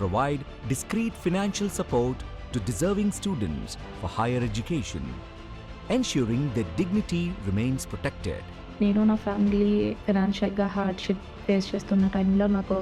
provide discreet financial support to deserving students for higher education, ensuring their dignity remains protected. నేను నా family ఫైనాన్షియల్గా hardship face చేస్తున్న టైంలో నాకు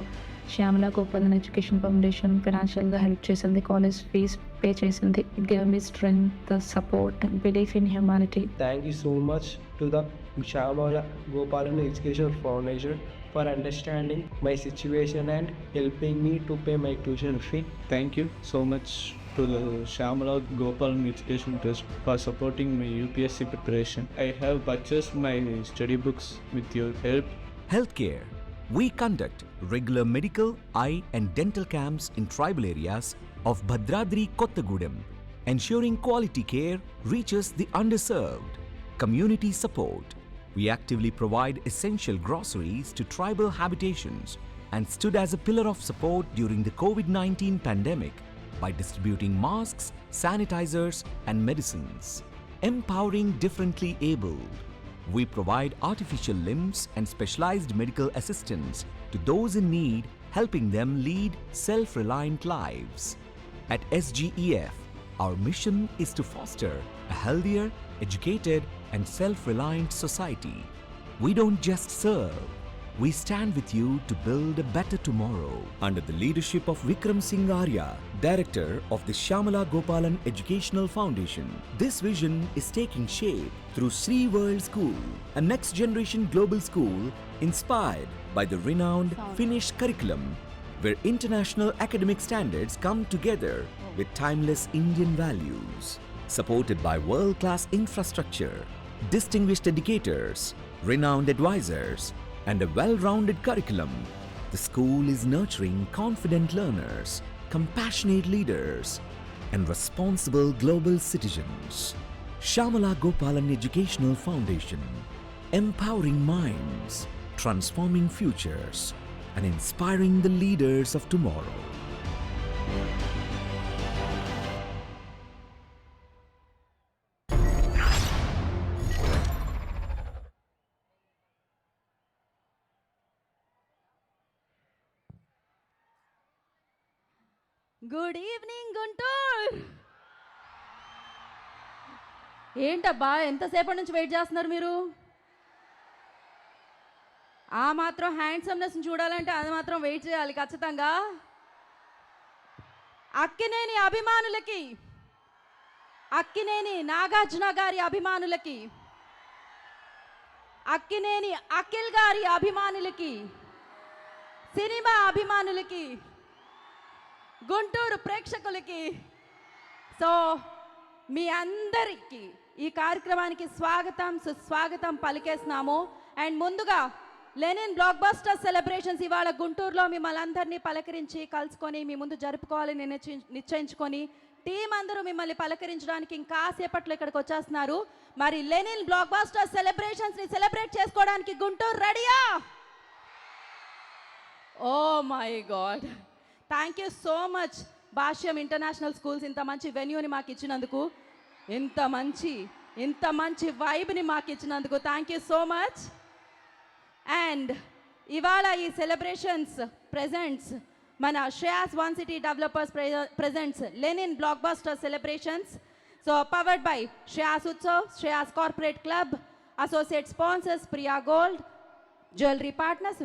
శ్యామల గోపాలన్ ఎడ్యుకేషన్ ఫౌండేషన్ ఫైనాన్షియల్గా హెల్ప్ చేసింది, కాలేజ్ ఫీజ్ పే చేసింది. It gave me strength, support and belief in humanity. Thank you so much to the Shyamala Gopalan Education Foundation for understanding my situation and helping me to pay my tuition fee. Thank you so much to the Shyamala Gopalan Education Trust for supporting my UPSC preparation. I have purchased my study books with your help. Healthcare. We conduct regular medical, eye and dental camps in tribal areas of Bhadradri Kottagudem, ensuring quality care reaches the underserved. Community support. We actively provide essential groceries to tribal habitations and stood as a pillar of support during the COVID-19 pandemic by distributing masks, sanitizers and medicines. Empowering differently abled. We provide artificial limbs and specialized medical assistance to those in need, helping them lead self-reliant lives. At SGEF, our mission is to foster a healthier, educated, and self-reliant society. We don't just serve, we stand with you to build a better tomorrow. Under the leadership of Vikram Singh Arya, Director of the Shyamala Gopalan Educational Foundation, this vision is taking shape through Sri World School, a next-generation global school inspired by the renowned Finnish curriculum, where international academic standards come together with timeless Indian values. Supported by world-class infrastructure, distinguished educators, renowned advisors, and a well-rounded curriculum, the school is nurturing confident learners, compassionate leaders, and responsible global citizens. Shyamala Gopalan Educational Foundation, empowering minds, transforming futures, and inspiring the leaders of tomorrow. Good evening Guntur. ఏంటబ్బా ఎంతసేపటి నుంచి wait చేస్తున్నారు మీరు? ఆ మాత్రం హ్యాండ్సమ్నెస్ని చూడాలంటే అది మాత్రం wait చేయాలి ఖచ్చితంగా. అక్కినేని అభిమానులకి, అక్కినేని నాగార్జున గారి అభిమానులకి, అక్కినేని అఖిల్ గారి అభిమానులకి, సినిమా అభిమానులకి, గుంటూరు ప్రేక్షకులకి, సో మీ అందరికీ ఈ కార్యక్రమానికి స్వాగతం సుస్వాగతం పలికేస్తున్నాము. అండ్ ముందుగా లెనిన్ బ్లాక్ బస్టర్ సెలబ్రేషన్స్ ఇవాళ గుంటూరులో మిమ్మల్ని అందరినీ పలకరించి కలుసుకొని మీ ముందు జరుపుకోవాలని నిశ్చయించుకొని టీం అందరూ మిమ్మల్ని పలకరించడానికి ఇంకాసేపట్లో ఇక్కడికి వచ్చేస్తున్నారు. మరి లెనిన్ బ్లాక్ బస్టర్ సెలబ్రేషన్స్ని సెలబ్రేట్ చేసుకోవడానికి గుంటూరు రెడీయా? Oh my god, thank you so much Bhashyam international schools ఇంత మంచి వెన్యూని మాకు ఇచ్చినందుకు, ఇంత మంచి వైబ్ని మాకు ఇచ్చినందుకు thank you so much. And ఇవాళ ఈ సెలబ్రేషన్స్ ప్రెజెంట్స్ మన Shreyas one city developers presents Lenin blockbuster celebrations. So powered by Shreyas Utsav, Shreyas corporate club, associate sponsors Priya gold, Jewelry partners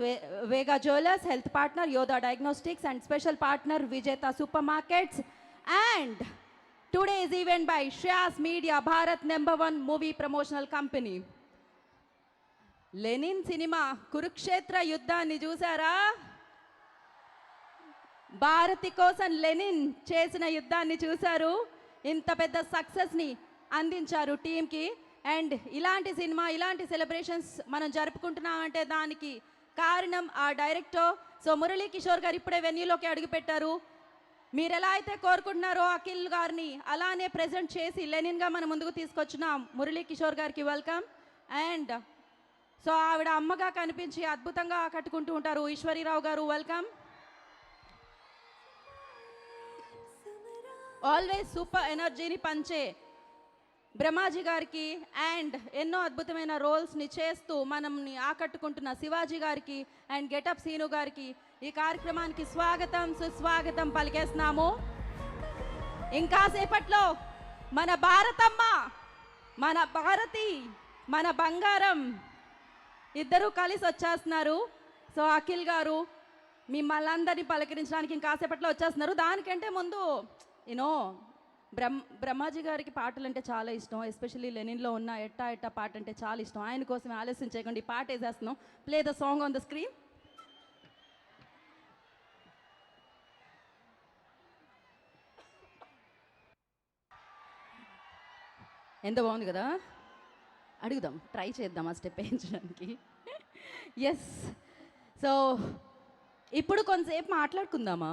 Vega Jewelers, health partner Yoda Diagnostics, and special partner Vijeta Supermarkets. And today's event by Shreyas Media, Bharat #1 movie promotional company. Lenin సినిమా కురుక్షేత్ర యుద్ధాన్ని చూసారా? భారతి కోసం Lenin చేసిన యుద్ధాన్ని చూశారు. ఇంత పెద్ద సక్సెస్ని అందించారు టీంకి. అండ్ ఇలాంటి సినిమా, ఇలాంటి సెలబ్రేషన్స్ మనం జరుపుకుంటున్నామంటే దానికి కారణం ఆ డైరెక్టర్. సో మురళీ కిషోర్ గారు ఇప్పుడే వెన్యూలోకి అడుగుపెట్టారు. మీరు ఎలా అయితే కోరుకుంటున్నారో అఖిల్ గారిని అలానే ప్రెజెంట్ చేసి లెనిన్గా మన ముందుకు తీసుకొచ్చిన మురళీ కిషోర్ గారికి వెల్కమ్. అండ్ సో ఆవిడ అమ్మగా కనిపించి అద్భుతంగా ఆకట్టుకుంటూ ఉంటారు ఈశ్వరీరావు గారు, వెల్కమ్. ఆల్వేస్ సూపర్ ఎనర్జీని పంచే బ్రహ్మాజీ గారికి అండ్ ఎన్నో అద్భుతమైన రోల్స్ని చేస్తూ మనల్ని ఆకట్టుకుంటున్న శివాజీ గారికి అండ్ గెటప్ సీను గారికి ఈ కార్యక్రమానికి స్వాగతం సుస్వాగతం పలికేస్తున్నాము. ఇంకా సేపట్లో మన భారతమ్మ, మన భారతి, మన బంగారం ఇద్దరూ కలిసి వచ్చేస్తున్నారు. సో అఖిల్ గారు మిమ్మల్ని అందరినీ పలకరించడానికి ఇంకా సేపట్లో వచ్చేస్తున్నారు. దానికంటే ముందు బ్రహ్మాజీ గారికి పాటలు అంటే చాలా ఇష్టం. ఎస్పెషల్లీ లెనిన్లో ఉన్న ఎట్టా ఎట్టా పాట అంటే చాలా ఇష్టం. ఆయన కోసం ఆలస్యం చేయకుండా ఈ పాట వేసేస్తున్నాం. Play the song on the screen. ఎంత బాగుంది కదా, అడుగుదాం, ట్రై చేద్దాం ఆ స్టెప్ వేయించడానికి. ఎస్, సో ఇప్పుడు కొంతసేపు మాట్లాడుకుందామా?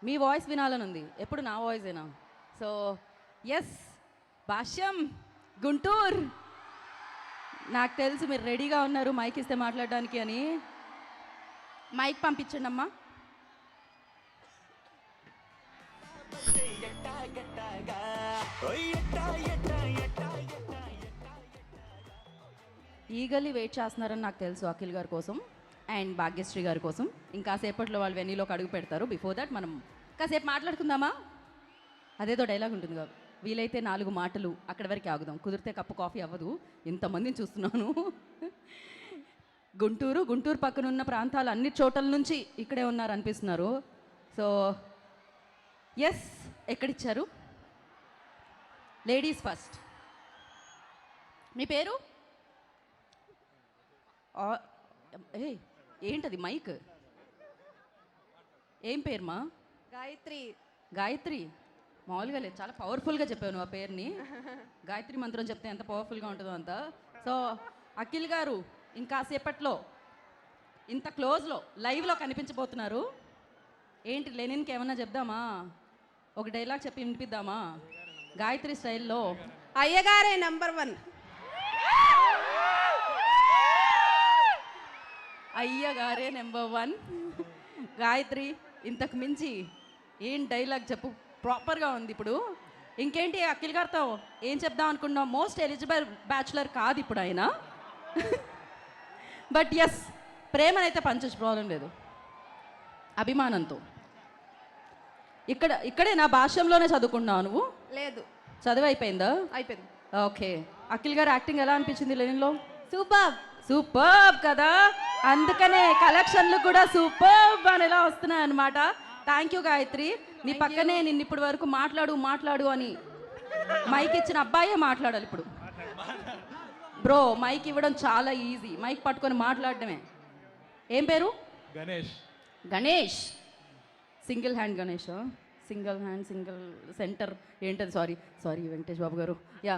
మీ వాయిస్ వినాలని ఉంది. ఎప్పుడు నా వాయిసేనా? సో ఎస్, భాష్యం గుంటూరు, నాకు తెలుసు మీరు రెడీగా ఉన్నారు మైక్ ఇస్తే మాట్లాడడానికి అని. మైక్ పంపించండి అమ్మా. ఈగలీ వెయిట్ చేస్తున్నారని నాకు తెలుసు అఖిల్ గారి కోసం అండ్ భాగ్యశ్రీ గారి కోసం. ఇంకా సేపట్లో వాళ్ళు వెన్నీలోకి అడుగు పెడతారు. బిఫోర్ దట్ మనం కాసేపు మాట్లాడుకుందామా? అదేదో డైలాగ్ ఉంటుంది కదా, వీలైతే 4 మాటలు, అక్కడి వరకు ఆగుదాం, కుదిరితే కప్పు కాఫీ అవ్వదు. ఇంతమందిని చూస్తున్నాను. గుంటూరు పక్కన ఉన్న ప్రాంతాలు అన్ని చోట్ల నుంచి ఇక్కడే ఉన్నారు అనిపిస్తున్నారు. సో ఎస్, ఎక్కడిచ్చారు? Ladies first. మీ పేరు? ఏంటది మైక్? ఏం పేరుమా? గాయత్రి. మామూలుగా లేదు, చాలా పవర్ఫుల్గా చెప్పావు నువ్వు ఆ పేరుని. గాయత్రి మంత్రం చెప్తే ఎంత పవర్ఫుల్గా ఉంటుందో అంత. సో అఖిల్ గారు ఇంకా సేపట్లో ఇంత క్లోజ్లో లైవ్లో కనిపించబోతున్నారు. ఏంటి లెనిన్కి ఏమన్నా చెప్దామా? ఒక డైలాగ్ చెప్పి వినిపిద్దామా గాయత్రి స్టైల్లో? అయ్యగారే నంబర్ 1. అయ్యగారే నెంబర్ 1. గాయత్రి, ఇంతకు మించి ఏం డైలాగ్ చెప్పు, ప్రాపర్గా ఉంది. ఇప్పుడు ఇంకేంటి అఖిల్ గారితో ఏం చెప్దాం అనుకున్నాం? మోస్ట్ ఎలిజిబుల్ బ్యాచులర్ కాదు ఇప్పుడు ఆయన. బట్ ఎస్, ప్రేమనైతే పంచొచ్చు, ప్రాబ్లం లేదు, అభిమానంతో. ఇక్కడే నా భాష్యంలోనే చదువుకున్నావు నువ్వు? లేదు, చదువు అయిపోయిందా? అయిపోయింది. ఓకే. అఖిల్ గారు యాక్టింగ్ ఎలా అనిపించింది లెనిన్లో? సూపర్ కదా, అందుకనే కలెక్షన్లు కూడా సూపర్ అని ఎలా వస్తున్నాయి అనమాట. Thank you Gayatri. నీ పక్కనే నిన్ను ఇప్పటి వరకు మాట్లాడు అని మైక్ ఇచ్చిన అబ్బాయే మాట్లాడాలి ఇప్పుడు. బ్రో, మైక్ ఇవ్వడం చాలా ఈజీ, మైక్ పట్టుకొని మాట్లాడడమే. ఏం పేరు? Ganesh. Single hand Ganesh, single hand single centre ఏంటది? సారీ వెంకటేష్ బాబు గారు. యా,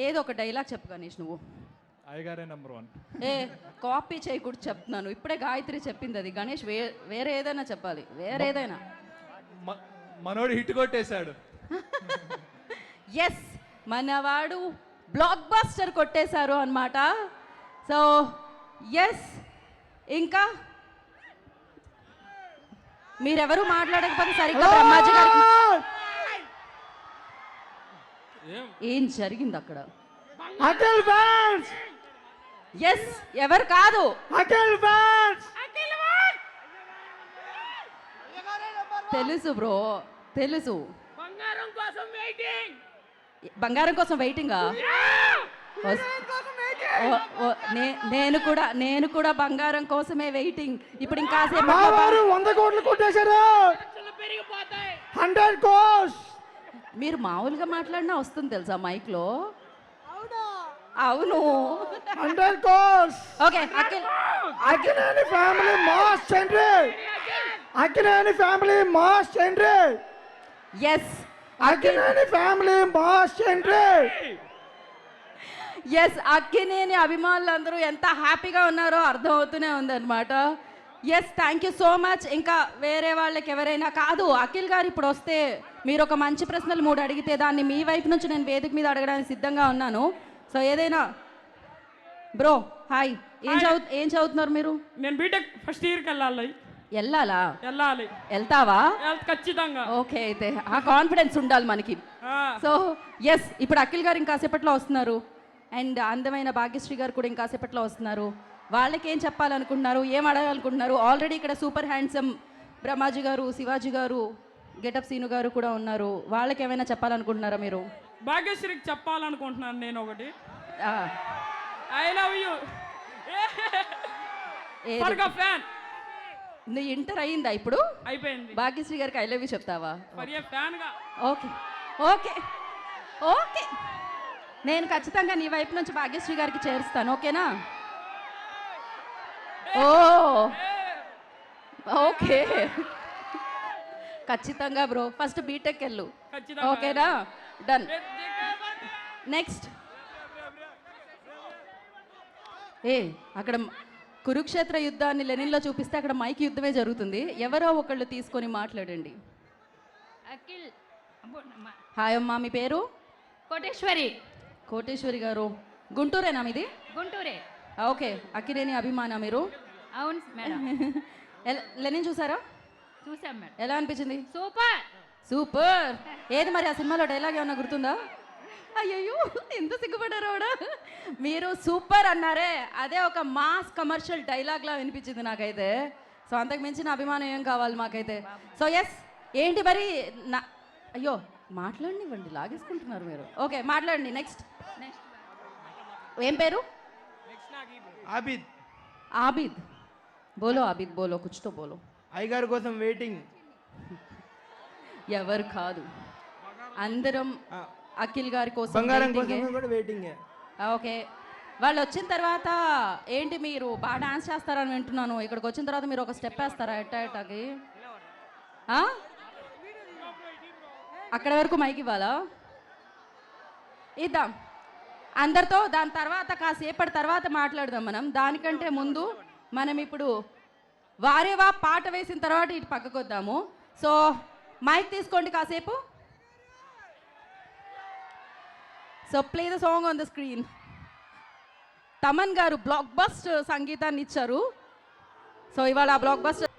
ఏదో ఒక డైలాగ్ చెప్పు గణేష్ నువ్వు. అయ్యగారే నంబర్ 1. కాపీ చేయకూడదు చెప్తున్నాను. ఇప్పుడే గాయత్రి చెప్పింది అది. గణేష్ వేరే ఏదైనా చెప్పాలి, వేరే ఏదైనా. మనోడు హిట్ కొట్టేశాడు. ఎస్, మనవాడు బ్లాక్ బస్టర్ కొట్టేశారు అన్నమాట. సో ఎస్, ఇంకా మీరెవరు మాట్లాడకపోతే సరిగ్గా బ్రహ్మాజీ గారికి ఏం జరిగింది అక్కడ? అఖిల్ ఫ్యాన్స్. ఎస్, ఎవరు కాదు, అఖిల్ ఫ్యాన్స్. తెలుసు బ్రో, తెలుసు. బంగారం కోసం వెయిటింగా? నేను కూడా బంగారం కోసమే వెయిటింగ్. ఇప్పుడు ఇంకా 100 కోట్లు కొట్టేశారు. 100 crores. మీరు మామూలుగా మాట్లాడినా వస్తుంది తెలుసా మైక్లో? అవును. 100 crores. ఓకే, అఖిలేని ఫ్యామిలీ మాస్ ఎంట్రీ. అఖిలేని ఫ్యామిలీ మాస్ ఎంట్రీ. ఎస్, అఖిలేని family mass entry. Yes, Akkineni అభిమానులందరూ ఎంత హ్యాపీగా ఉన్నారో అర్థమవుతూనే ఉందన్నమాట. Yes, thank you so much. ఇంకా వేరే వాళ్ళకి ఎవరైనా కాదు, అఖిల్ గారు ఇప్పుడు వస్తే మీరు ఒక మంచి ప్రశ్నలు 3 అడిగితే దాన్ని మీ వైపు నుంచి నేను వేదిక మీద అడగడానికి సిద్ధంగా ఉన్నాను. సో ఏదైనా బ్రో, హాయ్, ఏం చదువుతున్నారు మీరు? నేను బీటెక్ ఫస్ట్ ఇయర్కి వెళ్ళాలి. వెళ్తావా? ఖచ్చితంగా. ఓకే, అయితే ఆ కాన్ఫిడెన్స్ ఉండాలి మనకి. సో ఎస్, ఇప్పుడు అఖిల్ గారు ఇంకాసేపట్లో వస్తున్నారు అండ్ అందమైన భాగ్యశ్రీ గారు కూడా ఇంకాసేపట్లో వస్తున్నారు. వాళ్ళకి ఏం చెప్పాలనుకుంటున్నారు, ఏం అడగాలనుకుంటున్నారు? ఆల్రెడీ ఇక్కడ సూపర్ హ్యాండ్సమ్ బ్రహ్మాజీ గారు, శివాజీ గారు, గెటప్ సీను గారు కూడా ఉన్నారు. వాళ్ళకి ఏమైనా చెప్పాలనుకుంటున్నారా మీరు? భాగ్యశ్రీకి చెప్పాలనుకుంటున్నాను నేను ఒకటి. ఆ, ఐ లవ్ యూ ఏది? For fan. నువ్వు ఇంటర్ అయిందా ఇప్పుడు? అయిపోయింది. భాగ్యశ్రీ గారికి ఐ లవ్ యూ చెప్తావా? ఫర్ ఏ ఫ్యాన్ గా. ఓకే ఓకే ఓకే, నేను ఖచ్చితంగా నీ వైపు నుంచి భాగ్యశ్రీ గారికి చేరుస్తాను. ఓకేనా? ఓ ఓకే, ఖచ్చితంగా బ్రో. ఫస్ట్ బీటెక్ వెళ్ళు. ఖచ్చితంగా. ఓకేనా? డన్. నెక్స్ట్ అక్కడ కురుక్షేత్ర యుద్ధాన్ని లెనిన్లో చూపిస్తే అక్కడ మైక్ యుద్ధమే జరుగుతుంది. ఎవరో ఒకళ్ళు తీసుకొని మాట్లాడండి. అఖిల్. హాయ్ అమ్మా, మీ పేరు? కోటేశ్వరి. కోటేశ్వరి గారు, గుంటూరేనా మీది? గుంటూరే. ఓకే, అక్కినేని అభిమాన మీరు? అవును మేడం. లెనిన్ చూసారా? చూసాం మేడం. ఎలా అనిపించింది? సూపర్. సూపర్. ఏది మరి ఆ సినిమాలో డైలాగ్ ఏమన్నా గుర్తుందా? అయ్యయ్యో, ఎంత సిగ్గుపడ్డారు ఆవిడ. మీరు సూపర్ అన్నారే, అదే ఒక మాస్ కమర్షియల్ డైలాగ్లా వినిపించింది నాకైతే. సో అంతకు మించిన అభిమానం ఏం కావాలి మాకైతే. సో ఎస్, ఏంటి మరి నా, అయ్యో మాట్లాడనివ్వండి, లాగేసుకుంటున్నారు మీరు. ఓకే మాట్లాడండి. నెక్స్ట్ ఏం పేరు? ఆబిద్. ఆబిద్. బోలో ఆబిద్, బోలో కుచ్తో బోలో. అయ్యగారి కోసం వెయిటింగ్. ఎవరు కాదు, అందరం అఖిల్ గారి కోసం బంగారం waiting. కోసం కూడా వెయిటింగ్. ఓకే, వాళ్ళు వచ్చిన తర్వాత ఏంటి మీరు బాగా డాన్స్ చేస్తారని వింటున్నాను. ఇక్కడికి వచ్చిన తర్వాత మీరు ఒక స్టెప్ వేస్తారా ఎట్టాకి? అక్కడ వరకు మైక్ ఇవ్వాలా? ఇద్దాం అందరితో, దాని తర్వాత కాసేపటి తర్వాత మాట్లాడదాం మనం. దానికంటే ముందు మనం ఇప్పుడు వారేవా పాట వేసిన తర్వాత ఇటు పక్కకు వద్దాము. సో మైక్ తీసుకోండి కాసేపు. So play the song on the screen. Thaman గారు బ్లాక్ బస్టర్ సంగీతాన్ని ఇచ్చారు. సో ఇవాళ ఆ బ్లాక్ బస్టర్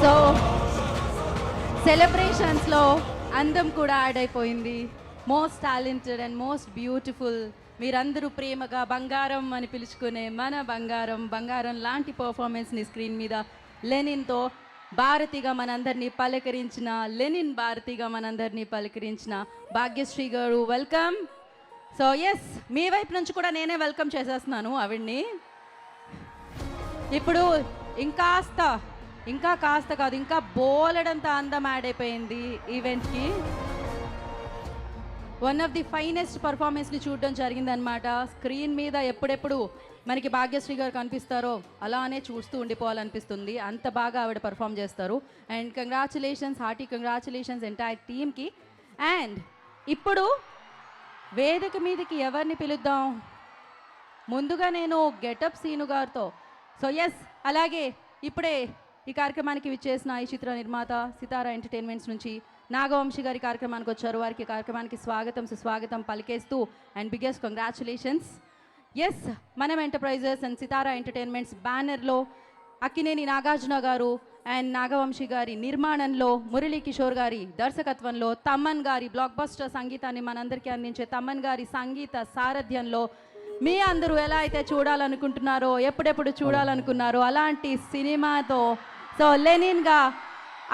సో సెలబ్రేషన్స్లో అందం కూడా యాడ్ అయిపోయింది. Most talented and most beautiful, మీరందరూ ప్రేమగా బంగారం అని పిలుచుకునే మన బంగారం లాంటి పర్ఫార్మెన్స్ని స్క్రీన్ మీద లెనిన్తో భారతిగా మనందరినీ పలకరించిన, లెనిన్ భారతిగా మనందరినీ పలకరించిన భాగ్యశ్రీ గారు, వెల్కమ్. సో ఎస్, మీ వైపు నుంచి కూడా నేనే వెల్కమ్ చేసేస్తున్నాను ఆవిడ్ని. ఇప్పుడు ఇంకా కాస్త కాదు, ఇంకా బోలెడంత అందం యాడ్ అయిపోయింది ఈవెంట్కి. వన్ ఆఫ్ ది ఫైనెస్ట్ పర్ఫార్మెన్స్ని చూడడం జరిగిందనమాట. స్క్రీన్ మీద ఎప్పుడెప్పుడు మనకి భాగ్యశ్రీ గారు కనిపిస్తారో అలానే చూస్తూ ఉండిపోవాలనిపిస్తుంది, అంత బాగా ఆవిడ పర్ఫామ్ చేస్తారు. And congratulations, hearty congratulations entire టీమ్కి. అండ్ ఇప్పుడు వేదిక మీదకి ఎవరిని పిలుద్దాం? ముందుగా నేను గెటప్ సీను గారితో. సో ఎస్, అలాగే ఇప్పుడే ఈ కార్యక్రమానికి విచ్చేసిన ఈ చిత్ర నిర్మాత సితారా ఎంటర్టైన్మెంట్స్ నుంచి నాగవంశీ గారి కార్యక్రమానికి వచ్చారు. వారికి కార్యక్రమానికి స్వాగతం సుస్వాగతం పలికేస్తూ అండ్ బిగ్గెస్ట్ కంగ్రాచులేషన్స్. ఎస్, మనం ఎంటర్ప్రైజెస్ అండ్ సితారా ఎంటర్టైన్మెంట్స్ బ్యానర్లో అక్కినేని నాగార్జున గారు అండ్ నాగవంశీ గారి నిర్మాణంలో, మురళీ కిషోర్ గారి దర్శకత్వంలో, తమ్మన్ గారి బ్లాక్ బస్టర్ సంగీతాన్ని మనందరికీ అందించే తమ్మన్ గారి సంగీత సారథ్యంలో మీ అందరూ ఎలా అయితే చూడాలనుకుంటున్నారో, ఎప్పుడెప్పుడు చూడాలనుకున్నారో అలాంటి సినిమాతో సో లెనిన్గా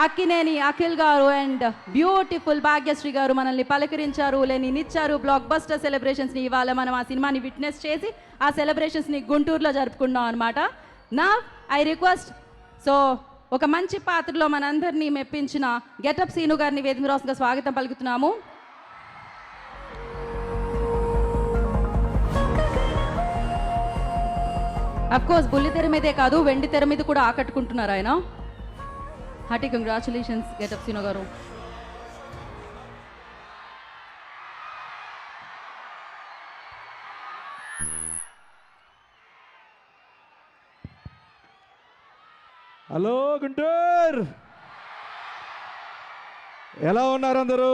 అక్కినేని అఖిల్ గారు అండ్ బ్యూటిఫుల్ భాగ్యశ్రీ గారు మనల్ని పలకరించారు, లెనిన్ ఇచ్చారు. బ్లాక్ బస్టర్ సెలబ్రేషన్స్ని ఇవాళ మనం ఆ సినిమాని విట్నెస్ చేసి ఆ సెలబ్రేషన్స్ని గుంటూరులో జరుపుకున్నాం అనమాట. నా ఐ రిక్వెస్ట్, సో ఒక మంచి పాత్రలో మనందరినీ మెప్పించిన గెటప్ సీను గారిని వేదిక రాసుగా స్వాగతం పలుకుతున్నాము. అఫ్కోర్స్ బుల్లి తెర మీదే కాదు, వెండి తెర మీద కూడా ఆకట్టుకుంటున్నారు ఆయన. హార్టీ కంగ్రాచులేషన్స్ గెటప్ సీను గారు. హలో గుంటూరు, ఎలా ఉన్నారు అందరూ?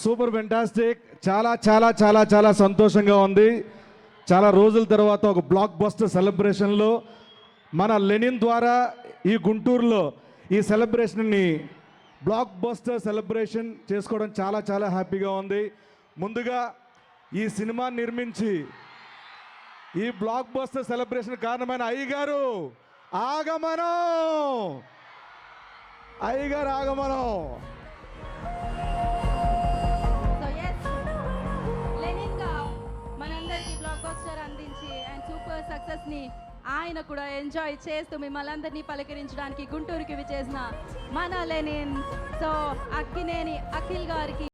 Super fantastic. చాలా చాలా చాలా చాలా సంతోషంగా ఉంది. చాలా రోజుల తర్వాత ఒక బ్లాక్ బస్టర్ సెలబ్రేషన్లో మన లెనిన్ ద్వారా ఈ గుంటూరులో ఈ సెలబ్రేషన్ని బ్లాక్ బస్టర్ సెలబ్రేషన్ చేసుకోవడం చాలా చాలా హ్యాపీగా ఉంది. ముందుగా ఈ సినిమా నిర్మించి ఈ బ్లాక్ బస్టర్ సెలబ్రేషన్ కారణమైన అయ్యగారు ఆగమనం, అయ్యగారు ఆగమనం. సో ఎస్, లెనిన్గా మనందరికీ బ్లాక్ బస్టర్ అందించి అండ్ సూపర్ సక్సెస్ని ఆయన కూడా ఎంజాయ్ చేస్తూ మిమ్మల్ని అందరినీ పలకరించడానికి గుంటూరుకి విచ్చేసిన మన లెనిన్ సో అక్కినేని అఖిల్ గారికి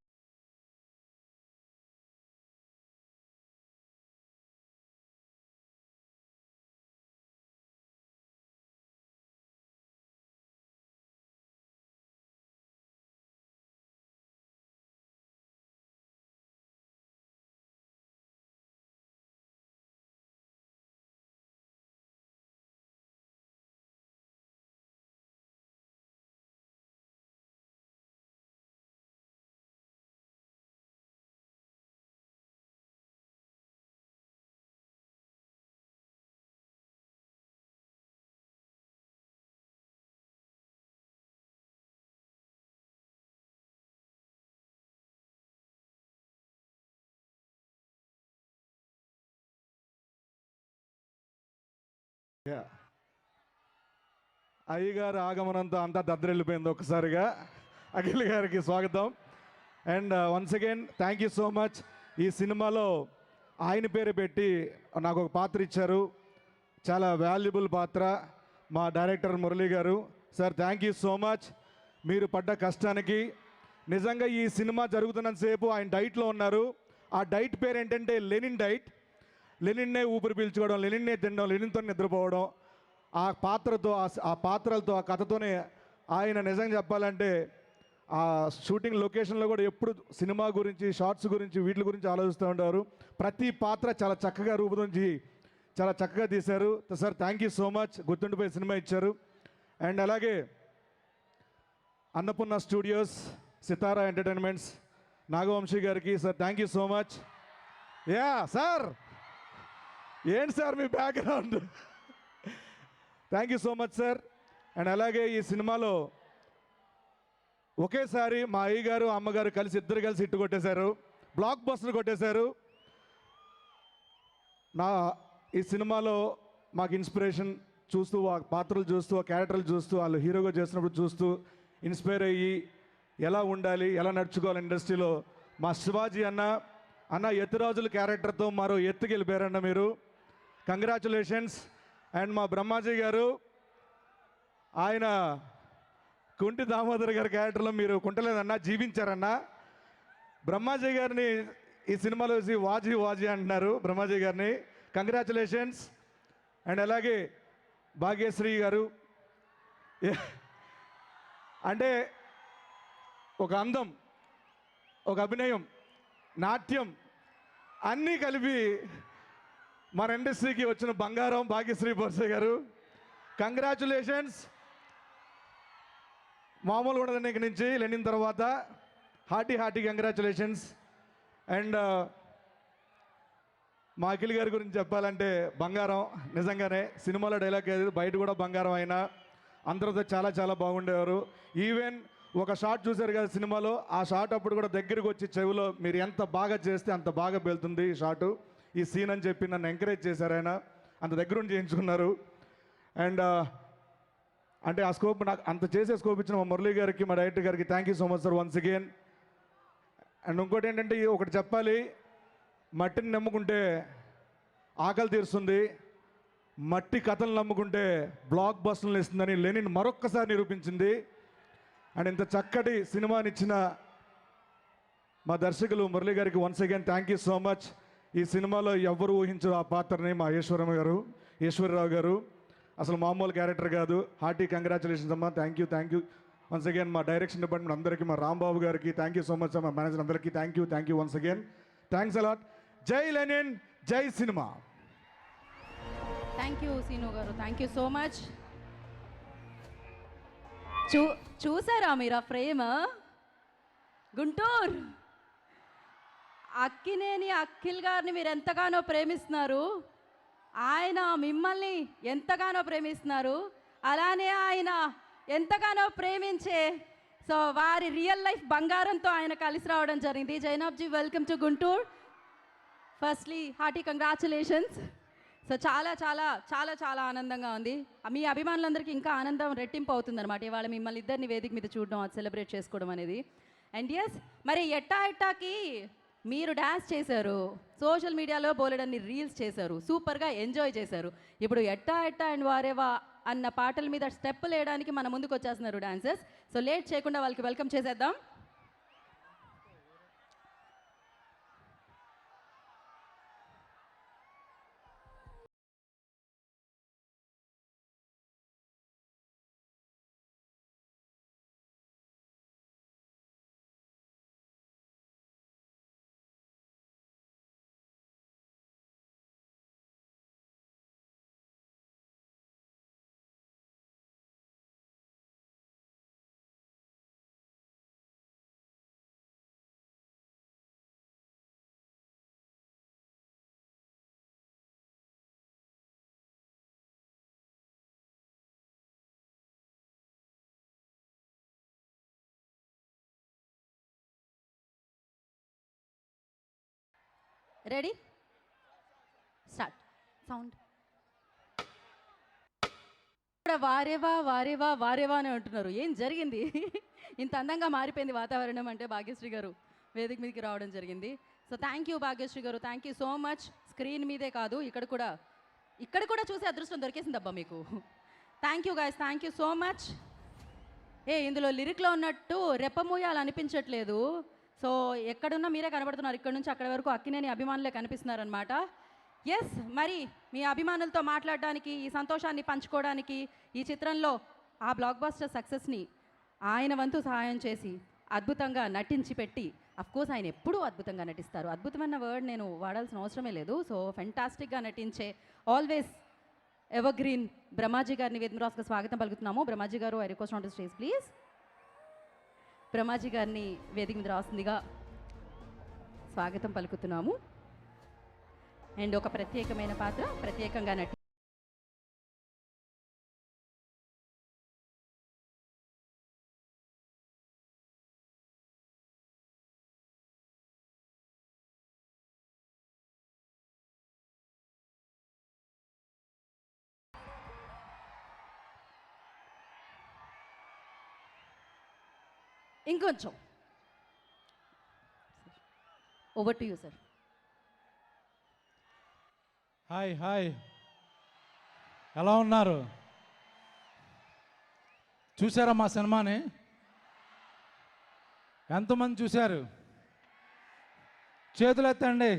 అయ్యగారు ఆగమనంతో అంతా దద్దరిల్లిపోయింది ఒక్కసారిగా. అఖిల్ గారికి స్వాగతం. And once again thank you so much. ఈ సినిమాలో ఆయన పేరు పెట్టి నాకు ఒక పాత్ర ఇచ్చారు, చాలా వాల్యుబుల్ పాత్ర. మా డైరెక్టర్ మురళీ గారు, sir thank you so much. మీరు పడ్డ కష్టానికి నిజంగా ఈ సినిమా జరుగుతున్నంతసేపు ఆయన డైట్లో ఉన్నారు. ఆ డైట్ పేరు ఏంటంటే లెనిన్ డైట్. లెనిన్నే ఊపిరి పీల్చుకోవడం, లెనిన్నే తినడం, లెనిన్తో నిద్రపోవడం. ఆ పాత్రతో ఆ పాత్రలతో ఆ కథతోనే ఆయన నిజంగా చెప్పాలంటే ఆ షూటింగ్ లొకేషన్లో కూడా ఎప్పుడు సినిమా గురించి, షార్ట్స్ గురించి, వీటి గురించి ఆలోచిస్తూ ఉంటారు. ప్రతి పాత్ర చాలా చక్కగా రూపొందించి చాలా చక్కగా తీశారు. Sir thank you so much. గుర్తుండిపోయే సినిమా ఇచ్చారు. అండ్ అలాగే అన్నపూర్ణ స్టూడియోస్, సితారా ఎంటర్టైన్మెంట్స్, నాగవంశీ గారికి sir thank you so much. Yeah sir, ఏంటి సార్ మీ background? Thank you so much sir. And అలాగే ఈ సినిమాలో ఒకేసారి మా అయ్యగారు అమ్మగారు కలిసి ఇద్దరు కలిసి హిట్ కొట్టేశారు, బ్లాక్ బస్టర్ కొట్టేశారు. ఈ సినిమాలో మాకు ఇన్స్పిరేషన్ చూస్తూ, ఆ పాత్రలు చూస్తూ, ఆ క్యారెక్టర్లు చూస్తూ, వాళ్ళు హీరోగా చేసినప్పుడు చూస్తూ ఇన్స్పైర్ అయ్యి ఎలా ఉండాలి, ఎలా నడుచుకోవాలి ఇండస్ట్రీలో మా శివాజీ అన్న ఎత్తురాజుల క్యారెక్టర్తో మరో ఎత్తుకి వెళ్ళిపోయారన్న మీరు. కంగ్రాచులేషన్స్. అండ్ మా బ్రహ్మాజీ గారు, ఆయన కుంటి దామోదర్ గారి క్యారెక్టర్లో మీరు కుంటలేదన్నా, జీవించారన్నా. బ్రహ్మాజీ గారిని ఈ సినిమాలో చూసి వాజీ వాజీ అంటున్నారు బ్రహ్మాజీ గారిని. కంగ్రాచులేషన్స్. అండ్ అలాగే భాగ్యశ్రీ గారు, అంటే ఒక అందం, ఒక అభినయం, నాట్యం అన్నీ కలిపి మన ఇండస్ట్రీకి వచ్చిన బంగారం భాగ్యశ్రీ బోర్సే గారు. కంగ్రాచులేషన్స్. మామూలు కూడా ఇక నుంచి లెనిన్ తర్వాత హార్టీ కంగ్రాచులేషన్స్. అండ్ మా అఖిల్ గారి గురించి చెప్పాలంటే బంగారం, నిజంగానే సినిమాలో డైలాగ్ ఏది, బయట కూడా బంగారం అయినా అందరితో చాలా చాలా బాగుండేవారు. ఈవెన్ ఒక షాట్ చూశారు కదా సినిమాలో, ఆ షాట్ అప్పుడు కూడా దగ్గరికి వచ్చి చెవిలో మీరు ఎంత బాగా చేస్తే అంత బాగా వెళ్తుంది ఈ షాటు, ఈ సీన్ అని చెప్పి నన్ను ఎంకరేజ్ చేశారు. ఆయన అంత దగ్గర ఉండి చేయించుకున్నారు. అండ్ అంటే ఆ స్కోప్ నాకు అంత చేసే స్కోప్ ఇచ్చిన మా మురళీ గారికి, మా డైరెక్టర్ గారికి thank you so much sir once again. And ఇంకోటి ఏంటంటే ఒకటి చెప్పాలి, మట్టిని నమ్ముకుంటే ఆకలి తీరుస్తుంది, మట్టి కథలు నమ్ముకుంటే బ్లాక్ బస్టర్లు ఇస్తుందని లెనిన్ మరొక్కసారి నిరూపించింది. అండ్ ఇంత చక్కటి సినిమానిచ్చిన మా దర్శకులు మురళీ గారికి once again thank you so much. ఈ సినిమాలో ఎవరు ఊహించరు ఆ పాత్రని మా ఈశ్వరరావు గారు అసలు మామూలు క్యారెక్టర్ కాదు. హార్టీ కంగ్రాచులేషన్స్ అమ్మా. Thank you once again. మా డైరెక్షన్ డిపార్ట్మెంట్ అందరికీ, మా రాంబాబు గారికి థ్యాంక్ యూ సో మచ్. మా మేనేజర్ అందరికీ thank you once again. Thanks a lot. జై లెనిన్, జై సినిమా. థ్యాంక్ యూ సీను గారు, థ్యాంక్ యూ సో మచ్. చూసారా మీరు ఆ ఫ్రేమ్? గుంటూరు అక్కినేని అఖిల్ గారిని మీరు ఎంతగానో ప్రేమిస్తున్నారు, ఆయన మిమ్మల్ని ఎంతగానో ప్రేమిస్తున్నారు. అలానే ఆయన ఎంతగానో ప్రేమించే సో వారి రియల్ లైఫ్ బంగారంతో ఆయన కలిసి రావడం జరిగింది. Zainab ji, welcome to Guntur. Firstly hearty congratulations. So చాలా చాలా చాలా చాలా ఆనందంగా ఉంది. మీ అభిమానులందరికీ ఇంకా ఆనందం రెట్టింపు అవుతుందన్నమాట ఇవాళ మిమ్మల్ని ఇద్దరిని వేదిక మీద చూడడం, అది సెలబ్రేట్ చేసుకోవడం అనేది. అండ్ ఎస్, మరి ఎట్టాకి మీరు డ్యాన్స్ చేశారు, సోషల్ మీడియాలో బోలెడన్ని రీల్స్ చేశారు, సూపర్గా ఎంజాయ్ చేశారు. ఇప్పుడు ఎట్టా అండ్ వారేవా అన్న పాటల మీద స్టెప్పులు వేయడానికి మన ముందుకు వచ్చేస్తున్నారు డాన్సర్స్. సో లేట్ చేయకుండా వాళ్ళకి వెల్కమ్ చేసేద్దాం. Ready, start. సౌండ్ ఇక్కడ వారేవా వారేవా వారేవా అని అంటున్నారు. ఏం జరిగింది? ఇంత అందంగా మారిపోయింది వాతావరణం అంటే భాగ్యశ్రీ గారు వేదిక మీదకి రావడం జరిగింది. సో థ్యాంక్ యూ భాగ్యశ్రీ గారు, thank you so much. Screen మీదే కాదు ఇక్కడ కూడా చూసే అదృష్టం దొరికేసిందబ్బా మీకు. Thank you guys, thank you so much. ఇందులో లిరిక్లో ఉన్నట్టు రెప్పమూయాలు అనిపించట్లేదు. సో ఎక్కడున్నా మీరే కనబడుతున్నారు. ఇక్కడ నుంచి అక్కడి వరకు అక్కినేని అభిమానులే కనిపిస్తున్నారనమాట. ఎస్, మరి మీ అభిమానులతో మాట్లాడడానికి, ఈ సంతోషాన్ని పంచుకోవడానికి, ఈ చిత్రంలో ఆ బ్లాక్ బస్టర్ సక్సెస్ని ఆయన వంతు సహాయం చేసి అద్భుతంగా నటించి పెట్టి, అఫ్కోర్స్ ఆయన ఎప్పుడూ అద్భుతంగా నటిస్తారు, అద్భుతమైన వర్డ్ నేను వాడాల్సిన అవసరమే లేదు. సో ఫెంటాస్టిక్గా నటించే ఆల్వేస్ ఎవర్ గ్రీన్ బ్రహ్మాజీ గారిని వేదిక రాసుకు స్వాగతం పలుకుతున్నాము. బ్రహ్మాజీ గారు, I request on to stage please. Brahmaji గారిని వేదిక మీద రాస్తుందిగా స్వాగతం పలుకుతున్నాము. అండ్ ఒక ప్రత్యేకమైన పాత్ర, ప్రత్యేకంగా నటి ఇంకొంచెం. Over to you sir. Hi hi, ఎలా ఉన్నారు? చూసారా మా సినిమాని? ఎంతమంది చూశారు? చేతులు ఎత్తండి.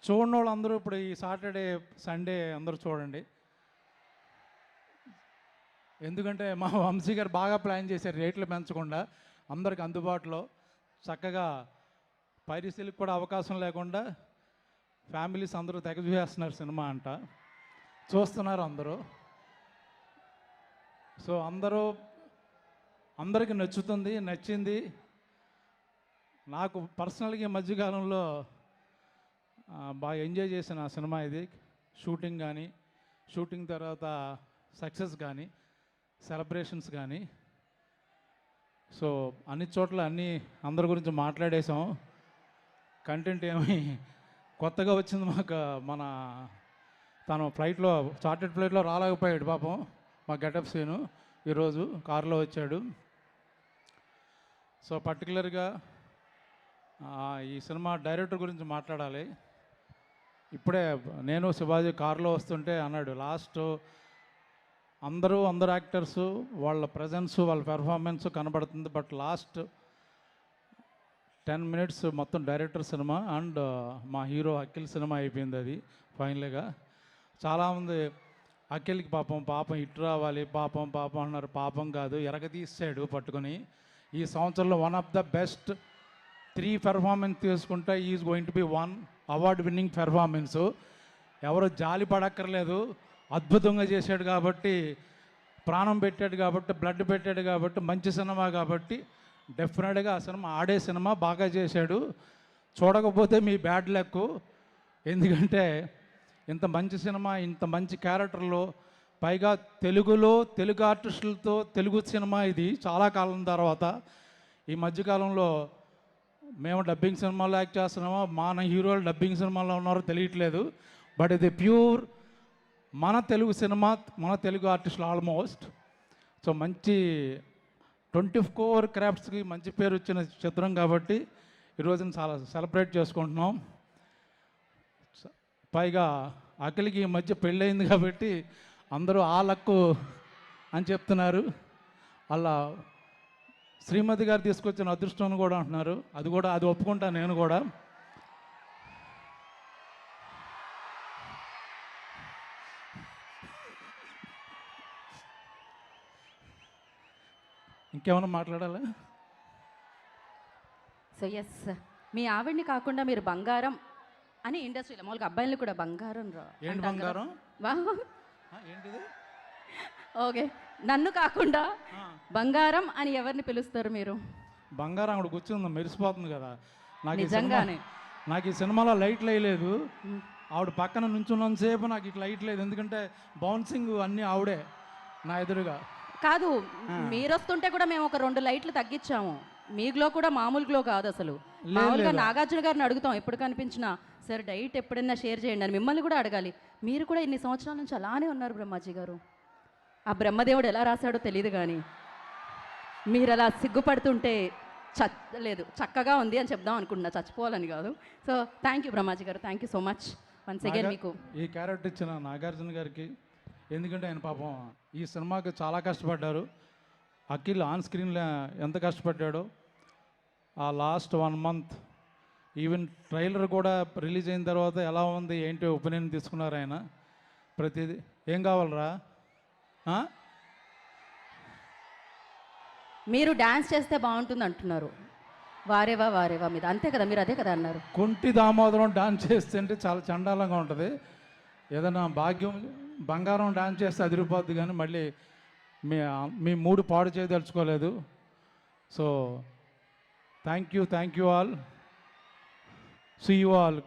చూడని వాళ్ళు అందరూ ఇప్పుడు ఈ సాటర్డే సండే అందరూ చూడండి. ఎందుకంటే మా వంశీ గారు బాగా ప్లాన్ చేశారు, రేట్లు పెంచకుండా అందరికి అందుబాటులో చక్కగా పైరసీలకు కూడా అవకాశం లేకుండా ఫ్యామిలీస్ అందరూ తెగ చూసేస్తున్నారు సినిమా అంట, చూస్తున్నారు అందరూ. సో అందరికీ నచ్చింది. నాకు పర్సనల్గా ఈ మధ్యకాలంలో బాగా ఎంజాయ్ చేసిన సినిమా ఇది. షూటింగ్ కానీ, షూటింగ్ తర్వాత సక్సెస్ కానీ, సెలబ్రేషన్స్ కానీ. సో అన్ని చోట్ల అందరి గురించి మాట్లాడేసాం. కంటెంట్ ఏమి కొత్తగా వచ్చింది మాకు. తను చార్టెడ్ ఫ్లైట్లో రాలేకపోయాడు పాపం. మా గెటప్ సీను ఈరోజు కారులో వచ్చాడు. సో పర్టికులర్గా ఈ సినిమా డైరెక్టర్ గురించి మాట్లాడాలి. ఇప్పుడే నేను శివాజీ కారులో వస్తుంటే అన్నాడు, లాస్ట్ అందరూ యాక్టర్స్ వాళ్ళ ప్రజెన్స్, వాళ్ళ పెర్ఫార్మెన్స్ కనబడుతుంది, బట్ లాస్ట్ 10 minutes మొత్తం డైరెక్టర్ సినిమా అండ్ మా హీరో అఖిల్ సినిమా అయిపోయింది. అది ఫైనల్గా చాలామంది అఖిల్కి పాపం ఇటు రావాలి, పాపం అన్నారు. పాపం కాదు, ఎరగదీసాడు పట్టుకొని. ఈ సంవత్సరంలో one of the best 3 performance తీసుకుంటే is going to be 1 award winnowing performance. ఎవరు జాలి పడక్కర్లేదు, అద్భుతంగా చేశాడు కాబట్టి, ప్రాణం పెట్టాడు కాబట్టి, బ్లడ్ పెట్టాడు కాబట్టి, మంచి సినిమా కాబట్టి డెఫినెట్గా ఆ సినిమా ఆడే సినిమా, బాగా చేశాడు. చూడకపోతే మీ బ్యాడ్ లక్. ఎందుకంటే ఇంత మంచి సినిమా, ఇంత మంచి క్యారెక్టర్లో పైగా తెలుగులో తెలుగు ఆర్టిస్టులతో తెలుగు సినిమా ఇది చాలా కాలం తర్వాత. ఈ మధ్యకాలంలో మేము డబ్బింగ్ సినిమాలో యాక్ట్ చేస్తున్నామో మన హీరోలు డబ్బింగ్ సినిమాలో ఉన్నారో తెలియట్లేదు. బట్ ఇది ప్యూర్ మన తెలుగు సినిమా, మన తెలుగు ఆర్టిస్టులు ఆల్మోస్ట్. సో మంచి 24 క్రాఫ్ట్స్కి మంచి పేరు వచ్చిన చిత్రం కాబట్టి ఈరోజున చాలా సెలబ్రేట్ చేసుకుంటున్నాం. పైగా అఖిల్కి ఈ మధ్య పెళ్ళయింది కాబట్టి అందరూ ఆ లక్కు అని చెప్తున్నారు. అలా శ్రీమతి గారు తీసుకొచ్చిన అదృష్టం అని కూడా అంటున్నారు. అది ఒప్పుకుంటాను నేను కూడా. ఇంకేమైనా మాట్లాడాలా? సో ఎస్, మీ ఆవిడ్ని కాకుండా మీరు బంగారం అని ఇండస్ట్రీలో మామూలుగా అబ్బాయిలు కూడా బంగారం ఏంటి బంగారం? ఏంటిది? ఓకే, నన్ను కాకుండా బంగారం అని ఎవరిని పిలుస్తారు మీరు? బంగారం అక్కడ కూర్చుంది, మెరిసిపోతుంది కదా. నిజంగానే నాకు ఈ సినిమాలో లైట్ వేయలేదు. ఆవిడ పక్కన నుంచున్నంతసేపు నాకు ఇట్లా లైట్ లేదు, ఎందుకంటే బౌన్సింగ్ అన్నీ ఆవిడే నా ఎదురుగా. కాదు, మీరు వస్తుంటే కూడా మేము ఒక 2 లైట్లు తగ్గించాము. మీ గ్లో కూడా మామూలు గ్లో కాదు అసలు. మామూలుగా నాగార్జున గారిని అడుగుతాం ఎప్పుడు కనిపించినా, సార్ డైట్ ఎప్పుడైనా షేర్ చేయండి అని. మిమ్మల్ని కూడా అడగాలి. మీరు కూడా ఇన్ని సంవత్సరాల నుంచి అలానే ఉన్నారు బ్రహ్మాజీ గారు. ఆ బ్రహ్మదేవుడు ఎలా రాశాడో తెలియదు కానీ మీరు అలా సిగ్గుపడుతుంటే లేదు చక్కగా ఉంది అని చెప్దాం అనుకుంటున్నా, చచ్చిపోవాలని కాదు. సో థ్యాంక్ యూ బ్రహ్మాజీ గారు, thank you so much once again మీకు ఈ క్యారెక్టర్ ఇచ్చిన నాగార్జున గారికి. ఎందుకంటే ఆయన పాపం ఈ సినిమాకి చాలా కష్టపడ్డారు. అఖిల్ ఆన్ స్క్రీన్లో ఎంత కష్టపడ్డాడో ఆ లాస్ట్ 1 month, ఈవెన్ ట్రైలర్ కూడా రిలీజ్ అయిన తర్వాత ఎలా ఉంది ఏంటి ఒపీనియన్ తీసుకున్నారు ఆయన. ప్రతిదీ ఏం కావాలరా? మీరు డ్యాన్స్ చేస్తే బాగుంటుంది అంటున్నారు. వారేవా వారేవా మీద అంతే కదా, మీరు అదే కదా అన్నారు. కుంటి దామోదరం డాన్స్ చేస్తుంటే చాలా చండాలంగా ఉంటుంది. ఏదైనా భాగ్యం బంగారం డాన్స్ చేస్తే అదిరిపోద్ది, కానీ మళ్ళీ మీ మూడు పాడు చేయదలుచుకోలేదు. So thank you all, see you all.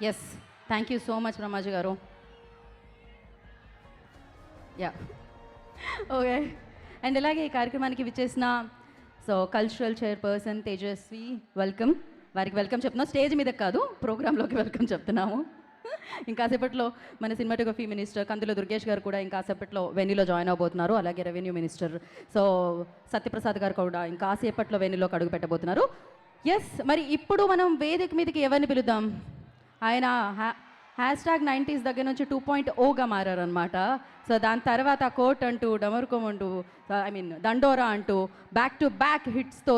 Yes, thank you so much Brahmaji గారు. Yeah okay. అండ్ ఇలాగే ఈ కార్యక్రమానికి విచ్చేసిన కల్చరల్ చైర్పర్సన్ తేజస్వి, వెల్కమ్. వారికి వెల్కమ్ చెప్తున్నాం, స్టేజ్ మీద కాదు ప్రోగ్రాంలోకి వెల్కమ్ చెప్తున్నాము. ఇంకాసేపట్లో మన సినిమాటోగ్రఫీ మినిస్టర్ కందుల దుర్గేష్ గారు కూడా ఇంకాసేపట్లో వెన్యూలో జాయిన్ అవబోతున్నారు. అలాగే రెవెన్యూ మినిస్టర్ సత్యప్రసాద్ గారు కూడా ఇంకాసేపట్లో వెన్యూలోకి అడుగు పెట్టబోతున్నారు. ఎస్, మరి ఇప్పుడు మనం వేదిక మీదకి ఎవరిని పిలుద్దాం? ఆయన #90s దగ్గర నుంచి 2.0గా మారారనమాట. సో దాని తర్వాత కోట్ అంటూ, డమరుకం అంటూ, దండోరా అంటూ బ్యాక్ టు బ్యాక్ హిట్స్తో,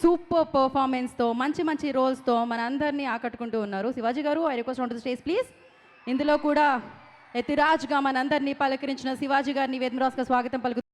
సూపర్ పర్ఫార్మెన్స్తో, మంచి రోల్స్తో మన అందరినీ ఆకట్టుకుంటూ ఉన్నారు. శివాజీ గారు, I request on to the stage please. ఇందులో కూడా ఎతిరాజ్గా మనందరినీ పలకరించిన శివాజీ గారిని వేదరాజ్గా స్వాగతం పలుకు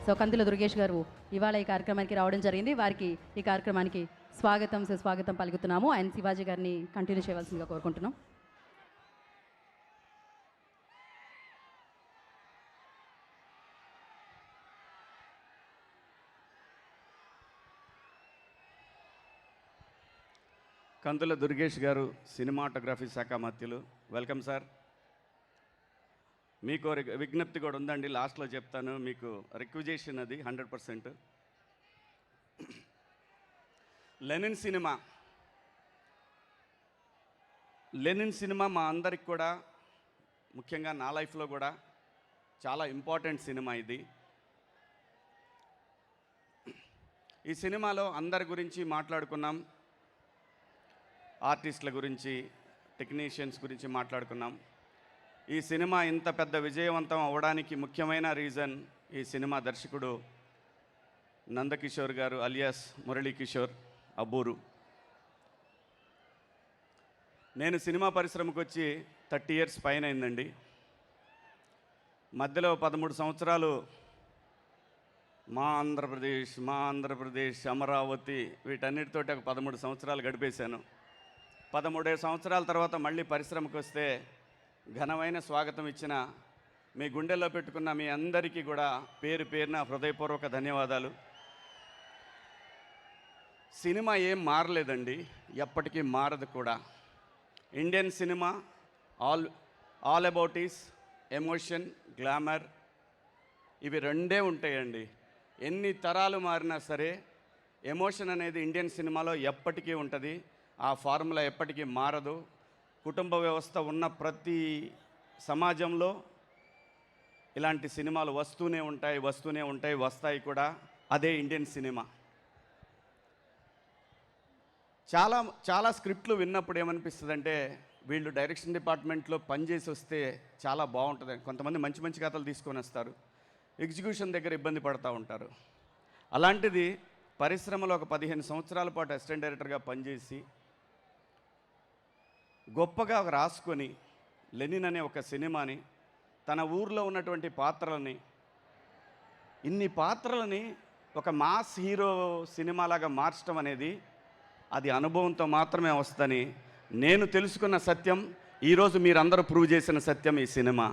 సో కందుల దుర్గేష్ గారు ఇవాళ ఈ కార్యక్రమానికి రావడం జరిగింది. వారికి ఈ కార్యక్రమానికి స్వాగతం పలుకుతున్నాము. అండ్ శివాజీ గారిని కంటిన్యూ చేయవలసిందిగా కోరుకుంటున్నాం. కందుల దుర్గేష్ గారు సినిమాటోగ్రఫీ శాఖ మంత్రులు. Welcome sir. మీకు విజ్ఞప్తి కూడా ఉందండి, లాస్ట్లో చెప్తాను. మీకు రిక్విజేషన్ అది 100%. లెనిన్ సినిమా మా అందరికి కూడా, ముఖ్యంగా నా లైఫ్లో కూడా చాలా ఇంపార్టెంట్ సినిమా ఇది. ఈ సినిమాలో అందరి గురించి మాట్లాడుకున్నాం, ఆర్టిస్టుల గురించి, టెక్నీషియన్స్ గురించి మాట్లాడుకున్నాం. ఈ సినిమా ఇంత పెద్ద విజయవంతం అవ్వడానికి ముఖ్యమైన రీజన్ ఈ సినిమా దర్శకుడు నందకిషోర్ గారు అలియాస్ మురళీకిషోర్ అబ్బూరు. నేను సినిమా పరిశ్రమకు వచ్చి 30 years పైన అయిందండి. మధ్యలో 13 సంవత్సరాలు మా ఆంధ్రప్రదేశ్, అమరావతి వీటన్నిటితోటి ఒక 13 సంవత్సరాలు గడిపేశాను. 13 సంవత్సరాల తర్వాత మళ్ళీ పరిశ్రమకు వస్తే ఘనమైన స్వాగతం ఇచ్చిన మీ గుండెల్లో పెట్టుకున్న మీ అందరికీ కూడా పేరు పేరున హృదయపూర్వక ధన్యవాదాలు. సినిమా ఏం మారలేదండి, ఎప్పటికీ మారదు కూడా. Indian cinema all about is emotion, glamour, ఇవి రెండే ఉంటాయండి. ఎన్ని తరాలు మారినా సరే ఎమోషన్ అనేది ఇండియన్ సినిమాలో ఎప్పటికీ ఉంటుంది. ఆ ఫార్ములా ఎప్పటికీ మారదు. కుటుంబ వ్యవస్థ ఉన్న ప్రతి సమాజంలో ఇలాంటి సినిమాలు వస్తూనే ఉంటాయి, వస్తాయి కూడా. అదే ఇండియన్ సినిమా. చాలా స్క్రిప్ట్లు విన్నప్పుడు ఏమనిపిస్తుందంటే, వీళ్ళు డైరెక్షన్ డిపార్ట్మెంట్లో పనిచేసి వస్తే చాలా బాగుంటుంది. కొంతమంది మంచి మంచి కథలు తీసుకొని వస్తారు, ఎగ్జిక్యూషన్ దగ్గర ఇబ్బంది పడుతూ ఉంటారు. అలాంటిది పరిశ్రమలో ఒక 15 సంవత్సరాల పాటు అసిస్టెంట్ డైరెక్టర్గా పనిచేసి గొప్పగా రాసుకొని లెనిన్ అనే ఒక సినిమాని, తన ఊర్లో ఉన్నటువంటి పాత్రలని, ఇన్ని పాత్రలని ఒక మాస్ హీరో సినిమాలాగా మార్చడం అనేది అది అనుభవంతో మాత్రమే వస్తుందని నేను తెలుసుకున్న సత్యం. ఈరోజు మీరందరూ ప్రూవ్ చేసిన సత్యం ఈ సినిమా.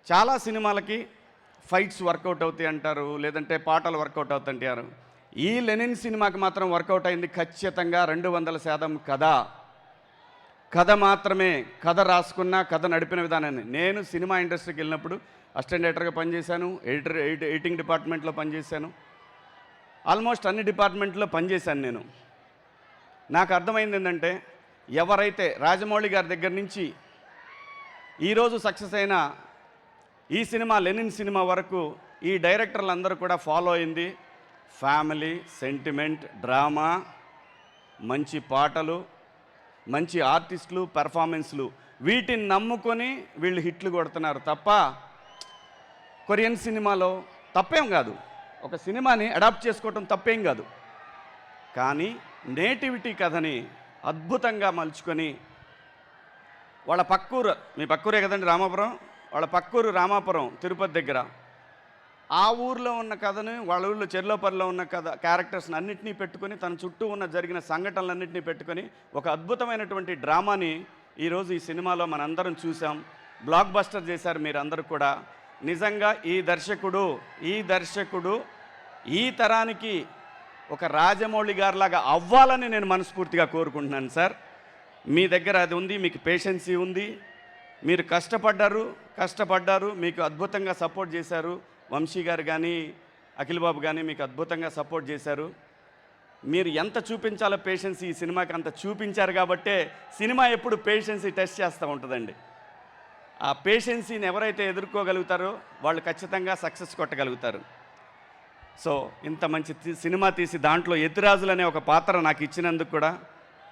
చాలా సినిమాలకి ఫైట్స్ వర్కౌట్ అవుతాయి అంటారు, లేదంటే పాటలు వర్కౌట్ అవుతాయంటారు. ఈ లెనిన్ సినిమాకి మాత్రం వర్కౌట్ అయింది ఖచ్చితంగా 200% కథ మాత్రమే. కథ రాసుకున్న, కథ నడిపిన విధానాన్ని. నేను సినిమా ఇండస్ట్రీకి వెళ్ళినప్పుడు అసిస్టెంట్ డైరెక్టర్గా పనిచేశాను, ఎడిటింగ్ డిపార్ట్మెంట్లో పనిచేశాను, ఆల్మోస్ట్ అన్ని డిపార్ట్మెంట్లో పనిచేశాను నేను. నాకు అర్థమైంది ఏంటంటే, ఎవరైతే రాజమౌళి గారి దగ్గర నుంచి ఈరోజు సక్సెస్ అయిన ఈ సినిమా లెనిన్ సినిమా వరకు ఈ డైరెక్టర్లు అందరూ కూడా ఫాలో అయింది ఫ్యామిలీ, సెంటిమెంట్, డ్రామా, మంచి పాటలు, మంచి ఆర్టిస్టులు, పెర్ఫార్మెన్స్లు. వీటిని నమ్ముకొని వీళ్ళు హిట్లు కొడుతున్నారు తప్ప, కొరియన్ సినిమాలో తప్పేం కాదు, ఒక సినిమాని అడాప్ట్ చేసుకోవటం తప్పేం కాదు. కానీ నేటివిటీ కథని అద్భుతంగా మలుచుకొని వాళ్ళ పక్కూరు, మీ పక్కూరే కదండి రామాపురం, వాళ్ళ పక్కూరు రామాపురం తిరుపతి దగ్గర, ఆ ఊర్లో ఉన్న కథను, వాళ్ళ ఊళ్ళో చెర్లోపల్లిలో ఉన్న కథ క్యారెక్టర్స్ని అన్నింటినీ పెట్టుకొని, తన చుట్టూ ఉన్న జరిగిన సంఘటనలన్నింటినీ పెట్టుకొని ఒక అద్భుతమైనటువంటి డ్రామాని ఈరోజు ఈ సినిమాలో మనందరం చూసాం. బ్లాక్ బస్టర్ చేశారు మీరందరూ కూడా. నిజంగా ఈ దర్శకుడు ఈ తరానికి ఒక రాజమౌళి గారిలాగా అవ్వాలని నేను మనస్ఫూర్తిగా కోరుకుంటున్నాను సార్. మీ దగ్గర అది ఉంది, మీకు పేషెన్సీ ఉంది, మీరు కష్టపడ్డారు, మీకు అద్భుతంగా సపోర్ట్ చేశారు. వంశీ గారు కానీ, అఖిల్ బాబు కానీ మీకు అద్భుతంగా సపోర్ట్ చేశారు. మీరు ఎంత చూపించాలో పేషెన్సీ ఈ సినిమాకి అంత చూపించారు కాబట్టే సినిమా ఎప్పుడు పేషెన్సీ టెస్ట్ చేస్తూ ఉంటుందండి. ఆ పేషెన్సీని ఎవరైతే ఎదుర్కోగలుగుతారో వాళ్ళు ఖచ్చితంగా సక్సెస్ కొట్టగలుగుతారు. సో ఇంత మంచి సినిమా తీసి దాంట్లో యతిరాజులు అనే ఒక పాత్ర నాకు ఇచ్చినందుకు కూడా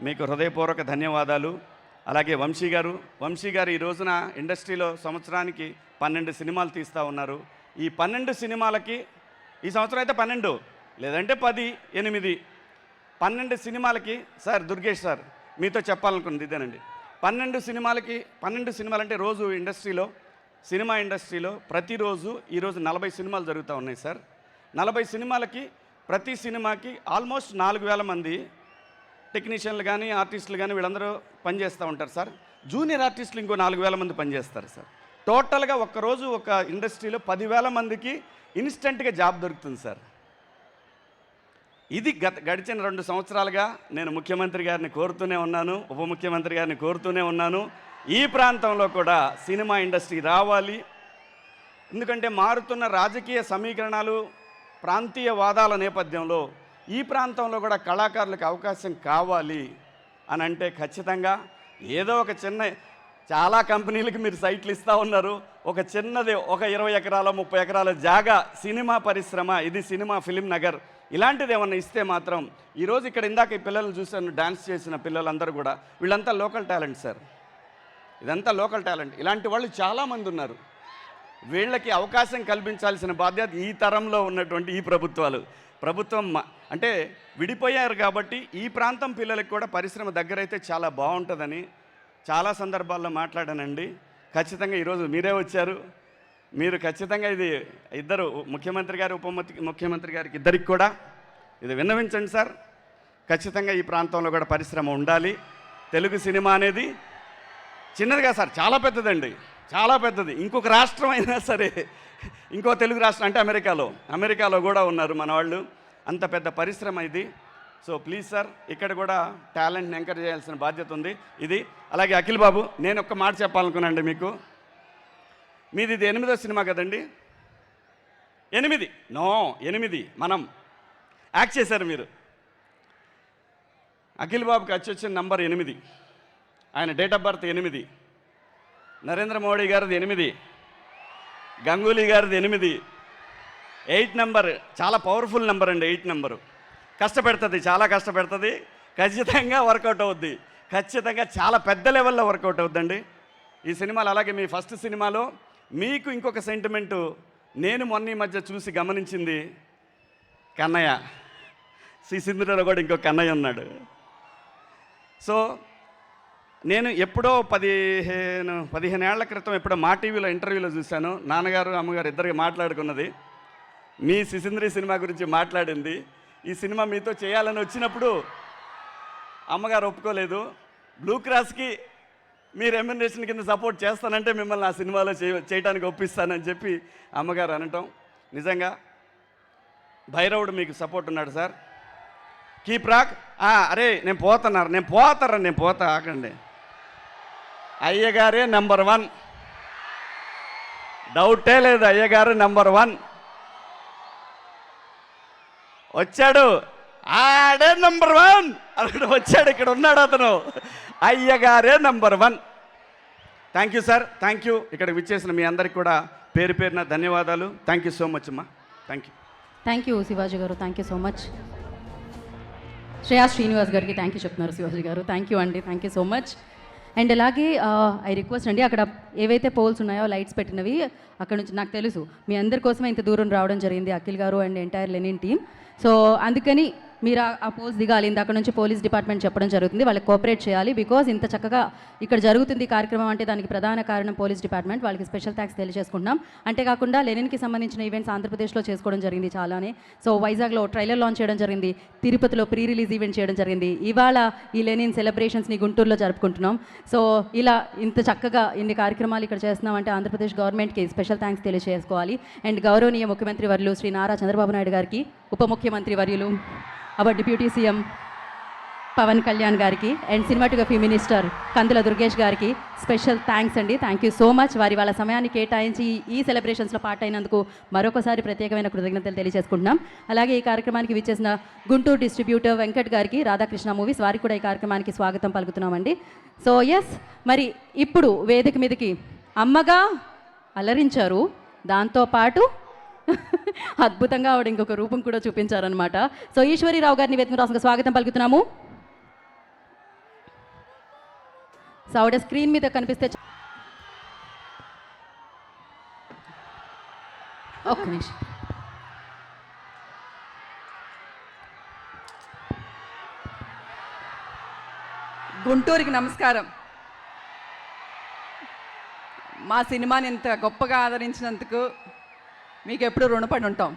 మీకు హృదయపూర్వక ధన్యవాదాలు. అలాగే వంశీ గారు ఈ రోజున ఇండస్ట్రీలో సంవత్సరానికి 12 సినిమాలు తీస్తూ ఉన్నారు. ఈ 12 సినిమాలకి, ఈ సంవత్సరం అయితే 12, లేదంటే 10, 8, 12 సినిమాలకి సార్, దుర్గేష్ సార్ మీతో చెప్పాలనుకున్నది ఇదేనండి. 12 సినిమాలు అంటే రోజు ఇండస్ట్రీలో సినిమా ఇండస్ట్రీలో ప్రతిరోజు ఈరోజు 40 సినిమాలు జరుగుతూ ఉన్నాయి సార్. 40 సినిమాలకి ప్రతి సినిమాకి ఆల్మోస్ట్ 4,000 మంది టెక్నీషియన్లు కానీ ఆర్టిస్టులు కానీ వీళ్ళందరూ పనిచేస్తూ ఉంటారు సార్. జూనియర్ ఆర్టిస్టులు ఇంకో 4,000 మంది పనిచేస్తారు సార్. టోటల్గా ఒక్కరోజు ఒక ఇండస్ట్రీలో 10,000 మందికి ఇన్స్టెంట్గా జాబ్ దొరుకుతుంది సార్. ఇది గడిచిన 2 సంవత్సరాలుగా నేను ముఖ్యమంత్రి గారిని కోరుతూనే ఉన్నాను, ఉప ముఖ్యమంత్రి గారిని కోరుతూనే ఉన్నాను. ఈ ప్రాంతంలో కూడా సినిమా ఇండస్ట్రీ రావాలి. ఎందుకంటే మారుతున్న రాజకీయ సమీకరణాలు, ప్రాంతీయ వాదాల నేపథ్యంలో ఈ ప్రాంతంలో కూడా కళాకారులకు అవకాశం కావాలి అని అంటే ఖచ్చితంగా ఏదో ఒక చాలా కంపెనీలకి మీరు సైట్లు ఇస్తూ ఉన్నారు. ఒక చిన్నది ఒక 20 ఎకరాల 30 ఎకరాల జాగా సినిమా పరిశ్రమ, ఇది సినిమా ఫిలిం నగర్, ఇలాంటిది ఏమన్నా ఇస్తే మాత్రం ఈరోజు ఇక్కడ ఇందాక ఈ పిల్లల్ని చూశాను, డ్యాన్స్ చేసిన పిల్లలందరూ కూడా వీళ్ళంతా లోకల్ టాలెంట్ సార్. ఇదంతా లోకల్ టాలెంట్. ఇలాంటి వాళ్ళు చాలామంది ఉన్నారు. వీళ్ళకి అవకాశం కల్పించాల్సిన బాధ్యత ఈ తరంలో ఉన్నటువంటి ఈ ప్రభుత్వం అంటే విడిపోయారు కాబట్టి ఈ ప్రాంతం పిల్లలకి కూడా పరిశ్రమ దగ్గరైతే చాలా బాగుంటుందని చాలా సందర్భాల్లో మాట్లాడానండి. ఖచ్చితంగా ఈరోజు మీరే వచ్చారు. మీరు ఖచ్చితంగా ఇది ఇద్దరు ముఖ్యమంత్రి గారు ఉప ముఖ్యమంత్రి గారికి ఇద్దరికి కూడా ఇది విన్నవించండి సార్. ఖచ్చితంగా ఈ ప్రాంతంలో కూడా పరిశ్రమ ఉండాలి. తెలుగు సినిమా అనేది చిన్నదిగా సార్, చాలా పెద్దదండి, చాలా పెద్దది. ఇంకొక రాష్ట్రం అయినా సరే, ఇంకో తెలుగు రాష్ట్రం అంటే అమెరికాలో కూడా ఉన్నారు మన వాళ్ళు. అంత పెద్ద పరిశ్రమ ఇది. సో ప్లీజ్ సార్, ఇక్కడ కూడా టాలెంట్ని ఎంకరేజ్ చేయాల్సిన బాధ్యత ఉంది. ఇది అలాగే అఖిల్ బాబు, నేను ఒక్క మాట చెప్పాలనుకున్నానండి మీకు. మీది ఇది 8వ సినిమా కదండి? 8 మనం యాక్ట్ చేశారు మీరు. అఖిల్ బాబుకి వచ్చిన నంబర్ 8, ఆయన date of birth 8, Narendra Modi గారిది 8, గంగూలీ గారిది 8 నెంబర్ చాలా పవర్ఫుల్ నెంబర్ అండి. 8 నెంబరు కష్టపెడుతుంది, చాలా కష్టపెడుతుంది. ఖచ్చితంగా వర్కౌట్ అవుద్ది, ఖచ్చితంగా చాలా పెద్ద లెవెల్లో వర్కౌట్ అవుద్దండి ఈ సినిమాలు. అలాగే మీ ఫస్ట్ సినిమాలో మీకు ఇంకొక సెంటిమెంటు నేను మొన్న ఈ మధ్య చూసి గమనించింది, కన్నయ్య, సింధులో కూడా ఇంకో కన్నయ్య ఉన్నాడు. సో నేను ఎప్పుడో 15 ఏళ్ల క్రితం ఎప్పుడో మా టీవీలో ఇంటర్వ్యూలో చూశాను. నాన్నగారు అమ్మగారు ఇద్దరికి మాట్లాడుకున్నది, మీ సిసింద్రి సినిమా గురించి మాట్లాడింది. ఈ సినిమా మీతో చేయాలని వచ్చినప్పుడు అమ్మగారు ఒప్పుకోలేదు. బ్లూ క్రాస్కి మీ రెమ్యునరేషన్ కింద సపోర్ట్ చేస్తానంటే మిమ్మల్ని ఆ సినిమాలో చేయడానికి ఒప్పిస్తానని చెప్పి అమ్మగారు అనటం. నిజంగా భైరవుడు మీకు సపోర్ట్ ఉన్నాడు సార్. Keep rock. అరే నేను పోతా ఆకండి. అయ్యగారే నెంబర్ 1, డౌటే లేదు. అయ్యగారు నెంబర్ 1 వచ్చాడు, ఆడే నెంబర్ 1 అక్కడ వచ్చాడు, ఇక్కడ ఉన్నాడు అతను. అయ్యగారే number 1. Thank you sir, thank you. ఇక్కడికి విచ్చేసిన మీ అందరికి కూడా పేరు పేరున ధన్యవాదాలు. థ్యాంక్ యూ సో మచ్ అమ్మా. థ్యాంక్ యూ శివాజీ గారు, thank you so much. Shreya Srinivas గారికి థ్యాంక్ యూ చెప్తున్నారు శివాజీ గారు. థ్యాంక్ యూ అండి, thank you so much. And అలాగే ఐ రిక్వెస్ట్ అండి, అక్కడ ఏవైతే పోల్స్ ఉన్నాయో లైట్స్ పెట్టినవి, అక్కడ నుంచి నాకు తెలుసు మీ అందరి కోసమే ఇంత దూరం రావడం జరిగింది, అఖిల్ గారు and entire Lenin team. So అందుకని మీరు ఆ పోల్స్ దిగాలి. అక్కడ నుంచి పోలీస్ డిపార్ట్మెంట్ చెప్పడం జరుగుతుంది, వాళ్ళకి కోఆపరేట్ చేయాలి. బికాజ్ ఇంత చక్కగా ఇక్కడ జరుగుతుంది కార్యక్రమం అంటే దానికి ప్రధాన కారణం పోలీస్ డిపార్ట్మెంట్. వాళ్ళకి స్పెషల్ థ్యాంక్స్ తెలియజేసుకుంటున్నాం. అంతేకాకుండా లెనిన్కి సంబంధించిన ఈవెంట్స్ ఆంధ్రప్రదేశ్లో చేసుకోవడం జరిగింది చాలానే. సో వైజాగ్లో ట్రైలర్ లాంచ్ చేయడం జరిగింది, తిరుపతిలో ప్రీ రిలీజ్ ఈవెంట్ చేయడం జరిగింది. ఇవాళ ఈ లెనిన్ సెలబ్రేషన్స్ని గుంటూరులో జరుపుకుంటున్నాం. సో ఇలా ఇంత చక్కగా ఇన్ని కార్యక్రమాలు ఇక్కడ చేస్తున్నామంటే ఆంధ్రప్రదేశ్ గవర్నమెంట్కి స్పెషల్ థ్యాంక్స్ తెలియజేసుకోవాలి. అండ్ గౌరవనీయ ముఖ్యమంత్రి వర్యులు శ్రీ నారా చంద్రబాబు నాయుడు గారికి, ఉప ముఖ్యమంత్రి వర్యులు our deputy CM Pawan Kalyan గారికి and cinematography minister Kandula Durgesh గారికి స్పెషల్ థ్యాంక్స్ అండి. Thank you so much. వారి వాళ్ళ సమయాన్ని కేటాయించి ఈ సెలబ్రేషన్స్లో పార్ట్ అయినందుకు మరొకసారి ప్రత్యేకమైన కృతజ్ఞతలు తెలియజేసుకుంటున్నాం. అలాగే ఈ కార్యక్రమానికి విచ్చేసిన గుంటూరు డిస్ట్రిబ్యూటర్ వెంకట్ గారికి, రాధాకృష్ణ మూవీస్, వారికి కూడా ఈ కార్యక్రమానికి స్వాగతం పలుకుతున్నామండి. సో ఎస్, మరి ఇప్పుడు వేదిక మీదకి అమ్మగా అలరించారు, దాంతోపాటు అద్భుతంగా ఆవిడ ఇంకొక రూపం కూడా చూపించారనమాట. సో ఈశ్వరీరావు గారిని వేదిక రాష్ట్రంగా స్వాగతం పలుకుతున్నాము. సో ఆవిడ స్క్రీన్ మీద కనిపిస్తే ఒక్క నిమిషం. గుంటూరుకి నమస్కారం. మా సినిమాని ఇంత గొప్పగా ఆదరించినందుకు మీకు ఎప్పుడూ రుణపడి ఉంటాం.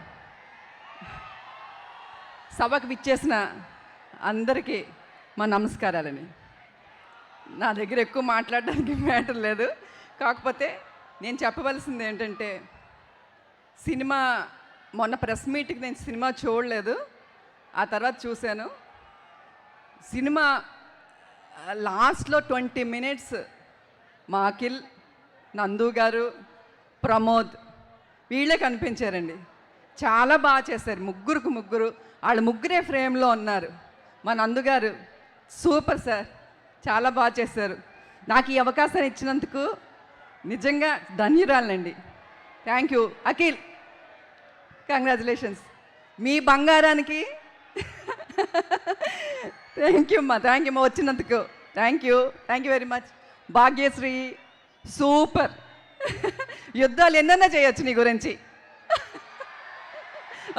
సభకు విచ్చేసిన అందరికీ మా నమస్కారాలని. నా దగ్గర ఎక్కువ మాట్లాడడానికి మ్యాటర్ లేదు, కాకపోతే నేను చెప్పవలసింది ఏంటంటే సినిమా మొన్న ప్రెస్ మీట్కి నేను సినిమా చూడలేదు, ఆ తర్వాత చూశాను. సినిమా లాస్ట్లో 20 minutes మా అఖిల్, నందు గారు, ప్రమోద్ వీళ్ళే కనిపించారండి. చాలా బాగా చేశారు, ముగ్గురు వాళ్ళు ముగ్గురే ఫ్రేమ్లో ఉన్నారు. మా నందు గారు సూపర్ సార్, చాలా బాగా చేశారు. నాకు ఈ అవకాశాన్ని ఇచ్చినందుకు నిజంగా ధన్యురాలండి. థ్యాంక్ యూ అఖిల్, కంగ్రాచులేషన్స్ మీ బంగారానికి. థ్యాంక్ యూ అమ్మా వచ్చినందుకు. Thank you very much. Bhagyashree super, యుద్ధాలు ఎన్నైనా చేయొచ్చు నీ గురించి.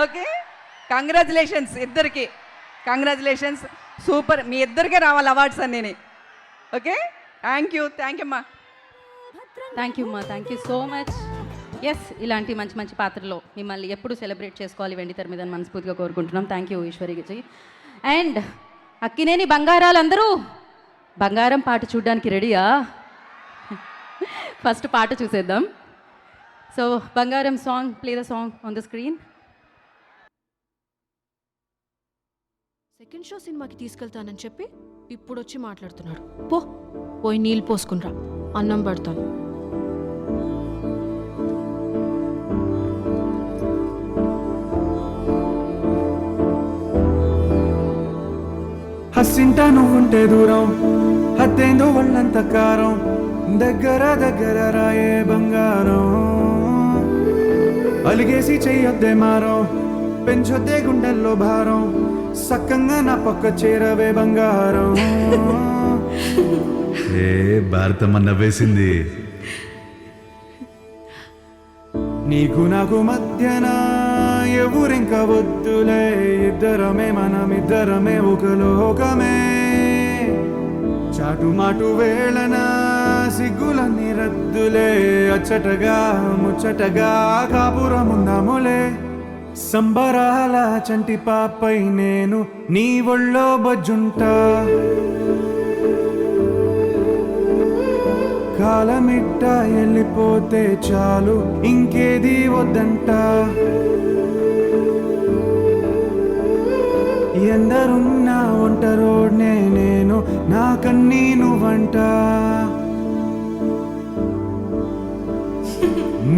ఓకే, కంగ్రాచులేషన్స్ ఇద్దరికి, కంగ్రాచులేషన్స్, సూపర్. మీ ఇద్దరికే రావాలి అవార్డ్స్ అన్నీ. ఓకే, థ్యాంక్ యూ అమ్మా. Thank you so much. Yes, ఇలాంటి మంచి మంచి పాత్రలో మిమ్మల్ని ఎప్పుడు సెలబ్రేట్ చేసుకోవాలి వెండి తెర మీద మనస్ఫూర్తిగా కోరుకుంటున్నాం. థ్యాంక్ యూ ఈశ్వరికి. అండ్ అక్కినేని బంగారాలందరూ బంగారం పాట చూడడానికి రెడీయా? ఫస్ట్ పాట చూసేద్దాం. So Bangaram song, play the song on the screen. Second show సినిమాకి తీసుకెళ్తానని చెప్పి ఇప్పుడు వచ్చి మాట్లాడుతున్నాడు. పోయి నీళ్ళు పోసుకునిరా, అన్నం పడతాను. హస్సింటా నువ్వుంటే దూరం, హత్తేందో ఒళ్ళంత కారం, దగ్గర రాయే బంగారం. అలిగేసి చెయ్యొద్దే మారం, పెంచొద్దే గుండెల్లో భారం, సక్కంగా నా పక్క చేరవే బంగారం. భారతమ్మ నవ్వేసింది. నీకు నాకు మధ్యన ఎవరింక వద్దులే, మనమిద్దరమే ఒక లోకమే. చాటుమాటు వేళన సిగ్గులన్నీ రద్దులే, అచ్చటగా ముచ్చటగా కాపురముందాములే. సంబరాల చంటి పాపై నేను నీ ఒళ్ళో బజ్జుంటా, కాలమిట్ట వెళ్ళిపోతే చాలు ఇంకేది వద్దంట. ఎందరున్నా ఒంటరోడ్నే నేను, నాకన్నీ నువ్వంట.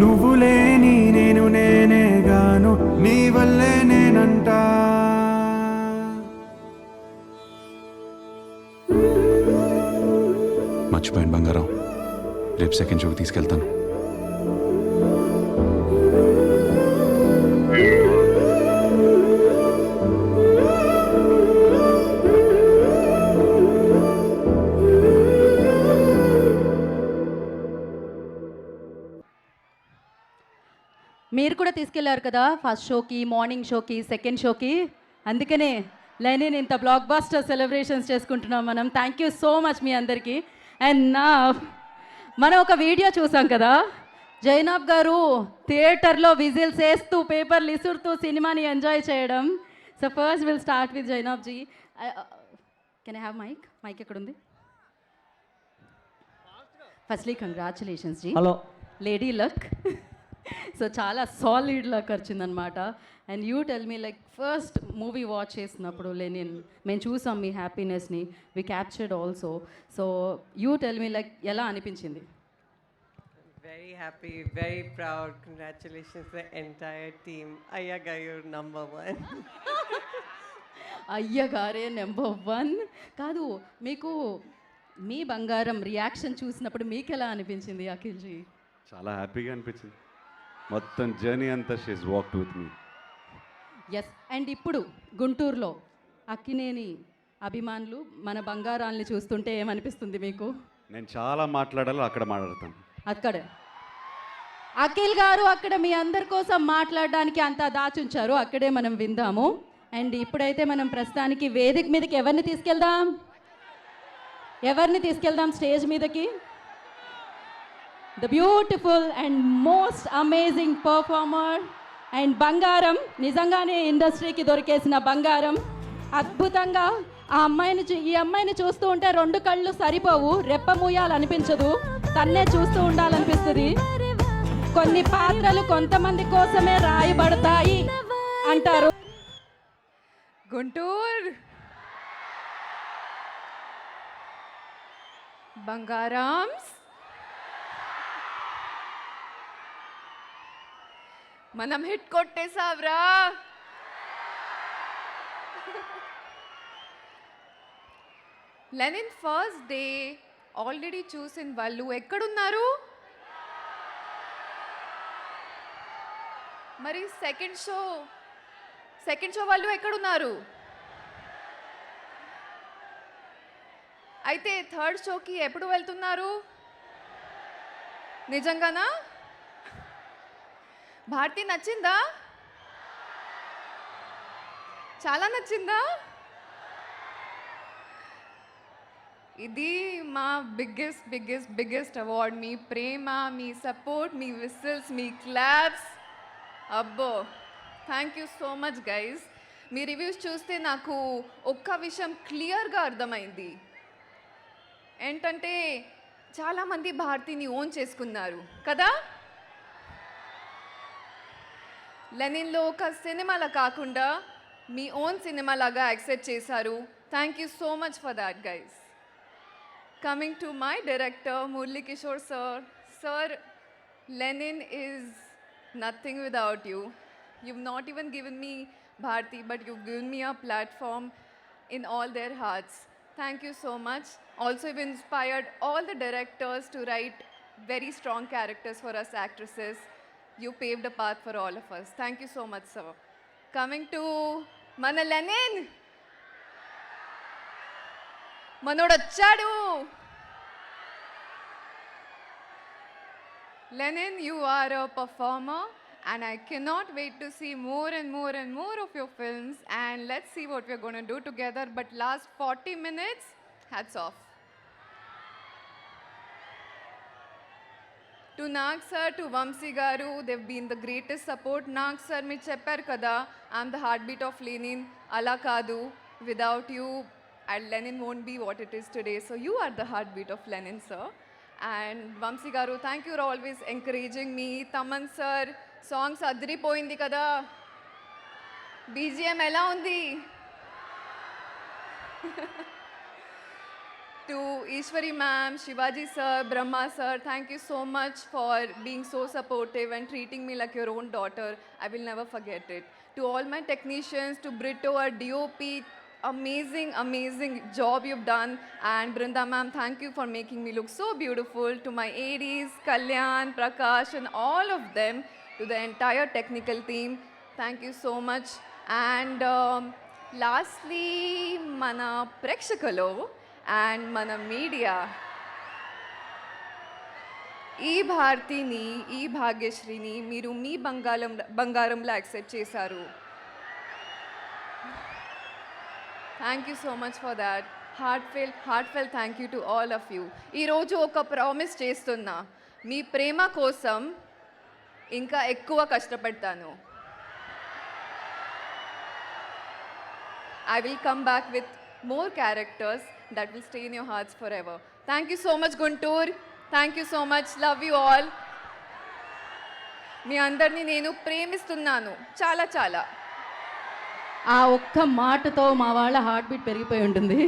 నువ్వు లేని నేను నేనే గాను, నీ వల్లే నేనంట. మర్చిపోయాను బంగారం, రేపు సెకండ్ షోకి తీసుకెళ్తాను. మీరు కూడా తీసుకెళ్లారు కదా ఫస్ట్ షోకి, మార్నింగ్ షోకి, సెకండ్ షోకి. అందుకనే లెనిన్ ఇంత బ్లాక్ బస్టర్ సెలబ్రేషన్స్ చేసుకుంటున్నాం మనం. థ్యాంక్ యూ సో మచ్ మీ అందరికీ. అండ్ మనం ఒక వీడియో చూసాం కదా, జైనాబ్ గారు థియేటర్లో విజిల్స్ వేస్తూ పేపర్లు ఇసురుతూ సినిమాని ఎంజాయ్ చేయడం. So first will start with Zainab ji. Can I have mike ఎక్కడుంది? Firstly congratulations ji. Hello. Lady luck. So చాలా సాలిడ్ లక్ వచ్చిందనమాట. And you tell me, like first movie watch చేసినప్పుడు లెనిన్ మేము చూసాం మీ హ్యాపీనెస్ని, we captured also. So you tell me, like ఎలా అనిపించింది? Very happy, very proud. Congratulations to the entire team. Ayyaga, you're number 1. అయ్యగారే number 1 కాదు. మీకు మీ బంగారం రియాక్షన్ చూసినప్పుడు మీకు ఎలా అనిపించింది అఖిల్జీ? చాలా హ్యాపీగా అనిపించింది. మొత్తం జర్నీ అంతా she's walked with me. Yes. And ఇప్పుడు గుంటూరులో అక్కినేని అభిమానులు మన బంగారాల్ని చూస్తుంటే ఏమనిపిస్తుంది మీకు? నేను చాలా మాట్లాడాలో అక్కడ మాట్లాడతాను. అక్కడ అఖిల్ గారు అక్కడ మీ అందరి కోసం మాట్లాడడానికి అంతా దాచుంచారు, అక్కడే మనం విందాము. అండ్ ఇప్పుడైతే మనం ప్రస్తుతానికి వేదిక మీదకి ఎవరిని తీసుకెళ్దాం స్టేజ్ మీదకి? The beautiful and most amazing performer and బంగారం, నిజంగానే ఇండస్ట్రీకి దొరికేసిన బంగారం. అద్భుతంగా ఈ అమ్మాయిని చూస్తూ ఉంటే 2 కళ్ళు సరిపోవు, రెప్ప మూయాలనిపించదు, తన్నే చూస్తూ ఉండాలనిపిస్తుంది. కొన్ని పాత్రలు కొంతమంది కోసమే రాయబడతాయి అంటారు. గుంటూరు బంగారామ్స్, మనం హిట్ కొట్టేసావ్రా. లెనిన్ ఫస్ట్ డే ఆల్రెడీ చూసిన వాళ్ళు ఎక్కడున్నారు? మరి సెకండ్ షో వాళ్ళు ఎక్కడున్నారు? అయితే థర్డ్ షోకి ఎప్పుడు వెళ్తున్నారు? నిజంగానా? భారతి నచ్చిందా? చాలా నచ్చిందా? ఇది మా బిగ్గెస్ట్ అవార్డ్. మీ ప్రేమ, మీ సపోర్ట్, మీ విసిల్స్, మీ క్లాప్స్. అబ్బో, thank you so much guys. Me reviews చూస్తే నాకు ఒక్క విషయం క్లియర్గా అర్థమైంది. ఏంటంటే చాలామంది భారతిని ఓన్ చేసుకున్నారు కదా. లెనిన్లో ఒక సినిమాలా కాకుండా మీ ఓన్ సినిమాలాగా యాక్సెప్ట్ చేశారు. Thank you so much for that guys. Coming to my director, Murli Kishore sir. Sir, Lenin is nothing without you. You've not even given me Bharti, but you've given me a platform in all their hearts. Thank you so much. Also, you've inspired all the directors to write very strong characters for us actresses. You paved a path for all of us. Thank you so much, sir. Coming to Mana Lenin. మనోడొచ్చాడు. Lenin, you are a performer and I cannot wait to see more and more of your films, and let's see what we're going to do together. But last 40 minutes, hats off. To Nag sir, to Vamsi garu, they've been the greatest support. Nag sir, మీరు చెప్పారు కదా, I'm the heartbeat of Lenin. అలా కాదు, without you and Lenin won't be what it is today. So you are the heartbeat of Lenin, sir. And Vamsi garu, thank you for always encouraging me. Taman sir, songs adripoyindi kada. BGM ela undi? To Ishwari ma'am, Shivaji sir, Brahma sir, thank you so much for being so supportive and treating me like your own daughter. I will never forget it. To all my technicians, to Brito, our DOP, amazing job you've done. And Brinda ma'am, thank you for making me look so beautiful. To my ADs, Kalyan, Prakash and all of them, to the entire technical team, thank you so much. And lastly, mana prekshakalo and mana media, ఈ భారతిని, ఈ భాగ్యశ్రీని మీరు మీ బంగారంలో accept చేశారు. Thank you so much for that. Heartfelt thank you to all of you. ఈరోజు ఒక promise చేస్తున్నా, మీ ప్రేమ కోసం ఇంకా ఎక్కువ కష్టపడతాను. I will come back with more characters that will stay in your hearts forever. Thank you so much, Guntur. Thank you so much. Love you all. మీ అందరినీ నేను ప్రేమిస్తున్నాను చాలా చాలా. ఆ ఒక్క మాటతో మా వాళ్ళ హార్ట్ బీట్ పెరిగిపోయి ఉంటుంది.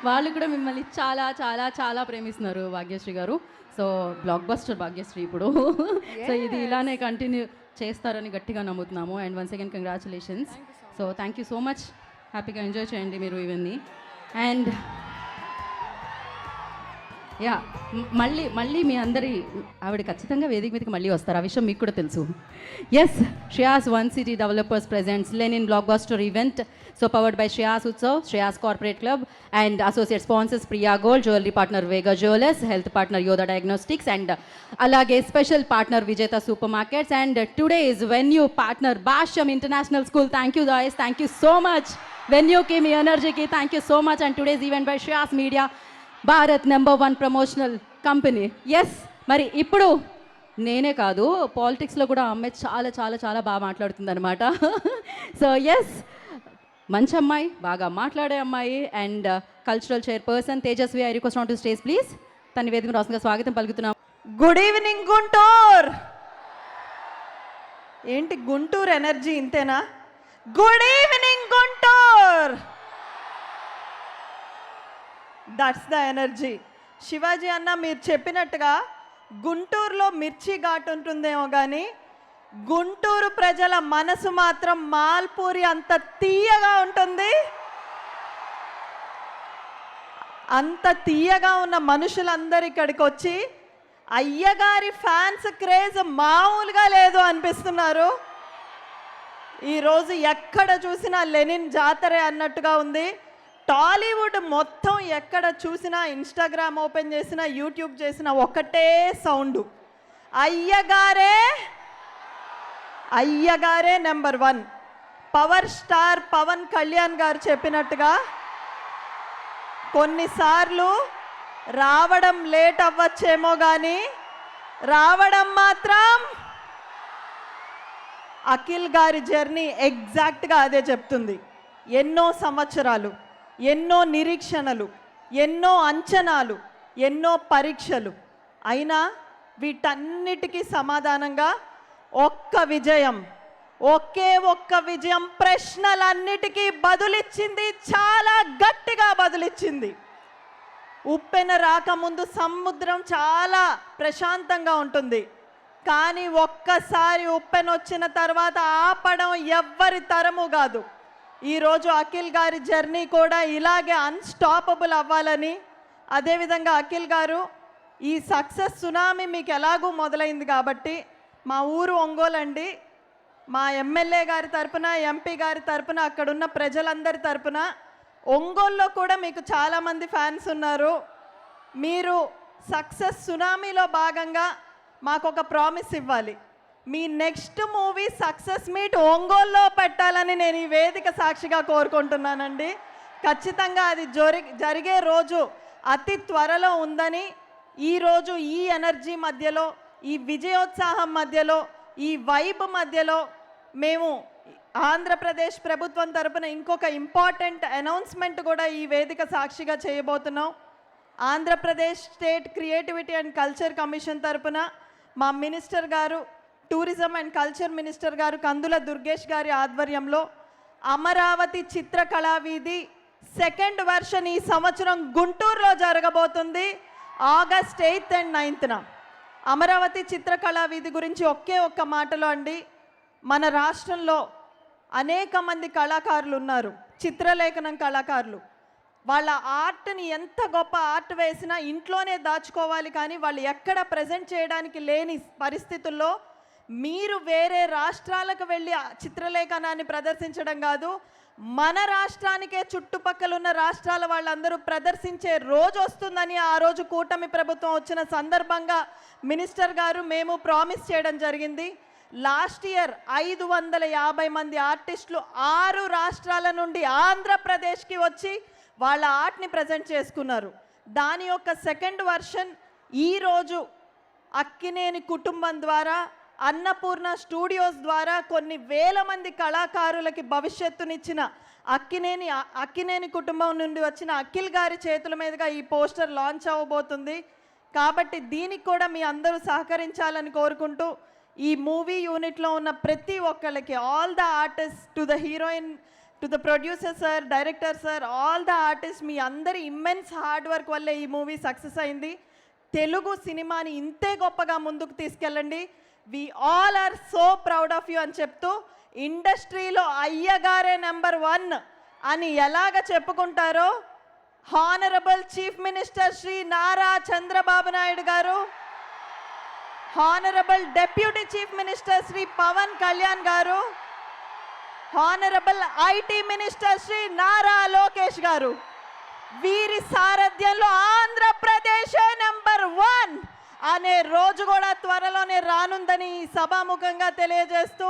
వాళ్ళు కూడా మిమ్మల్ని చాలా చాలా చాలా ప్రేమిస్తున్నారు భాగ్యశ్రీ గారు. సో బ్లాక్ బస్టర్ భాగ్యశ్రీ ఇప్పుడు. సో ఇది ఇలానే కంటిన్యూ చేస్తారని గట్టిగా నమ్ముతున్నాము. And once again congratulations. So thank you so much. హ్యాపీగా ఎంజాయ్ చేయండి మీరు ఇవన్నీ. అండ్ యా, మళ్ళీ మీ అందరి ఆవిడ ఖచ్చితంగా వేదిక మీదకి మళ్ళీ వస్తారు, ఆ విషయం మీకు కూడా తెలుసు. Yes, Shreyas one city developers presents Lenin blockbuster event. So powered by Shreyas Utsav, Shreyas corporate club and associate sponsors Priya gold, jewellery partner Vega jewellers, health partner Yodha diagnostics and అలాగే special partner Vijetha super markets and today's venue partner Bhashyam international school. Thank you guys, thank you so much. వెన్యూకి మీ ఎనర్జీకి thank you so much. And today's event by Shreyas media, Bharat #1 promotional company. Yes, మరి ఇప్పుడు నేనే కాదు, పాలిటిక్స్లో కూడా ఆ అమ్మాయి చాలా చాలా చాలా బాగా మాట్లాడుతుంది అనమాట. సో ఎస్, మంచి అమ్మాయి, బాగా మాట్లాడే అమ్మాయి and cultural chairperson Tejaswi, I request on to stage please. తన వేదిక రాష్ట్రంగా స్వాగతం పలుకుతున్నాం. Good evening Guntur. ఏంటి గుంటూరు ఎనర్జీ ఇంతేనా? Good evening Guntur, that's the energy. Shivaji అన్న మీరు చెప్పినట్టుగా గుంటూరులో మిర్చి ఘాటు ఉంటుందేమో కానీ గుంటూరు ప్రజల మనసు మాత్రం మాల్పూరి అంత తీయగా ఉంటుంది. అంత తీయగా ఉన్న మనుషులందరూ ఇక్కడికి వచ్చి అయ్యగారి ఫ్యాన్స్ క్రేజ్ మామూలుగా లేదు అనిపిస్తున్నారు. ఈరోజు ఎక్కడ చూసినా లెనిన్ జాతరే అన్నట్టుగా ఉంది. టాలీవుడ్ మొత్తం ఎక్కడ చూసినా, ఇన్స్టాగ్రామ్ ఓపెన్ చేసినా, యూట్యూబ్ చేసినా ఒకటే సౌండ్, అయ్యగారే అయ్యగారే number 1. Power star Pawan Kalyan గారు చెప్పినట్టుగా కొన్నిసార్లు రావడం లేట్ అవ్వచ్చేమో కానీ రావడం మాత్రం అఖిల్ గారి జర్నీ ఎగ్జాక్ట్గా అదే చెప్తుంది. ఎన్నో సంవత్సరాలు, ఎన్నో నిరీక్షణలు, ఎన్నో అంచనాలు, ఎన్నో పరీక్షలు, అయినా వీటన్నిటికీ సమాధానంగా ఒక్క విజయం, ఒకే ఒక్క విజయం ప్రశ్నలన్నిటికీ బదులిచ్చింది, చాలా గట్టిగా బదులిచ్చింది. ఉప్పెన రాకముందు సముద్రం చాలా ప్రశాంతంగా ఉంటుంది, కానీ ఒక్కసారి ఉప్పెన వచ్చిన తర్వాత ఆపడం ఎవ్వరి తరము కాదు. ఈరోజు అఖిల్ గారి జర్నీ కూడా ఇలాగే అన్స్టాపబుల్ అవ్వాలని, అదేవిధంగా అఖిల్ గారు ఈ సక్సెస్ సునామీ మీకు ఎలాగూ మొదలైంది కాబట్టి మా ఊరు ఒంగోలు అండి, మా ఎమ్మెల్యే గారి తరపున, ఎంపీ గారి తరపున, అక్కడున్న ప్రజలందరి తరపున ఒంగోలులో కూడా మీకు చాలామంది ఫ్యాన్స్ ఉన్నారు. మీరు సక్సెస్ సునామీలో భాగంగా మాకు ఒక ప్రామిస్ ఇవ్వాలి. మీ నెక్స్ట్ మూవీ సక్సెస్ మీట్ ఒంగోలులో పెట్టాలని నేను ఈ వేదిక సాక్షిగా కోరుకుంటున్నానండి. ఖచ్చితంగా అది జరిగే రోజు అతి త్వరలో ఉందని, ఈరోజు ఈ ఎనర్జీ మధ్యలో, ఈ విజయోత్సాహం మధ్యలో, ఈ వైబ్ మధ్యలో మేము ఆంధ్రప్రదేశ్ ప్రభుత్వం తరపున ఇంకొక ఇంపార్టెంట్ అనౌన్స్మెంట్ కూడా ఈ వేదిక సాక్షిగా చేయబోతున్నాం. Andhra Pradesh state creativity and culture commission తరపున మా మినిస్టర్ గారు, టూరిజం అండ్ కల్చర్ మినిస్టర్ గారు కందుల దుర్గేష్ గారి ఆధ్వర్యంలో అమరావతి చిత్రకళా వీధి 2nd వెర్షన్ ఈ సంవత్సరం గుంటూరులో జరగబోతుంది. August 8th and 9th. Amaravati చిత్రకళా వీధి గురించి ఒకే ఒక్క మాటలో అండి, మన రాష్ట్రంలో అనేక మంది కళాకారులు ఉన్నారు, చిత్రలేఖనం కళాకారులు. వాళ్ళ ఆర్ట్ని ఎంత గొప్ప ఆర్ట్ వేసినా ఇంట్లోనే దాచుకోవాలి, కానీ వాళ్ళు ఎక్కడ ప్రజెంట్ చేయడానికి లేని పరిస్థితుల్లో మీరు వేరే రాష్ట్రాలకు వెళ్ళి చిత్రలేఖనాన్ని ప్రదర్శించడం కాదు, మన రాష్ట్రానికే చుట్టుపక్కల ఉన్న రాష్ట్రాల వాళ్ళందరూ ప్రదర్శించే రోజు వస్తుందని ఆ రోజు కూటమి ప్రభుత్వం వచ్చిన సందర్భంగా మినిస్టర్ గారు మేము ప్రామిస్ చేయడం జరిగింది. లాస్ట్ ఇయర్ 550 మంది ఆర్టిస్టులు 6 రాష్ట్రాల నుండి ఆంధ్రప్రదేశ్కి వచ్చి వాళ్ళ ఆర్ట్ని ప్రజెంట్ చేసుకున్నారు. దాని యొక్క 2nd వెర్షన్ ఈరోజు అక్కినేని కుటుంబం ద్వారా, అన్నపూర్ణ స్టూడియోస్ ద్వారా కొన్ని వేల మంది కళాకారులకి భవిష్యత్తునిచ్చిన అక్కినేని కుటుంబం నుండి వచ్చిన అఖిల్ గారి చేతుల మీదుగా ఈ పోస్టర్ లాంచ్ అవ్వబోతుంది. కాబట్టి దీనికి కూడా మీ అందరూ సహకరించాలని కోరుకుంటూ, ఈ మూవీ యూనిట్లో ఉన్న ప్రతి ఒక్కళ్ళకి, all the artist, to the heroine, to the producer sir, director sir, all the artist, మీ అందరి ఇమ్మెన్స్ హార్డ్ వర్క్ వల్లే ఈ మూవీ సక్సెస్ అయింది. తెలుగు సినిమాని ఇంతే గొప్పగా ముందుకు తీసుకెళ్ళండి. We all are so proud of you అని చెప్తూ, ఇండస్ట్రీలో అయ్యగారే నెంబర్ 1 అని ఎలాగ చెప్పుకుంటారో honourable chief minister Shri Nara Chandrababu Naidu గారు, honourable deputy chief minister Shri Pawan Kalyan గారు, honourable IT minister Shri Nara Lokesh గారు, వీరి సారథ్యంలో ఆంధ్రప్రదేశ్ నెంబర్ 1 అనే రోజు కూడా త్వరలోనే రానుందని సభాముఖంగా తెలియజేస్తూ,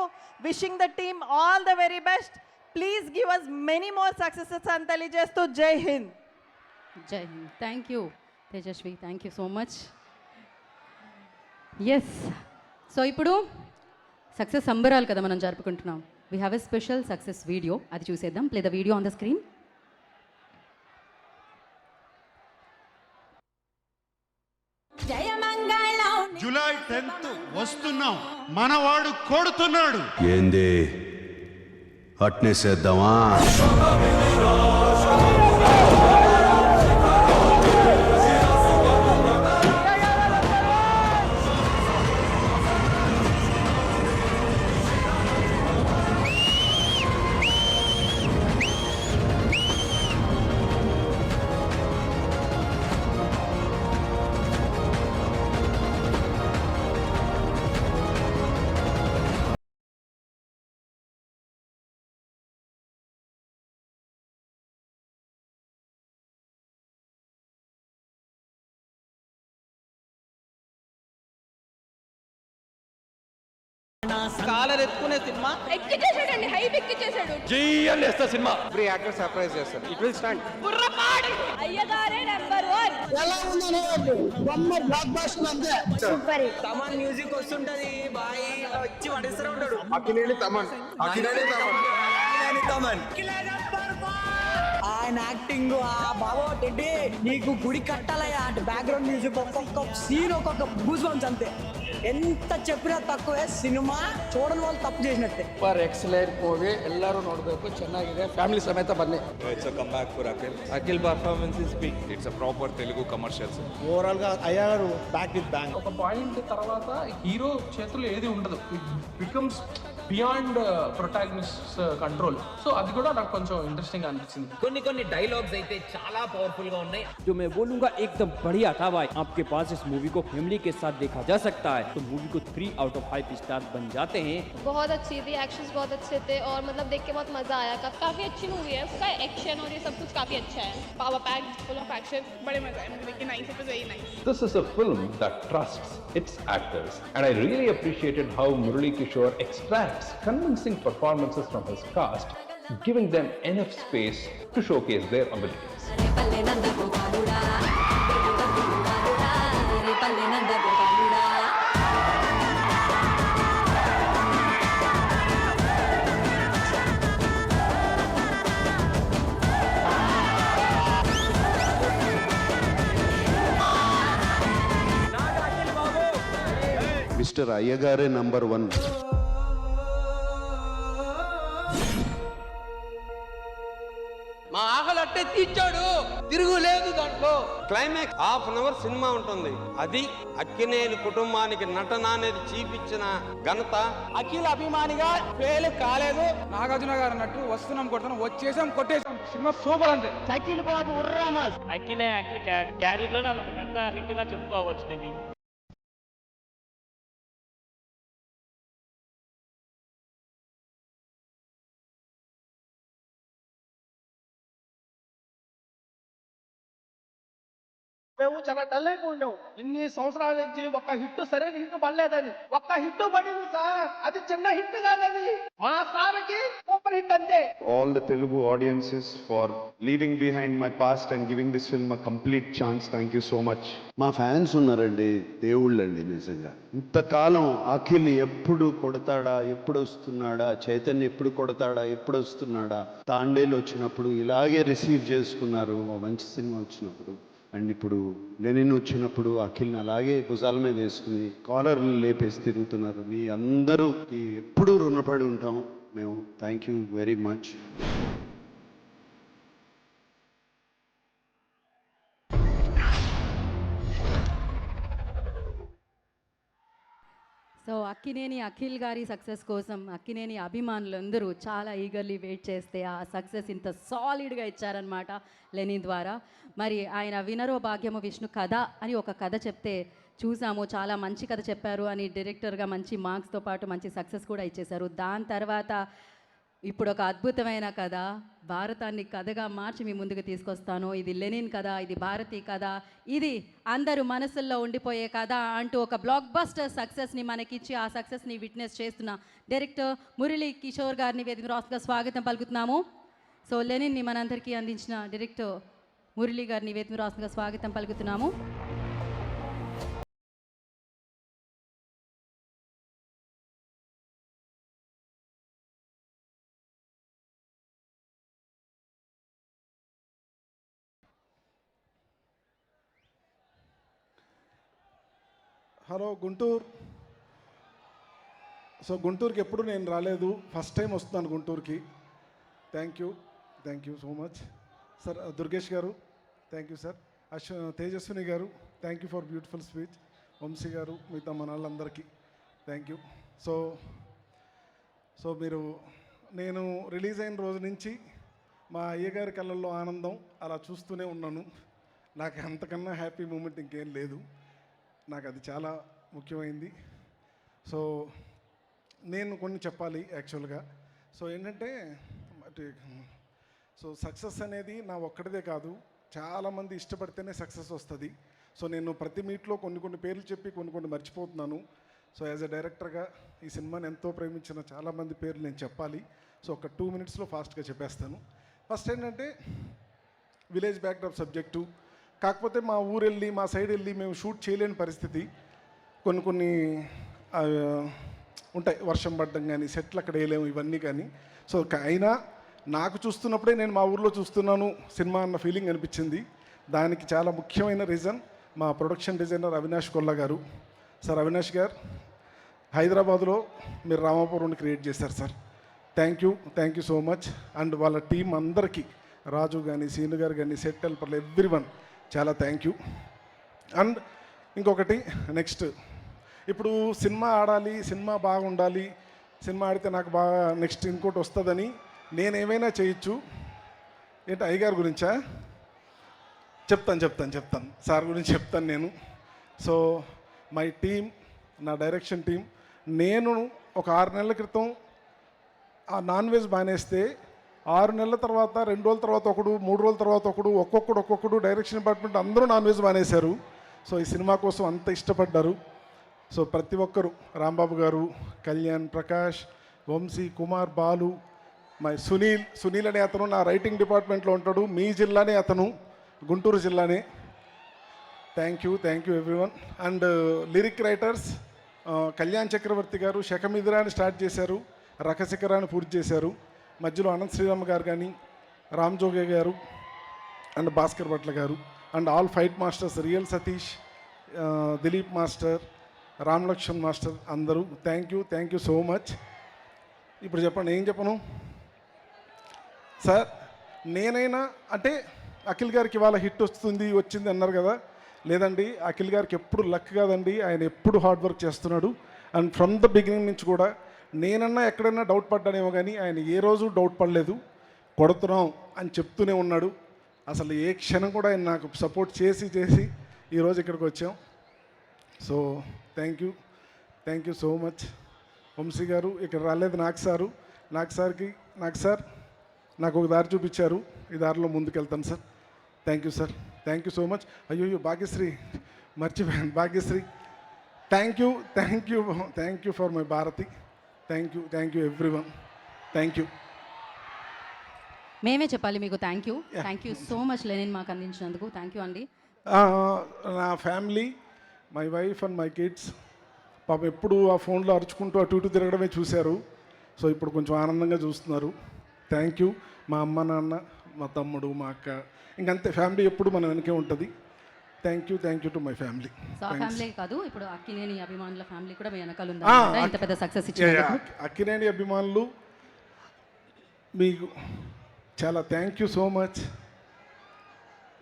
wishing the team all the very best. Please give us many more successes అని తెలియజేస్తూ Jai Hind. Jai Hind. Thank you Tejaswi, thank you so much. Yes. So ఇప్పుడు సక్సెస్ సంబరాలు కదా మనం జరుపుకుంటున్నాం. We have a special success video, అది చూసేద్దాం. Play the video on the screen. July 10th వస్తున్నాం, మనవాడు కొడుతున్నాడు. ఏంది అట్నే చేద్దామా? కాలర్ ఎత్తుకునే సినిమా ఎక్కిచేసాడండి, హైప్ ఎక్కిచేసాడు. సినిమా ఫ్రీ యాక్టర్ సర్ప్రైజ్ చేస్తారు. It will stand. అయ్యగారే నెంబర్ 1. ఎలా ఉందనే బ్లాక్ బస్టర్ అంతే. సూపర్. తమన్ మ్యూజిక్ వస్తుంటది, బాయ్ వచ్చి వడిస్తూ ఉంటాడు. అకినేని తమన్. ఆయన యాక్టింగ్, ఆ బాబా టెడ్డి నీకు గుడి కట్టాలయ్యా అంటే బ్యాక్గ్రౌండ్ మ్యూజిక్, ఒక్కొక్క సీన్ ఒక్కొక్క గూస్ బంప్స్ అంతే. ఎంత చెప్పినా ತಕ್ಕುವೆ ಸಿನಿಮಾ చూడని వాళ్ళు తప్పు చేసినట్టే. ಸೂಪರ್ ಎಕ್ಸಲೆಂಟ್ ಮೂವಿ, ಎಲ್ಲರೂ ನೋಡಬೇಕು, ಚೆನ್ನಾಗಿದೆ, ಫ್ಯಾಮಿಲಿ ಸಮೇತ ಬನ್ನಿ. It's a comeback for Akhil. Akhil performance is big. It's a proper Telugu commercials. Overall గా అయ్యారు బ్యాక్ విత్ బ్యాంగ్. ఒక పాయింట్ తర్వాత హీరో చేతులు ఏది ఉండదు, becomes beyond protagonist control. So అది కూడా నాకు కొంచెం ఇంట్రెస్టింగ్ అనిపించింది. కొన్ని డైలాగ్స్ అయితే చాలా పవర్ఫుల్ గా ఉన్నాయి. जो मैं बोलूंगा एकदम बढ़िया था भाई. आपके पास इस मूवी को फैमिली के साथ देखा जा सकता है, तो मूवी को 3 आउट ऑफ 5 स्टार बन जाते हैं. बहुत अच्छी थी, एक्शंस बहुत अच्छे थे और मतलब देख के बहुत मजा आया. काफी अच्छी मूवी है, उसका एक्शन और ये सब कुछ काफी अच्छा है. Power pack, full of action, बड़े मजा आए मुझे देख के. Nice, it was very nice. This is a film that trusts its actors, and I really appreciated how Murali Kishore extracts convincing performances from his cast, giving them enough space to showcase their abilities. Mister అయ్యగారే number 1. మా ఆకలట్టే తీర్చాడు, తిరుగులేదు దాంట్లో. Climax half an hour సినిమా ఉంటుంది. అది అక్కినేని కుటుంబానికి నటన అనేది చూపించిన ఘనత. అఖిల్ అభిమానిగా ఫెయిల్ కాలేదు. నాగార్జున గారు అన్నట్టు వస్తున్నాం, కొడుతున్నాం, వచ్చేసాం, కొట్టేసాం. సినిమా సూపర్ అంతే. అఖిల్ బాబు ఉర్రామస్. అఖిలే క్యారీలో పెద్ద హిట్గా చెప్పుకోవచ్చు దీన్ని. మేము చాలా డల్ అయిపోయాం. ఇన్ని సంవత్సరాల నుంచి ఒక్క హిట్, సరైన హిట్ పడలేదని. ఒక్క హిట్ పడింది సార్, అది చిన్న హిట్ కాదని. మా సార్కి సూపర్ హిట్ అంతే. All the Telugu audiences for leaving behind my past and giving this film a complete chance. Thank you so much. మా ఫ్యాన్స్ ఉన్నారండి, దేవుళ్ళండి నిజంగా. ఇంతకాలం అఖిల్ ఎప్పుడు కొడతాడా, ఎప్పుడు వస్తున్నాడా, చైతన్య ఎప్పుడు కొడతాడా, ఎప్పుడు వస్తున్నాడా, తాండేలు వచ్చినప్పుడు ఇలాగే రిసీవ్ చేసుకున్నారు, మంచి సినిమా వచ్చినప్పుడు. అండ్ ఇప్పుడు లెనిన్ వచ్చినప్పుడు అఖిల్ని అలాగే భుజాల మీద వేసుకుని కాలర్లు లేపేసి తిరుగుతున్నారు. మీ అందరూకి ఎప్పుడూ రుణపడి ఉంటాం మేము. Thank you very much. So Akkineni Akhil గారి సక్సెస్ కోసం అక్కినేని అభిమానులందరూ చాలా ఈగర్లీ వెయిట్ చేస్తే ఆ సక్సెస్ ఇంత సాలిడ్గా ఇచ్చారనమాట లెనిన్ ద్వారా. మరి ఆయన వినరో భాగ్యము విష్ణు కథ అని ఒక కథ చెప్తే చూసాము, చాలా మంచి కథ చెప్పారు అని డైరెక్టర్గా మంచి మార్క్స్తో పాటు మంచి సక్సెస్ కూడా ఇచ్చేశారు. దాని తర్వాత ఇప్పుడు ఒక అద్భుతమైన కథ, భారతాన్ని కథగా మార్చి మీ ముందుకు తీసుకొస్తాను. ఇది లెనిన్ కథ, ఇది భారతీ కథ, ఇది అందరూ మనసుల్లో ఉండిపోయే కథ అంటూ ఒక బ్లాక్ బస్టర్ సక్సెస్ని మనకిచ్చి ఆ సక్సెస్ని విట్నెస్ చేస్తున్న డైరెక్టర్ మురళీ కిషోర్ గారిని వేదిక రాష్ట్రంగా స్వాగతం పలుకుతున్నాము. సో లెనిన్ని మనందరికీ అందించిన డైరెక్టర్ మురళీ గారిని వేదిక రాష్ట్రంగా స్వాగతం పలుకుతున్నాము. హలో గుంటూరు. సో గుంటూరుకి ఎప్పుడు నేను రాలేదు, ఫస్ట్ టైం వస్తున్నాను గుంటూరుకి. Thank you so much sir. Durgesh గారు థ్యాంక్ యూ సార్. తేజస్విని గారు thank you for beautiful speech. Vamsi గారు, మిగతా మన వాళ్ళందరికీ థ్యాంక్ యూ. సో మీరు నేను రిలీజ్ అయిన రోజు నుంచి మా అయ్యగారి కళ్ళల్లో ఆనందం అలా చూస్తూనే ఉన్నాను. నాకు అంతకన్నా హ్యాపీ మూమెంట్ ఇంకేం లేదు. నాకు అది చాలా ముఖ్యమైంది. సో నేను కొన్ని చెప్పాలి యాక్చువల్గా. సో ఏంటంటే సో సక్సెస్ అనేది నా ఒక్కడిదే కాదు, చాలామంది ఇష్టపడితేనే సక్సెస్ వస్తుంది. సో నేను ప్రతి మీట్లో కొన్ని పేర్లు చెప్పి కొన్ని మర్చిపోతున్నాను. సో యాజ్ ఎ డైరెక్టర్గా ఈ సినిమాని ఎంతో ప్రేమించిన చాలామంది పేర్లు నేను చెప్పాలి. సో ఒక 2 minutesలో ఫాస్ట్గా చెప్పేస్తాను. ఫస్ట్ ఏంటంటే విలేజ్ బ్యాక్డ్రాప్ సబ్జెక్టు, కాకపోతే మా ఊరు వెళ్ళి మా సైడ్ వెళ్ళి మేము షూట్ చేయలేని పరిస్థితి. కొన్ని ఉంటాయి, వర్షం పడడం కానీ, సెట్లు అక్కడ వేయలేము, ఇవన్నీ కానీ. సో అయినా నాకు చూస్తున్నప్పుడే నేను మా ఊర్లో చూస్తున్నాను సినిమా అన్న ఫీలింగ్ అనిపించింది. దానికి చాలా ముఖ్యమైన రీజన్ మా ప్రొడక్షన్ డిజైనర్ అవినాష్ కొల్లా గారు. సార్ అవినాష్ గారు, హైదరాబాద్లో మీరు రామాపురంని క్రియేట్ చేశారు sir. Thank you so much. And వాళ్ళ టీం అందరికీ, రాజు కానీ, సీను గారు కానీ, సెట్ హెల్పర్లు, ఎవ్రీవన్ చాలా థ్యాంక్ యూ. అండ్ ఇంకొకటి, నెక్స్ట్ ఇప్పుడు సినిమా ఆడాలి, సినిమా బాగుండాలి, సినిమా ఆడితే నాకు బాగా నెక్స్ట్ ఇంకోటి వస్తుందని నేనేమైనా చేయొచ్చు. ఏంటి అయ్యగారి గురించా? చెప్తాను సార్ గురించి చెప్తాను నేను. సో మై టీమ్, నా డైరెక్షన్ టీం, నేను ఒక 6 నెలల క్రితం ఆ నాన్ వెజ్ బానేస్తే 6 నెలల తర్వాత, 2 రోజుల తర్వాత ఒకడు, 3 రోజుల తర్వాత ఒకడు, ఒక్కొక్కడు డైరెక్షన్ డిపార్ట్మెంట్ అందరూ నాన్ వెజ్ బానేశారు. సో ఈ సినిమా కోసం అంత ఇష్టపడ్డారు. సో ప్రతి ఒక్కరు, రాంబాబు గారు, కళ్యాణ్, ప్రకాష్, వంశీ, కుమార్, బాలు, మై సునీల్ అనే అతను నా రైటింగ్ డిపార్ట్మెంట్లో ఉంటాడు. మీ జిల్లానే అతను, గుంటూరు జిల్లానే. Thank you everyone. And lyric writers Kalyan Chakravarthi గారు శకమిదిరాని స్టార్ట్ చేశారు, రకశిఖరాన్ని పూర్తి చేశారు. మధ్యలో అనంత్ శ్రీరామ్ గారు కానీ, రామ్ జోగే గారు అండ్ భాస్కర్ భట్ల గారు. And all fight masters, real Satish, Dilip master, Ram Lakshman master, అందరూ థ్యాంక్ యూ సో మచ్. ఇప్పుడు చెప్పండి, ఏం చెప్పను సార్? నేనైనా అంటే అఖిల్ గారికి ఇవాళ హిట్ వచ్చింది అన్నారు కదా. లేదండి, అఖిల్ గారికి ఎప్పుడు లక్ కాదండి, ఆయన ఎప్పుడు హార్డ్ వర్క్ చేస్తున్నాడు. అండ్ ఫ్రమ్ ద బిగినింగ్ నుంచి కూడా నేనన్నా ఎక్కడైనా డౌట్ పడ్డానేమో కానీ ఆయన ఏ రోజు డౌట్ పడలేదు. కొడుతున్నాం అని చెప్తూనే ఉన్నాడు. అసలు ఏ క్షణం కూడా ఆయన నాకు సపోర్ట్ చేసి ఈరోజు ఇక్కడికి వచ్చాం. So thank you so much. Vamsi గారు ఇక్కడ రాలేదు, నాకు సార్ నాకు ఒక దారి చూపించారు, ఈ దారిలో ముందుకెళ్తాను sir. Thank you so much. అయ్యో భాగ్యశ్రీ మర్చిపోయాను, Bhagyashree thank you for my Bharathi. Thank you everyone. Thank you. మేమే చెప్పాలి మీకు thank you so much Lenin మాకు అందించినందుకు. థ్యాంక్ యూ అండి. నా family, my wife and my kids పాపం ఎప్పుడు ఆ ఫోన్లో అరుచుకుంటూ అటు ఇటు తిరగడమే చూశారు. సో ఇప్పుడు కొంచెం ఆనందంగా చూస్తున్నారు. Thank you. మా అమ్మ, నాన్న, మా తమ్ముడు, మా అక్క, ఇంకంతే ఫ్యామిలీ ఎప్పుడు మన వెనకే ఉంటుంది. Thank you to my family. So ఆ ఫ్యామిలీ కాదు, ఇప్పుడు అక్కినేని అభిమానుల ఫ్యామిలీ కూడా మీ వెనకాల ఉంది. ఇంత పెద్ద సక్సెస్ ఇచ్చారు. అక్కినేని అభిమానులు మీకు చాలా థ్యాంక్ యూ సో మచ్.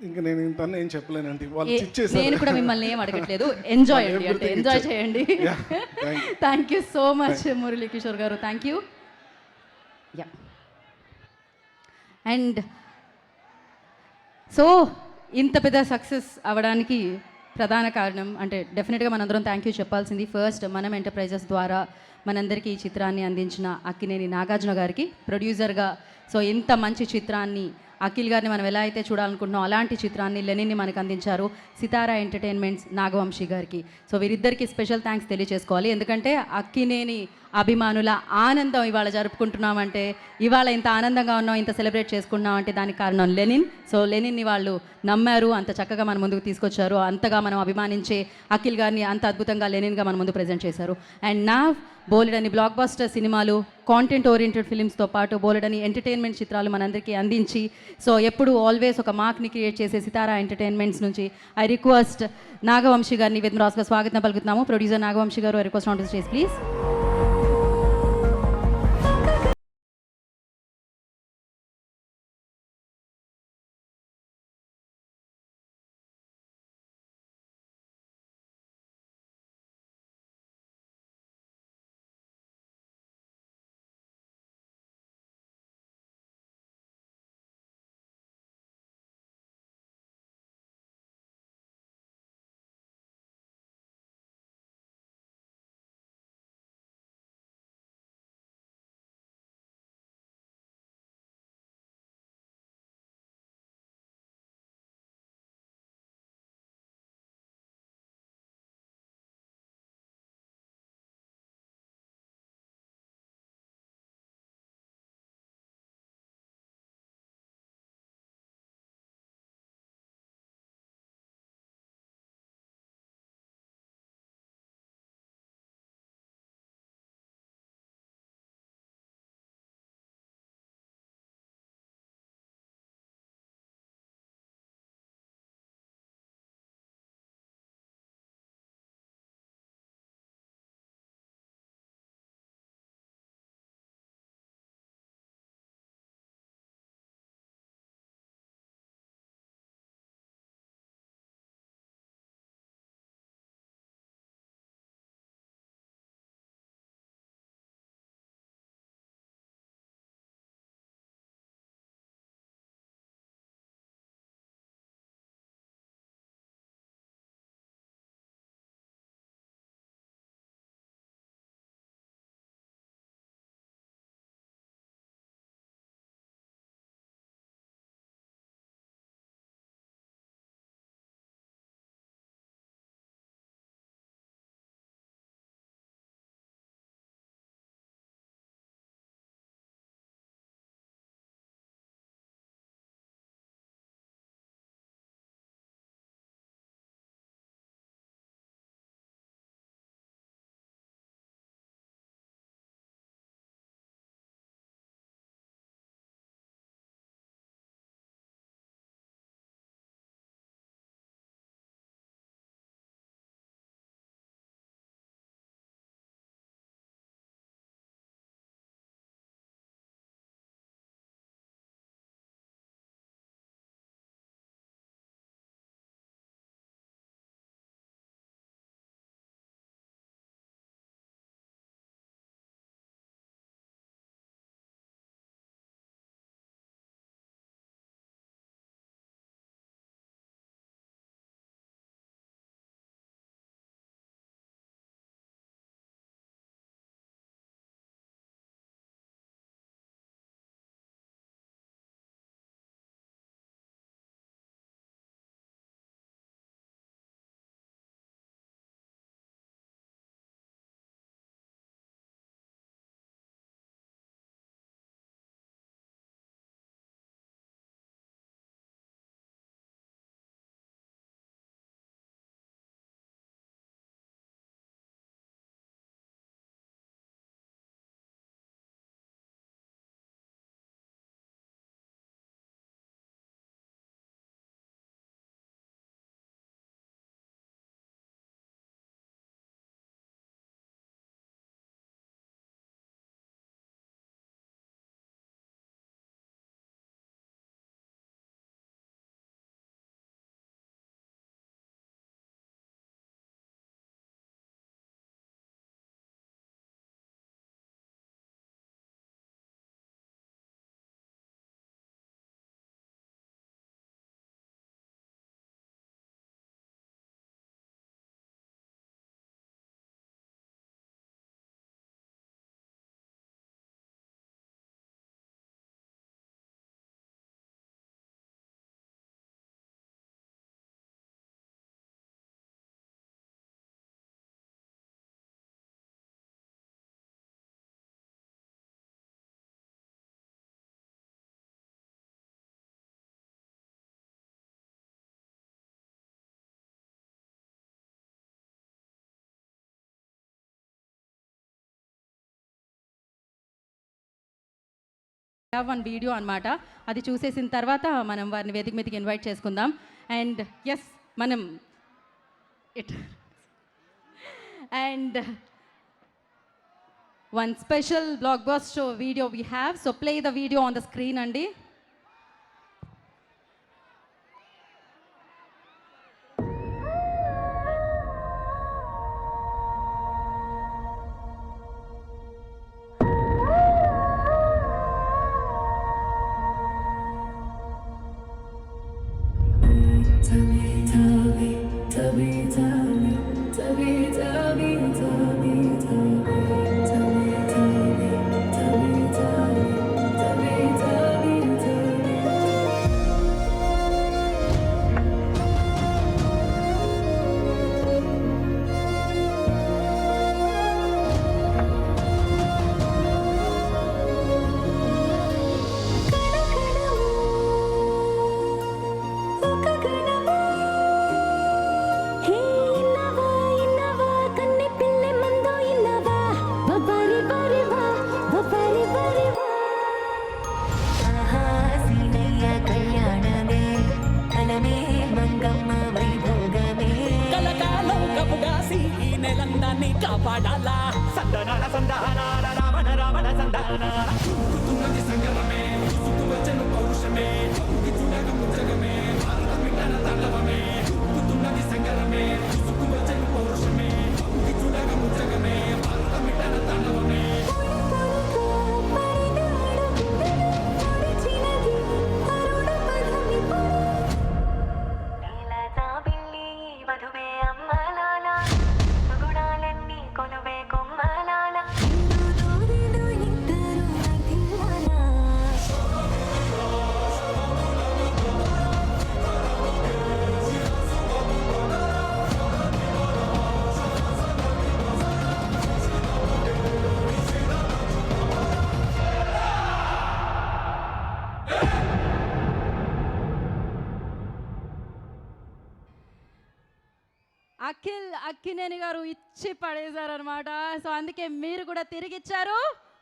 ఇంకా నేను ఇంతన్నా ఏం చెప్పలేనండి, వాళ్ళు ఇచ్చేసారు. నేను కూడా మిమ్మల్ని ఏం అడగట్లేదు, ఎంజాయ్ చేయండి. Thank you so much Murali Kishore గారు. Thank you. అండ్ సో ఇంత పెద్ద సక్సెస్ అవ్వడానికి ప్రధాన కారణం అంటే డెఫినెట్గా మనందరం థ్యాంక్ యూ చెప్పాల్సింది. ఫస్ట్ మనం ఎంటర్ప్రైజెస్ ద్వారా మనందరికీ ఈ చిత్రాన్ని అందించిన అక్కినేని నాగార్జున గారికి, ప్రొడ్యూసర్గా సో ఇంత మంచి చిత్రాన్ని అఖిల్ గారిని మనం ఎలా అయితే చూడాలనుకుంటున్నాం అలాంటి చిత్రాన్ని లెనిన్ని మనకు అందించారు సితారా ఎంటర్టైన్మెంట్స్ నాగవంశీ గారికి. సో వీరిద్దరికి స్పెషల్ థ్యాంక్స్ తెలియజేసుకోవాలి. ఎందుకంటే అక్కినేని అభిమానుల ఆనందం ఇవాళ జరుపుకుంటున్నామంటే, ఇవాళ ఇంత ఆనందంగా ఉన్నాం, ఇంత సెలబ్రేట్ చేసుకుంటున్నాం అంటే దానికి కారణం లెనిన్. సో లెనిన్ని వాళ్ళు నమ్మారు, అంత చక్కగా మన ముందుకు తీసుకొచ్చారు. అంతగా మనం అభిమానించే అఖిల్ గారిని అంత అద్భుతంగా లెనిన్గా మన ముందు ప్రజెంట్ చేశారు. అండ్ నా బోలెడని బ్లాక్ బస్టర్ సినిమాలు కాంటెంట్ ఓరియంటెడ్ ఫిలిమ్స్తో పాటు బోలెడని ఎంటర్టైన్మెంట్ చిత్రాలు మనందరికీ అందించి సో ఎప్పుడు ఆల్వేస్ ఒక మార్క్ని క్రియేట్ చేసే సితారా ఎంటర్టైన్మెంట్స్ నుంచి ఐ రిక్వెస్ట్ నాగవంశీ గారిని విత్ రాస్గా స్వాగతం పలుకుతున్నాము. ప్రొడ్యూసర్ నాగవంశీ గారు, I request on to stage please. One video అనమాట. అది చూసేసిన తర్వాత మనం వారిని వేదిక మీదకి ఇన్వైట్ చేసుకుందాం. అండ్ ఎస్ మనం and one special block buster video we have. So play the video on the screen అండి. కాపాడాలా సందనాల సందనాల రావణ రావణ సందనాల కుతున్నది సంగమమే కుతువచన పౌరుషమే కుతునగ ముజగమే భారత మిట్టన తాండవమే కుతున్నది సంగమమే కుతువచన పౌరుషమే కుతునగ ముజగమే భారత మిట్టన తాండవమే అక్కినేని గారు ఇచ్చి పడేశారనమాట. సో అందుకే మీరు కూడా తిరిగి ఇచ్చారు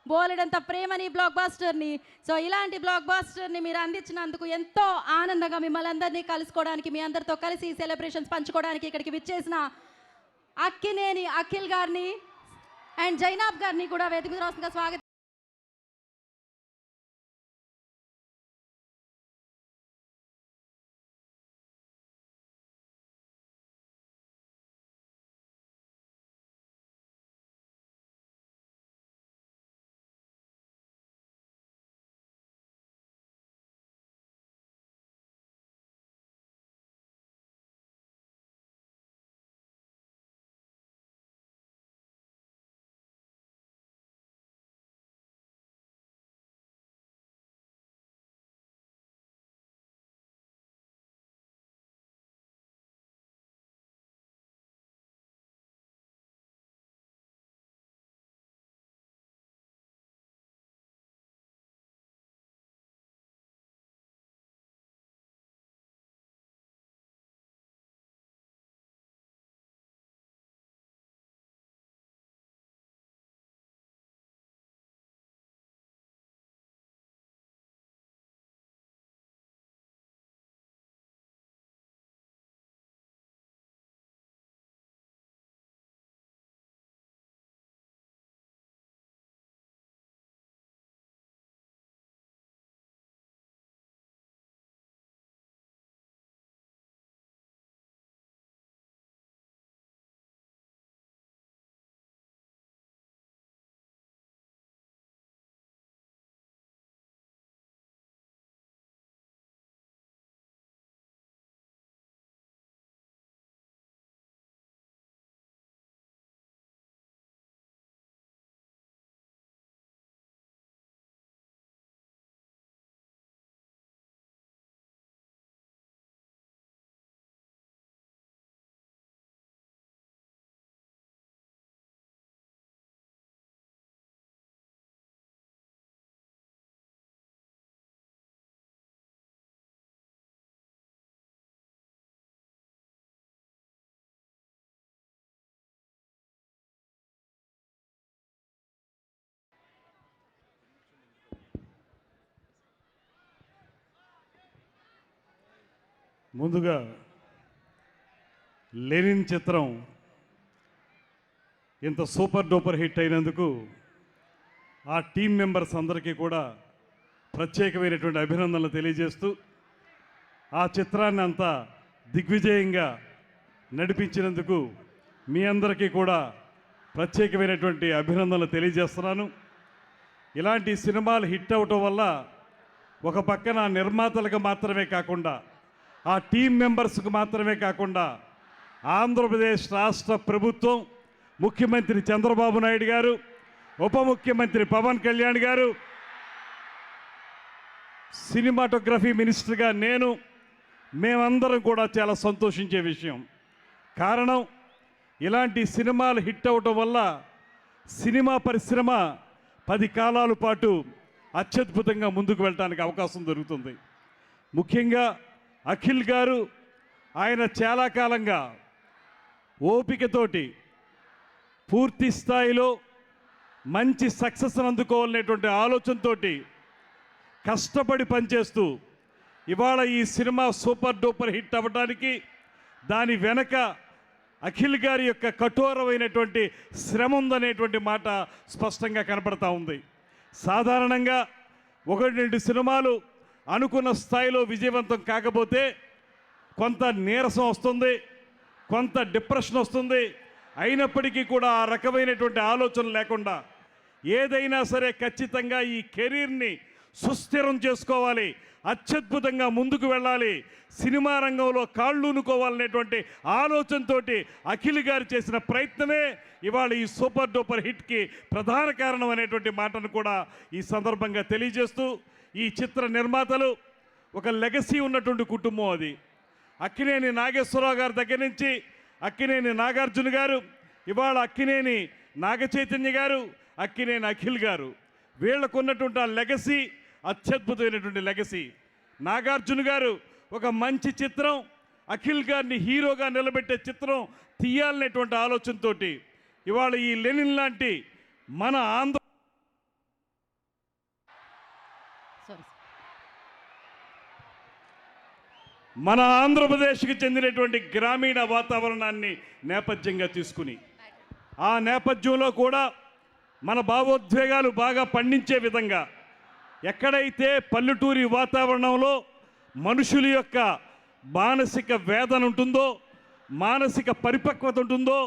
బోలెడంత ప్రేమని బ్లాక్ బాస్టర్ని. సో ఇలాంటి బ్లాక్ బాస్టర్ని మీరు అందించినందుకు ఎంతో ఆనందంగా మిమ్మల్ని అందరినీ కలుసుకోవడానికి, మీ అందరితో కలిసి సెలబ్రేషన్స్ పంచుకోవడానికి ఇక్కడికి విచ్చేసిన అక్కినేని అఖిల్ గారిని అండ్ జైనాబ్ గారిని కూడా వేదిక మీద రాష్ట్రంగా స్వాగతం. ముందుగా లెనిన్ చిత్రం ఇంత సూపర్ డూపర్ హిట్ అయినందుకు ఆ టీం మెంబర్స్ అందరికీ కూడా ప్రత్యేకమైనటువంటి అభినందనలు తెలియజేస్తూ ఆ చిత్రాన్ని అంతా దిగ్విజయంగా నడిపించినందుకు మీ అందరికీ కూడా ప్రత్యేకమైనటువంటి అభినందనలు తెలియజేస్తున్నాను. ఇలాంటి సినిమాలు హిట్ అవటం వల్ల ఒక పక్కన నిర్మాతలకు మాత్రమే కాకుండా ఆ టీం మెంబర్స్కు మాత్రమే కాకుండా ఆంధ్రప్రదేశ్ రాష్ట్ర ప్రభుత్వం, ముఖ్యమంత్రి చంద్రబాబు నాయుడు గారు, ఉప ముఖ్యమంత్రి పవన్ కళ్యాణ్ గారు, సినిమాటోగ్రఫీ మినిస్టర్గా మేమందరం కూడా చాలా సంతోషించే విషయం. కారణం, ఇలాంటి సినిమాలు హిట్ అవ్వటం వల్ల సినిమా పరిశ్రమ 10 కాలాల పాటు అత్యద్భుతంగా ముందుకు వెళ్ళడానికి అవకాశం దొరుకుతుంది. ముఖ్యంగా అఖిల్ గారు, ఆయన చాలా కాలంగా ఓపికతోటి పూర్తి స్థాయిలో మంచి సక్సెస్ అందుకోవాలనేటువంటి ఆలోచనతో కష్టపడి పనిచేస్తూ ఇవాళ ఈ సినిమా సూపర్ డూపర్ హిట్ అవ్వడానికి దాని వెనక అఖిల్ గారి యొక్క కఠోరమైనటువంటి శ్రమ ఉందనేటువంటి మాట స్పష్టంగా కనపడతా ఉంది. సాధారణంగా 1-2 సినిమాలు అనుకున్న స్థాయిలో విజయవంతం కాకపోతే కొంత నీరసం వస్తుంది, కొంత డిప్రెషన్ వస్తుంది. అయినప్పటికీ కూడా ఆ రకమైనటువంటి ఆలోచన లేకుండా ఏదైనా సరే ఖచ్చితంగా ఈ కెరీర్ని సుస్థిరం చేసుకోవాలి, అత్యద్భుతంగా ముందుకు వెళ్ళాలి, సినిమా రంగంలో కాళ్ళూనుకోవాలనేటువంటి ఆలోచనతో అఖిల్ గారు చేసిన ప్రయత్నమే ఇవాళ ఈ సూపర్ డూపర్ హిట్కి ప్రధాన కారణం అనేటువంటి మాటను కూడా ఈ సందర్భంగా తెలియజేస్తూ, ఈ చిత్ర నిర్మాతలు ఒక లెగసీ ఉన్నటువంటి కుటుంబం. అది అక్కినేని నాగేశ్వరరావు గారి దగ్గర నుంచి అక్కినేని నాగార్జున గారు, ఇవాళ అక్కినేని నాగచైతన్య గారు, అక్కినేని అఖిల్ గారు, వీళ్ళకున్నటువంటి ఆ లెగసీ అత్యద్భుతమైనటువంటి లెగసీ. నాగార్జున గారు ఒక మంచి చిత్రం, అఖిల్ గారిని హీరోగా నిలబెట్టే చిత్రం తీయాలనేటువంటి ఆలోచనతో ఇవాళ ఈ లెనిన్ లాంటి మన ఆంధ్రప్రదేశ్కి చెందినటువంటి గ్రామీణ వాతావరణాన్ని నేపథ్యంగా తీసుకుని ఆ నేపథ్యంలో కూడా మన భావోద్వేగాలు బాగా పండించే విధంగా ఎక్కడైతే పల్లెటూరి వాతావరణంలో మనుషుల యొక్క మానసిక వేదన ఉంటుందో, మానసిక పరిపక్వత ఉంటుందో,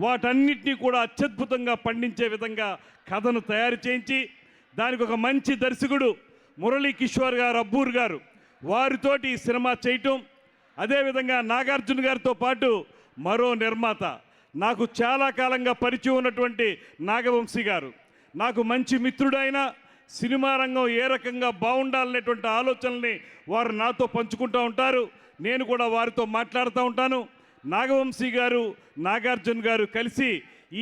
వాటన్నిటినీ కూడా అత్యద్భుతంగా పండించే విధంగా కథను తయారు చేయించి దానికి ఒక మంచి దర్శకుడు మురళీ కిషోర్ గారు, అబ్బూర్ గారు, వారితోటి ఈ సినిమా చేయటం, అదేవిధంగా నాగార్జున గారితో పాటు మరో నిర్మాత, నాకు చాలా కాలంగా పరిచయం ఉన్నటువంటి నాగవంశీ గారు, నాకు మంచి మిత్రుడైన, సినిమా రంగం ఏ రకంగా బాగుండాలనేటువంటి ఆలోచనల్ని వారు నాతో పంచుకుంటూ ఉంటారు, నేను కూడా వారితో మాట్లాడుతూ ఉంటాను. నాగవంశీ గారు, నాగార్జున గారు కలిసి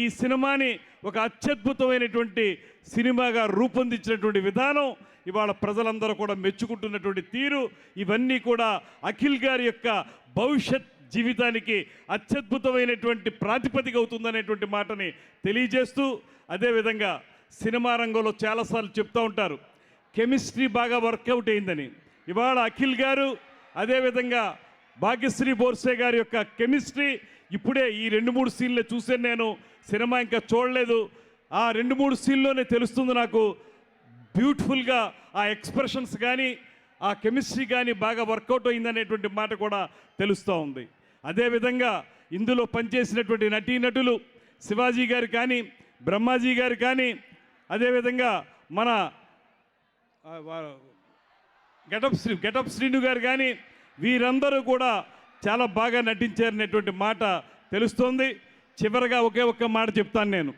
ఈ సినిమాని ఒక అత్యద్భుతమైనటువంటి సినిమాగా రూపొందించినటువంటి విధానం, ఇవాళ ప్రజలందరూ కూడా మెచ్చుకుంటున్నటువంటి తీరు, ఇవన్నీ కూడా అఖిల్ గారి యొక్క భవిష్యత్ జీవితానికి అత్యద్భుతమైనటువంటి ప్రాతిపదిక అవుతుందనేటువంటి మాటని తెలియజేస్తూ, అదేవిధంగా సినిమా రంగంలో చాలాసార్లు చెప్తూ ఉంటారు కెమిస్ట్రీ బాగా వర్కౌట్ అయిందని. ఇవాళ అఖిల్ గారు, అదేవిధంగా భాగ్యశ్రీ బోర్సే గారి యొక్క కెమిస్ట్రీ ఇప్పుడే ఈ 2-3 సీన్లే చూసాను నేను, సినిమా ఇంకా చూడలేదు. ఆ 2-3 సీన్లోనే తెలుస్తుంది నాకు బ్యూటిఫుల్గా ఆ ఎక్స్ప్రెషన్స్ కానీ ఆ కెమిస్ట్రీ కానీ బాగా వర్కౌట్ అయిందనేటువంటి మాట కూడా తెలుస్తూ ఉంది. అదేవిధంగా ఇందులో పనిచేసినటువంటి నటీనటులు శివాజీ గారు కానీ, బ్రహ్మాజీ గారు కానీ, అదేవిధంగా మన గెటప్ శ్రీను గారు కానీ, వీరందరూ కూడా చాలా బాగా నటించారనేటువంటి మాట తెలుస్తోంది. చివరగా ఒకే ఒక్క మాట చెప్తాను నేను,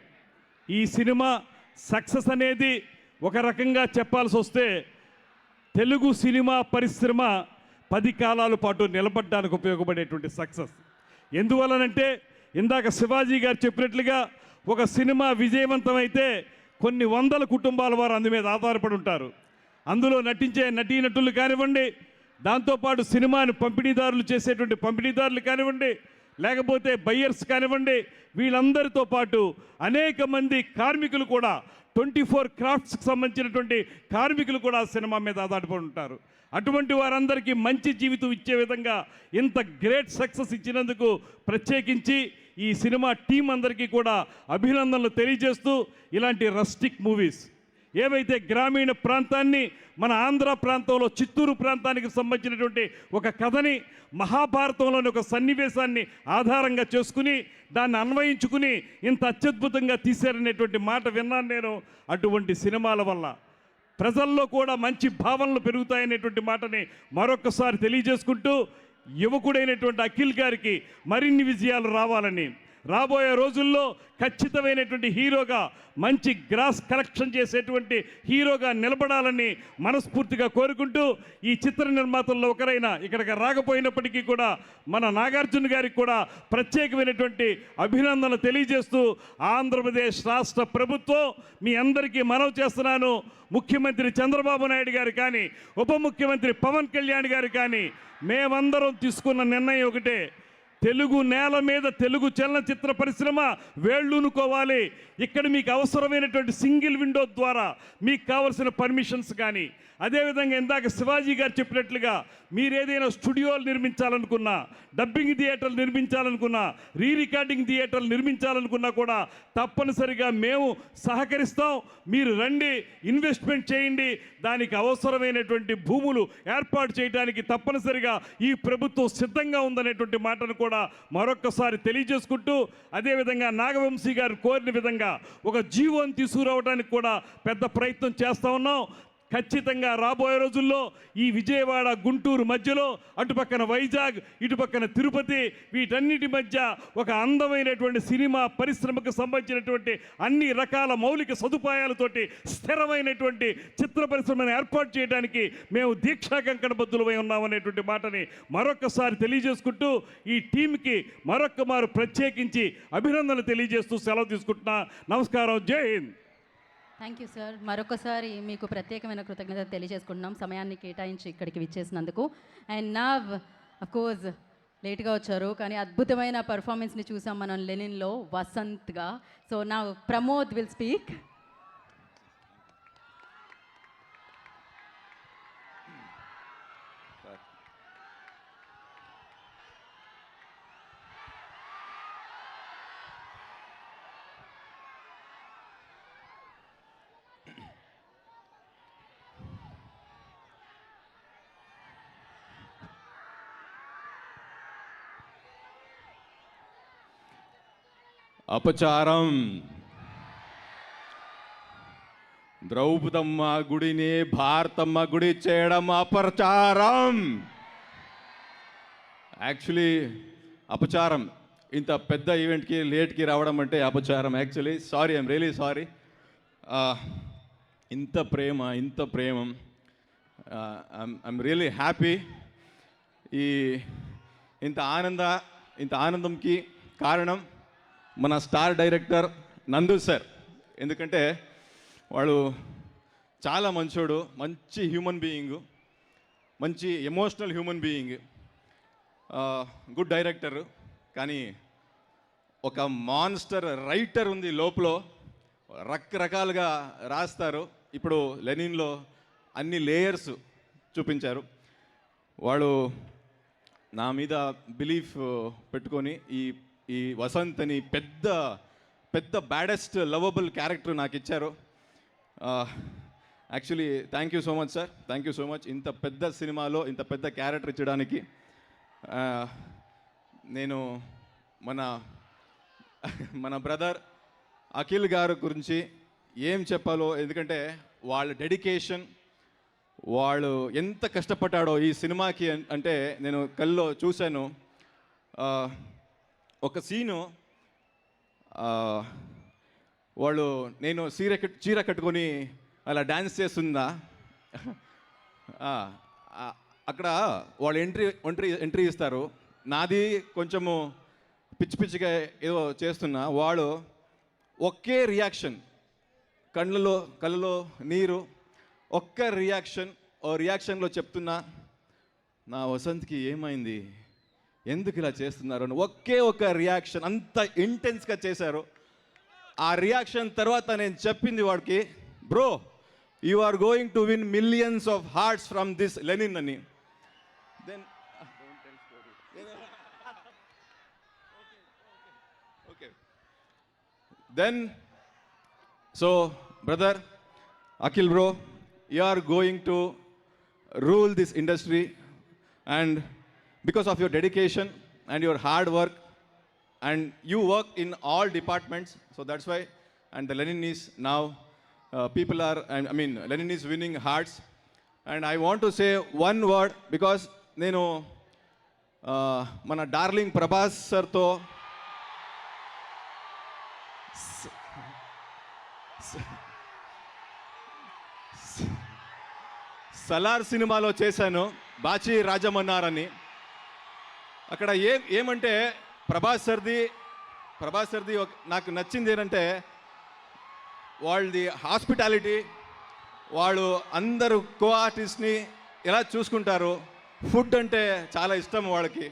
ఈ సినిమా సక్సెస్ అనేది ఒక రకంగా చెప్పాల్సి వస్తే తెలుగు సినిమా పరిశ్రమ 10 కాలాల పాటు నిలబడడానికి ఉపయోగపడేటువంటి సక్సెస్. ఎందువలనంటే ఇందాక శివాజీ గారు చెప్పినట్లుగా ఒక సినిమా విజయవంతమైతే కొన్ని వందల కుటుంబాల వారు అందు మీద ఆధారపడి ఉంటారు. అందులో నటించే నటీనటులు కానివ్వండి, దాంతోపాటు సినిమాను పంపిణీదారులు చేసేటువంటి పంపిణీదారులు కానివ్వండి, లేకపోతే బయ్యర్స్ కానివ్వండి, వీళ్ళందరితో పాటు అనేక మంది కార్మికులు కూడా 24 క్రాఫ్ట్స్కి సంబంధించినటువంటి కార్మికులు కూడా ఆ సినిమా మీద ఆధారపడి ఉంటారు. అటువంటి వారందరికీ మంచి జీవితం ఇచ్చే విధంగా ఇంత గ్రేట్ సక్సెస్ ఇచ్చినందుకు ప్రత్యేకించి ఈ సినిమా టీం అందరికీ కూడా అభినందనలు తెలియజేస్తూ, ఇలాంటి రస్టిక్ మూవీస్ ఏవైతే గ్రామీణ ప్రాంతాన్ని, మన ఆంధ్ర ప్రాంతంలో చిత్తూరు ప్రాంతానికి సంబంధించినటువంటి ఒక కథని, మహాభారతంలోని ఒక సన్నివేశాన్ని ఆధారంగా చేసుకుని దాన్ని అన్వయించుకుని ఇంత అత్యద్భుతంగా తీశారనేటువంటి మాట విన్నాను నేను. అటువంటి సినిమాల వల్ల ప్రజల్లో కూడా మంచి భావనలు పెరుగుతాయనేటువంటి మాటని మరొకసారి తెలియజేసుకుంటూ, యువకుడైనటువంటి అఖిల్ గారికి మరిన్ని విజయాలు రావాలని, రాబోయే రోజుల్లో ఖచ్చితమైనటువంటి హీరోగా, మంచి గ్రాస్ కలెక్షన్ చేసేటువంటి హీరోగా నిలబడాలని మనస్ఫూర్తిగా కోరుకుంటూ, ఈ చిత్ర నిర్మాతల్లో ఒకరైన ఇక్కడికి రాకపోయినప్పటికీ కూడా మన నాగార్జున గారికి కూడా ప్రత్యేకమైనటువంటి అభినందనలు తెలియజేస్తూ, ఆంధ్రప్రదేశ్ రాష్ట్ర ప్రభుత్వం మీ అందరికీ మనవి చేస్తున్నాను, ముఖ్యమంత్రి చంద్రబాబు నాయుడు గారు కానీ, ఉప ముఖ్యమంత్రి పవన్ కళ్యాణ్ గారు కానీ, మేమందరం తీసుకున్న నిర్ణయం ఒకటే, తెలుగు నేల మీద తెలుగు చలనచిత్ర పరిశ్రమ వేళ్ళూనుకోవాలి. ఇక్కడ మీకు అవసరమైనటువంటి సింగిల్ విండో ద్వారా మీకు కావలసిన పర్మిషన్స్ కానీ, అదేవిధంగా ఇందాక శివాజీ గారు చెప్పినట్లుగా మీరు ఏదైనా స్టూడియోలు నిర్మించాలనుకున్నా, డబ్బింగ్ థియేటర్లు నిర్మించాలనుకున్నా, రీ రికార్డింగ్ థియేటర్లు నిర్మించాలనుకున్నా కూడా తప్పనిసరిగా మేము సహకరిస్తాం. మీరు రండి, ఇన్వెస్ట్మెంట్ చేయండి, దానికి అవసరమైనటువంటి భూములు ఏర్పాటు చేయడానికి తప్పనిసరిగా ఈ ప్రభుత్వం సిద్ధంగా ఉందనేటువంటి మాటను కూడా మరొక్కసారి తెలియజేసుకుంటూ, అదేవిధంగా నాగవంశీ గారు కోరిన విధంగా ఒక జీవోని తీసుకురావడానికి కూడా పెద్ద ప్రయత్నం చేస్తూ ఉన్నాం. ఖచ్చితంగా రాబోయే రోజుల్లో ఈ విజయవాడ గుంటూరు మధ్యలో అటుపక్కన వైజాగ్, ఇటుపక్కన తిరుపతి, వీటన్నిటి మధ్య ఒక అందమైనటువంటి సినిమా పరిశ్రమకు సంబంధించినటువంటి అన్ని రకాల మౌలిక సదుపాయాలతోటి స్థిరమైనటువంటి చిత్ర పరిశ్రమను ఏర్పాటు చేయడానికి మేము దీక్షా కంకణబద్ధులమై ఉన్నామనేటువంటి మాటని మరొకసారి తెలియజేసుకుంటూ, ఈ టీంకి మరొక్కమారు ప్రత్యేకించి అభినందనలు తెలియజేస్తూ సెలవు తీసుకుంటున్నా. నమస్కారం. జై హింద్. Thank you sir. మరొకసారి మీకు ప్రత్యేకమైన కృతజ్ఞత తెలియజేసుకుంటున్నాం సమయాన్ని కేటాయించి ఇక్కడికి విచ్చేసినందుకు. అండ్ నవ్ అఫ్కోర్స్ లేట్గా వచ్చారు కానీ అద్భుతమైన పర్ఫార్మెన్స్ని చూసాం మనం లెనిన్లో వసంత్గా. సో నా ప్రమోద్ విల్ స్పీక్. అపచారం, ద్రౌపదమ్మ గుడిని భారతమ్మ గుడి చేయడం అపచారం. యాక్చువల్లీ అపచారం. ఇంత పెద్ద ఈవెంట్కి లేట్కి రావడం అంటే అపచారం. Actually sorry, I'm really sorry. ఇంత ప్రేమం ఐఎమ్ రియలీ హ్యాపీ. ఇంత ఆనందంకి కారణం మన స్టార్ డైరెక్టర్ నందు సార్. ఎందుకంటే వాడు చాలా మంచోడు, మంచి హ్యూమన్ బీయింగు, మంచి emotional human being, good director. కానీ ఒక మాన్స్టర్ రైటర్ ఉంది లోపల, రకరకాలుగా రాస్తారు. ఇప్పుడు లెనిన్లో అన్ని లేయర్స్ చూపించారు. వాడు నా మీద బిలీఫ్ పెట్టుకొని ఈ వసంత్ అని పెద్ద బ్యాడెస్ట్ లవబుల్ క్యారెక్టర్ నాకు ఇచ్చారు. Actually thank you so much sir, thank you so much. ఇంత పెద్ద సినిమాలో ఇంత పెద్ద క్యారెక్టర్ ఇచ్చడానికి నేను మన బ్రదర్ అఖిల్ గారు గురించి ఏం చెప్పాలో, ఎందుకంటే వాళ్ళ డెడికేషన్, వాళ్ళు ఎంత కష్టపడ్డాడో ఈ సినిమాకి అంటే నేను కల్లో చూశాను. ఒక సీను వాళ్ళు నేను చీర కట్టుకొని అలా డ్యాన్స్ చేస్తుందా, అక్కడ వాళ్ళు ఎంట్రీ ఇస్తారు. నాది కొంచెము పిచ్చిగా ఏదో చేస్తున్నా, వాడు ఒకే రియాక్షన్, కళ్ళలో నీరు, ఒక్క రియాక్షన్లో చెప్తున్నా, నా వసంత్కి ఏమైంది, ఎందుకు ఇలా చేస్తున్నారు అని ఒకే ఒక రియాక్షన్, అంత ఇంటెన్స్గా చేశారు. ఆ రియాక్షన్ తర్వాత నేను చెప్పింది వాడికి, bro you are going to win millions of hearts from this Lenin అని. Then Then, so brother, Akhil bro, you are going to rule this industry, and because of your dedication and your hard work, and you work in all departments, so that's why, and the Lenin is now, people are, I mean, Lenin is winning hearts, and I want to say one word, because nenu mana darling Prabhas sir to Salaar సినిమాలో చేశాను, బాచి రాజమన్నారని. అక్కడ ఏమంటే ప్రభాస్ సర్ది నాకు నచ్చింది ఏంటంటే వాళ్ళది hospitality, వాళ్ళు అందరూ కో ఆర్టిస్ట్ని ఎలా చూసుకుంటారు, ఫుడ్ అంటే చాలా ఇష్టం వాళ్ళకి.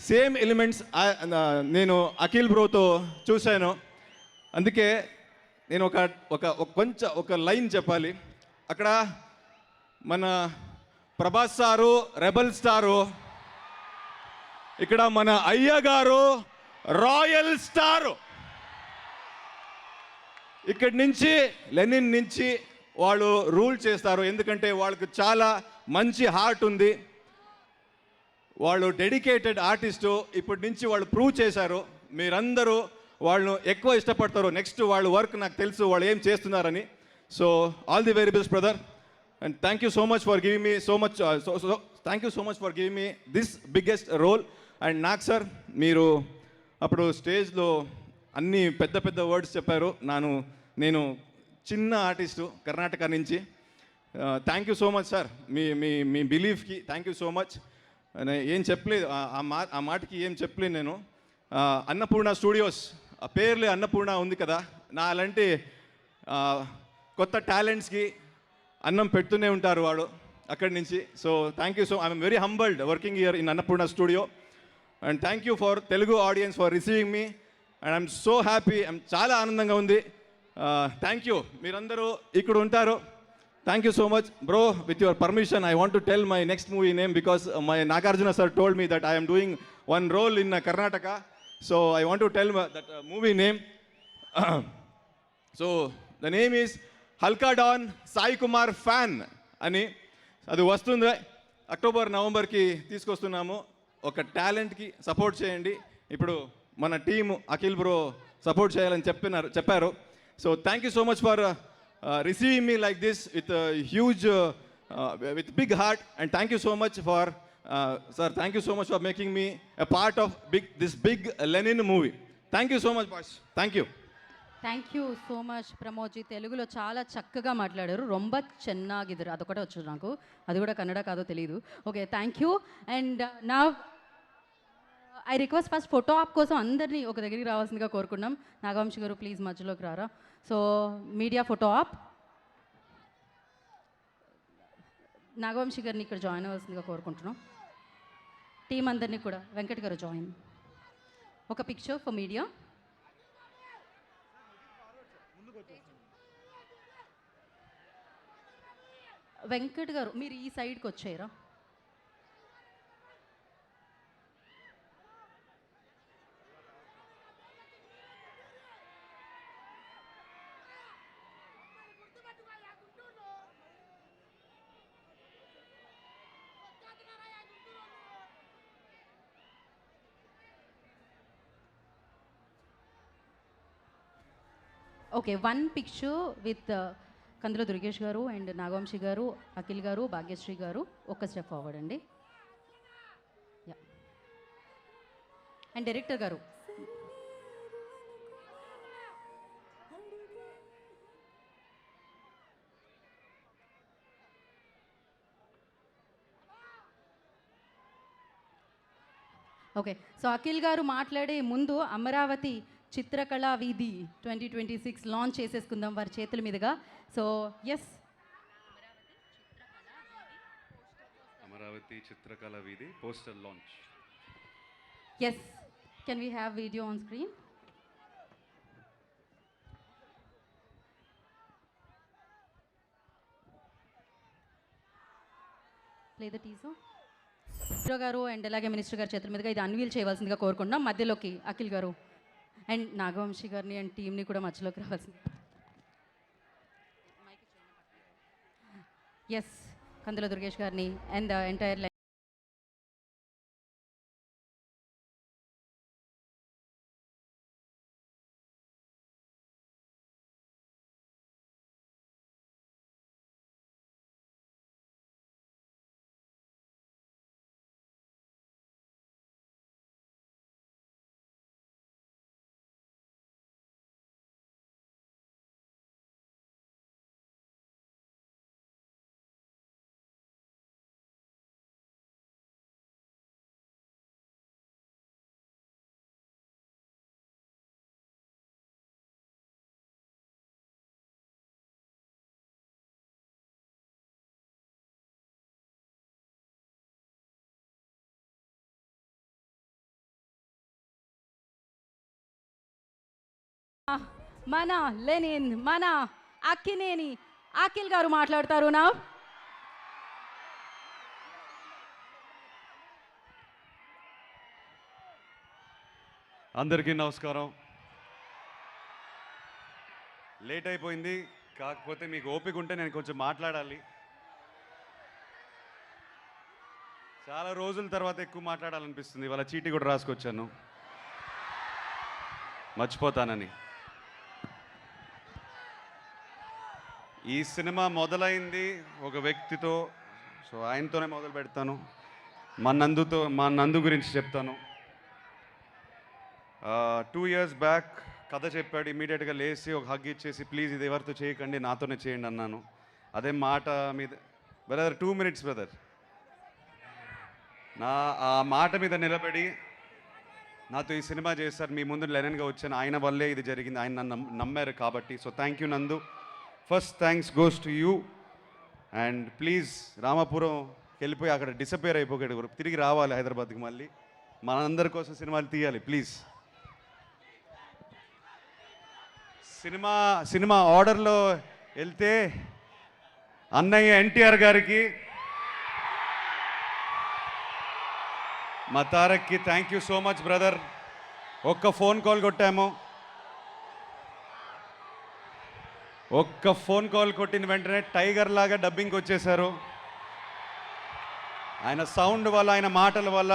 సేమ్ ఎలిమెంట్స్ నేను అఖిల్ బ్రోతో చూశాను. అందుకే నేను ఒక లైన్ చెప్పాలి. అక్కడ మన ప్రభాస్ సారు రెబల్ స్టారు, ఇక్కడ మన అయ్య గారు రాయల్ స్టారు. ఇక్కడి నుంచి లెనిన్ నుంచి వాళ్ళు రూల్ చేస్తారు, ఎందుకంటే వాళ్ళకి చాలా మంచి హార్ట్ ఉంది. వాళ్ళు డెడికేటెడ్ ఆర్టిస్టు. ఇప్పటి నుంచి వాళ్ళు ప్రూవ్ చేశారు. మీరందరూ వాళ్ళను ఎక్కువ ఇష్టపడతారు. నెక్స్ట్ వాళ్ళ వర్క్ నాకు తెలుసు, వాళ్ళు ఏం చేస్తున్నారని. So all the very best brother, and thank you so much for giving me thank you so much for giving me this biggest role. అండ్ నాకు సార్, మీరు అప్పుడు స్టేజ్లో అన్ని పెద్ద పెద్ద వర్డ్స్ చెప్పారు. నేను చిన్న ఆర్టిస్టు కర్ణాటక నుంచి. Thank you so much sir, మీ బిలీఫ్కి థ్యాంక్ యూ సో మచ్. ఏం చెప్పలేదు, ఆ మాటకి ఏం చెప్పలేదు నేను. అన్నపూర్ణ స్టూడియోస్, ఆ పేర్లే అన్నపూర్ణ ఉంది కదా, నా అలాంటి కొత్త టాలెంట్స్కి అన్నం పెడుతూనే ఉంటారు వాడు అక్కడి నుంచి. So thank you so, I'm very humbled working here in Annapurna studio. And thank you for Telugu audience for receiving me, and I'm so happy. చాలా ఆనందంగా ఉంది. థ్యాంక్ యూ, మీరందరూ ఇక్కడ ఉంటారు. Thank you so much, bro. With your permission, I want to tell my next movie name, because my Nagarjuna sir told me that I am doing one role in Karnataka. So I want to tell that movie name. So the name is Halka Dawn Sai Kumar Fan ani. అది వస్తుంది October నవంబర్కి తీసుకొస్తున్నాము. ఒక టాలెంట్కి support చేయండి. ఇప్పుడు మన team Akhil bro support చేయాలని చెప్పారు. So thank you so much for receiving me like this with a huge, with big heart, and thank you so much for, sir, thank you so much for making me a part of this big Lenin movie. Thank you so much, boss. Thank you. Thank you so much Pramod ji. తెలుగులో చాలా చక్కగా మాట్లాడారు. రొంబ చెన్నాగిద్దరు, అదొకటే వచ్చు నాకు, అది కూడా కన్నడ కాదో తెలియదు. Okay, thank you. అండ్ నా I request first photo op కోసం అందరినీ ఒక దగ్గరికి రావాల్సిందిగా కోరుకున్నాం. నాగవంశి గారు ప్లీజ్ మధ్యలోకి రారా. So media photo op, Nagavamsi గారిని ఇక్కడ జాయిన్ అవ్వాల్సిందిగా కోరుకుంటున్నాం. టీం అందరినీ కూడా, వెంకట్ గారు జాయిన్. ఒక పిక్చర్ ఫర్ మీడియా. వెంకట్ గారు మీరు ఈ సైడ్కి వచ్చారా? ఓకే, వన్ పిక్చర్ విత్ కందుల దుర్గేష్ గారు అండ్ నాగవంశి గారు, అఖిల్ గారు, భాగ్యశ్రీ గారు. ఒక స్టెప్ ఫార్వర్డ్ అండి. అండ్ డైరెక్టర్ గారు. ఓకే, సో అఖిల్ గారు మాట్లాడే ముందు అమరావతి చిత్రకళా వీధి 2026 లాంచ్ చేసేసుకుందాం వారి చేతుల మీదుగా. సో ఎస్, అమరావతి చిత్రకళా వీధి poster launch. Yes, can we have video on screen? Play the teaser. Hero గారు అండ్ అలాగే మినిస్టర్ గారి చేతుల మీదుగా ఇది అన్వీల్ చేయవలసిందిగా కోరుకుంటున్నాం. మధ్యలోకి అఖిల్ గారు అండ్ నాగవంశీ గారిని అండ్ టీంని కూడా మధ్యలోకి రావాల్సింది. ఎస్, కందుల దుర్గేష్ గారిని అండ్ ద ఎంటైర్ మన లెనిన్, మన అక్కినేని అఖిల్ గారు మాట్లాడతారు. నా అందరికీ నమస్కారం. లేట్ అయిపోయింది, కాకపోతే మీకు ఓపిక ఉంటే నేను కొంచెం మాట్లాడాలి. చాలా రోజుల తర్వాత ఎక్కువ మాట్లాడాలనిపిస్తుంది. ఇవాళ చీటీ కూడా రాసుకొచ్చాను, మర్చిపోతానని. ఈ సినిమా మొదలైంది ఒక వ్యక్తితో, సో ఆయనతోనే మొదలు పెడతాను. మా నందు గురించి చెప్తాను. 2 years బ్యాక్ కథ చెప్పాడు. ఇమీడియట్గా లేచి ఒక హగ్ ఇచ్చేసి, ప్లీజ్ ఇది ఎవరితో చేయకండి, నాతోనే చేయండి అన్నాను. అదే మాట మీద బ్రదర్ 2 minutes బ్రదర్, ఆ మాట మీద నిలబడి నాతో ఈ సినిమా చేశారు. మీ ముందు లెనిన్గా వచ్చాను, ఆయన వల్లే ఇది జరిగింది. ఆయన నన్ను నమ్మారు కాబట్టి. సో థ్యాంక్ యూ నందు. First thanks goes to you. And please Ramapuram వెళ్ళిపోయి అక్కడ డిసపేర్ అయిపోయాడు, తిరిగి రావాలి హైదరాబాద్కి. మళ్ళీ మనందరి కోసం సినిమాలు తీయాలి ప్లీజ్. సినిమా ఆర్డర్లో వెళ్తే అన్నయ్య ఎన్టీఆర్ గారికి, మా తారక్కి thank you so much brother. ఒక్క ఫోన్ కాల్ కొట్టాము, ఒక్క ఫోన్ కాల్ కొట్టిన వెంటనే టైగర్ లాగా డబ్బింగ్కి వచ్చేశారు. ఆయన సౌండ్ వల్ల, ఆయన మాటల వల్ల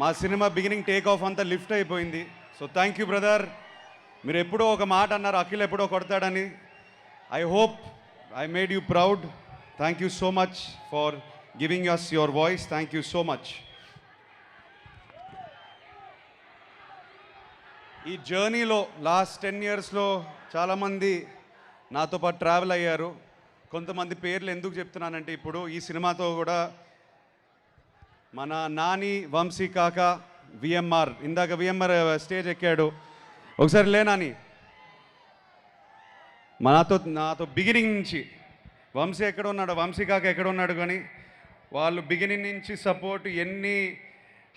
మా సినిమా బిగినింగ్ టేక్ ఆఫ్ అంతా లిఫ్ట్ అయిపోయింది. So thank you brother. మీరు ఎప్పుడో ఒక మాట అన్నారు, అఖిల్ ఎప్పుడో కొడతాడని. I hope I made you proud. Thank you so much for giving us your voice. Thank you so much. ఈ జర్నీలో లాస్ట్ 10 yearsలో చాలామంది నాతో పాటు ట్రావెల్ అయ్యారు. కొంతమంది పేర్లు ఎందుకు చెప్తున్నానంటే, ఇప్పుడు ఈ సినిమాతో కూడా మన నాని, వంశీ కాక, విఎంఆర్, ఇందాక విఎంఆర్ స్టేజ్ ఎక్కాడు. ఒకసారి లేనాని, నాతో బిగినింగ్ నుంచి వంశీ ఎక్కడ ఉన్నాడు, వంశీ కాక ఎక్కడ ఉన్నాడు, కానీ వాళ్ళు బిగినింగ్ నుంచి సపోర్ట్, ఎన్ని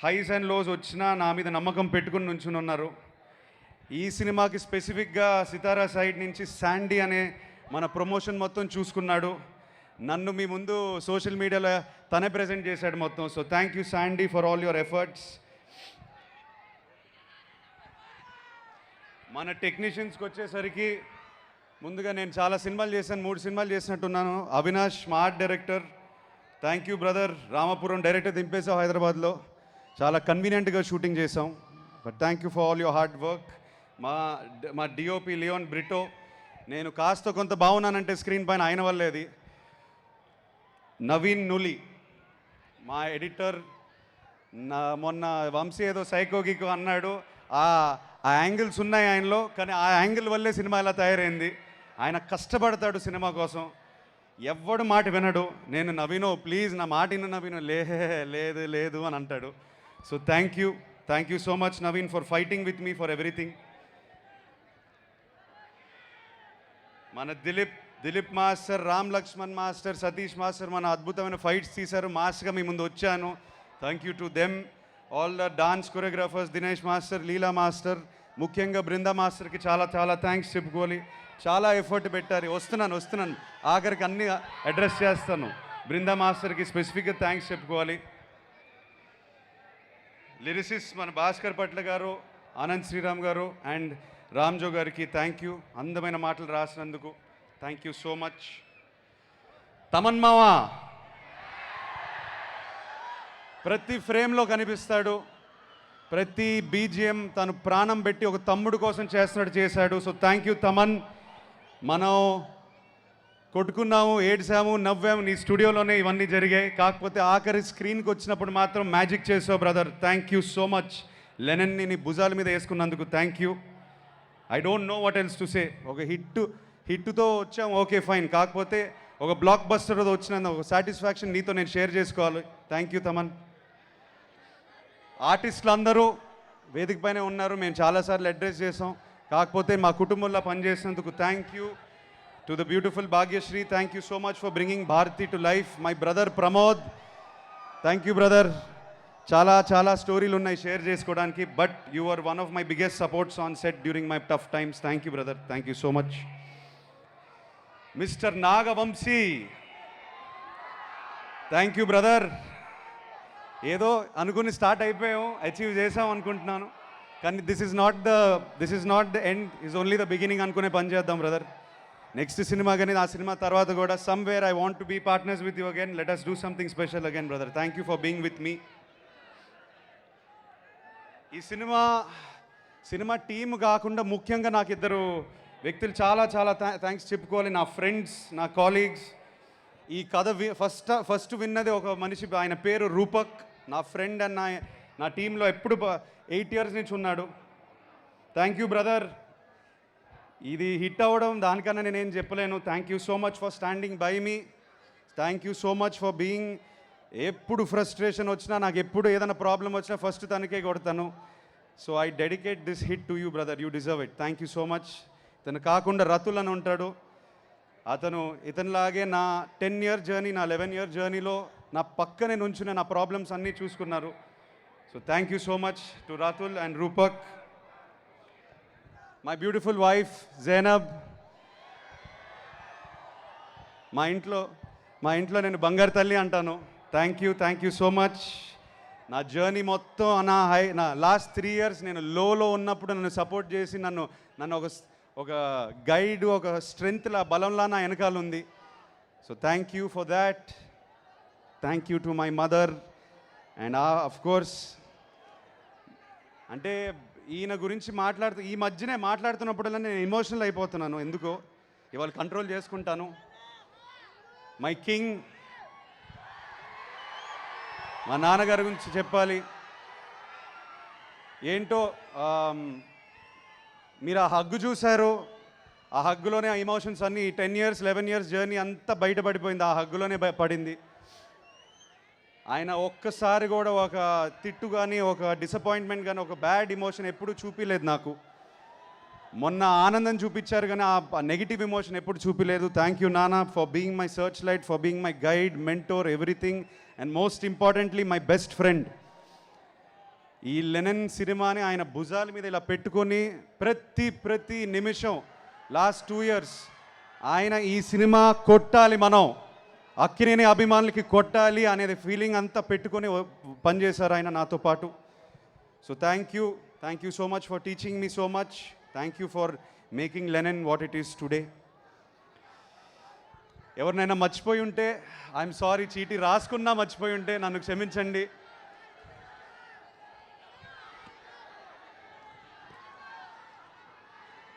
హైస్ అండ్ లోస్ వచ్చినా నా మీద నమ్మకం పెట్టుకుని నుంచుని ఉన్నారు. ఈ సినిమాకి స్పెసిఫిక్గా సితారా సైడ్ నుంచి శాండీ అనే మన ప్రమోషన్ మొత్తం చూసుకున్నాడు. నన్ను మీ ముందు సోషల్ మీడియాలో తనే ప్రెజెంట్ చేశాడు మొత్తం. So thank you Sandy for all your efforts. మన టెక్నీషియన్స్కి వచ్చేసరికి, ముందుగా నేను చాలా సినిమాలు చేశాను, 3 సినిమాలు చేసినట్టున్నాను. అవినాష్ మా art director, thank you brother. Ramapuram director దింపేసాం హైదరాబాద్లో, చాలా కన్వీనియంట్గా షూటింగ్ చేసాం. But thank you for all your hard work. మా డిఓపి లియోన్ బ్రిటో, నేను కాస్త కొంత బాగున్నానంటే స్క్రీన్ పైన ఆయన వల్లేది. నవీన్ నులి మా ఎడిటర్. మొన్న వంశీ ఏదో సైకోగికో అన్నాడు, ఆ యాంగిల్స్ ఉన్నాయి ఆయనలో, కానీ ఆ యాంగిల్ వల్లే సినిమా ఇలా తయారైంది. ఆయన కష్టపడతాడు సినిమా కోసం, ఎవ్వడు మాట వినడు. నేను నవీనో ప్లీజ్ నా మాట విను నవీనో, లేదు లేదు అని అంటాడు. So thank you so much Naveen for fighting with me for everything. మన Dilip master, Ram Lakshman master, Satish master మన అద్భుతమైన ఫైట్స్ తీశారు. మాస్గా మీ ముందు వచ్చాను. Thank you to them. All the dance choreographers, Dinesh master, Leela master, ముఖ్యంగా బృందా మాస్టర్కి చాలా చాలా థ్యాంక్స్ చెప్పుకోవాలి. చాలా ఎఫర్ట్ పెట్టారు. వస్తున్నాను ఆఖరికి అన్నీ అడ్రస్ చేస్తాను. బృందా మాస్టర్కి స్పెసిఫిక్గా థ్యాంక్స్ చెప్పుకోవాలి. లిరిసిస్ట్ మన భాస్కర్ పట్ల గారు, ఆనంద్ శ్రీరామ్ గారు అండ్ రామ్జో గారికి థ్యాంక్ యూ. అందమైన మాటలు రాసినందుకు thank you so much. Thaman మావా ప్రతి ఫ్రేమ్లో కనిపిస్తాడు, ప్రతి బీజిఎం తను ప్రాణం పెట్టి ఒక తమ్ముడు కోసం చేస్తున్నట్టు చేశాడు. So thank you Thaman. మనం కొట్టుకున్నాము, ఏడ్చాము, నవ్వాము, నీ స్టూడియోలోనే ఇవన్నీ జరిగాయి. కాకపోతే ఆఖరి స్క్రీన్కి వచ్చినప్పుడు మాత్రం మ్యాజిక్ చేసావు brother. Thank you so much. లెనన్ని నీ భుజాల మీద వేసుకున్నందుకు thank you. I don't know what else to say. ఒక హిట్తో వచ్చాము, ఓకే ఫైన్. కాకపోతే ఒక బ్లాక్ బస్టర్తో వచ్చిన ఒక సాటిస్ఫాక్షన్ నీతో నేను షేర్ చేసుకోవాలి. Thank you Thaman. ఆర్టిస్టులు అందరూ వేదిక పైన ఉన్నారు, మేము చాలాసార్లు అడ్రస్ చేసాం. కాకపోతే మా కుటుంబంలో పనిచేసినందుకు thank you to the beautiful Bhagyashree. Thank you so much for bringing Bharathi to life. My brother Pramod, thank you brother. చాలా చాలా స్టోరీలు ఉన్నాయి షేర్ చేసుకోవడానికి, but you are one of my biggest supports on set during my tough times. Thank you brother, thank you so much. Mister Nagavamsi, thank you brother. ఏదో అనుకుని start అయిపోయాం, achieve చేసాం అనుకుంటున్నాను, కానీ this is not the end, is only the beginning అనుకునే పని చేద్దాం brother. Next cinema కానీ ఆ సినిమా తర్వాత కూడా somewhere I want to be partners with you again. Let us do something special again brother. Thank you for being with me. ఈ సినిమా టీమ్ కాకుండా ముఖ్యంగా నాకు ఇద్దరు వ్యక్తులు చాలా చాలా థ్యాంక్స్ చెప్పుకోవాలి. నా ఫ్రెండ్స్, నా కాలీగ్స్. ఈ కథ ఫస్ట్ విన్నది ఒక మనిషి, ఆయన పేరు రూపక్, నా ఫ్రెండ్ అండ్ నా టీంలో ఎప్పుడు 8 years నుంచి ఉన్నాడు. Thank you brother. ఇది హిట్ అవ్వడం దానికన్నా నేనేం చెప్పలేను. Thank you so much for standing by me. Thank you so much for being. ఎప్పుడు ఫ్రస్ట్రేషన్ వచ్చినా, నాకు ఎప్పుడు ఏదైనా ప్రాబ్లం వచ్చినా ఫస్ట్ తనకే కొడతాను. So I dedicate this hit to you brother, you deserve it. Thank you so much. తను కాకుండా రతుల్ అని ఉంటాడు, ఇతనిలాగే నా 10 year జర్నీ, నా 11 year జర్నీలో నా పక్కనే నుంచుని నా ప్రాబ్లమ్స్ అన్నీ చూసుకున్నారు. So thank you so much to Ratul and Rupak. My beautiful wife Zainab. మా ఇంట్లో నేను బంగారు తల్లి అంటాను. Thank you so much. నా జర్నీ మొత్తం నా లాస్ట్ 3 years నేను లోలో ఉన్నప్పుడు నన్ను సపోర్ట్ చేసి నన్ను ఒక గైడ్, ఒక స్ట్రెంగ్త్లా, బలంలా నా వెనకాల ఉంది. So thank you for that. Thank you to my mother. And of course, అంటే ఈయన గురించి ఈ మధ్యనే మాట్లాడుతున్నప్పుడల్లా నేను ఎమోషనల్ అయిపోతున్నాను. ఎందుకో ఇవాళ కంట్రోల్ చేసుకుంటాను. మై కింగ్, మా నాన్నగారి గురించి చెప్పాలి. ఏంటో మీరు ఆ హగ్గు చూశారు, ఆ హగ్గులోనే ఆ ఎమోషన్స్ అన్నీ 10 years 11 years జర్నీ అంతా బయటపడిపోయింది, ఆ హగ్గులోనే పడింది. ఆయన ఒక్కసారి కూడా ఒక తిట్టు కానీ, ఒక డిసప్పాయింట్మెంట్ కానీ, ఒక బ్యాడ్ ఎమోషన్ ఎప్పుడు చూపించలేదు నాకు. మొన్న ఆనందం చూపించారు కానీ ఆ నెగిటివ్ ఎమోషన్ ఎప్పుడు చూపించలేదు. థ్యాంక్ యూ నాన్న for being my search light, for being my guide, mentor, everything. And most importantly my best friend. ఈ లెనన్ సినిమాని ఆయన భుజాల మీద ఇలా పెట్టుకొని ప్రతి నిమిషం లాస్ట్ 2 years ఆయన ఈ సినిమా కొట్టాలి, మనం అక్కినేని అభిమానులకి కొట్టాలి అనేది ఫీలింగ్ అంతా పెట్టుకొని పనిచేశారు ఆయన నాతో పాటు. So thank you so much for teaching me so much. Thank you for making Lennon what it is today. ఎవరినైనా మర్చిపోయి ఉంటే ఐఎమ్ సారీ. చీటీ రాసుకున్నా మర్చిపోయి ఉంటే నన్ను క్షమించండి.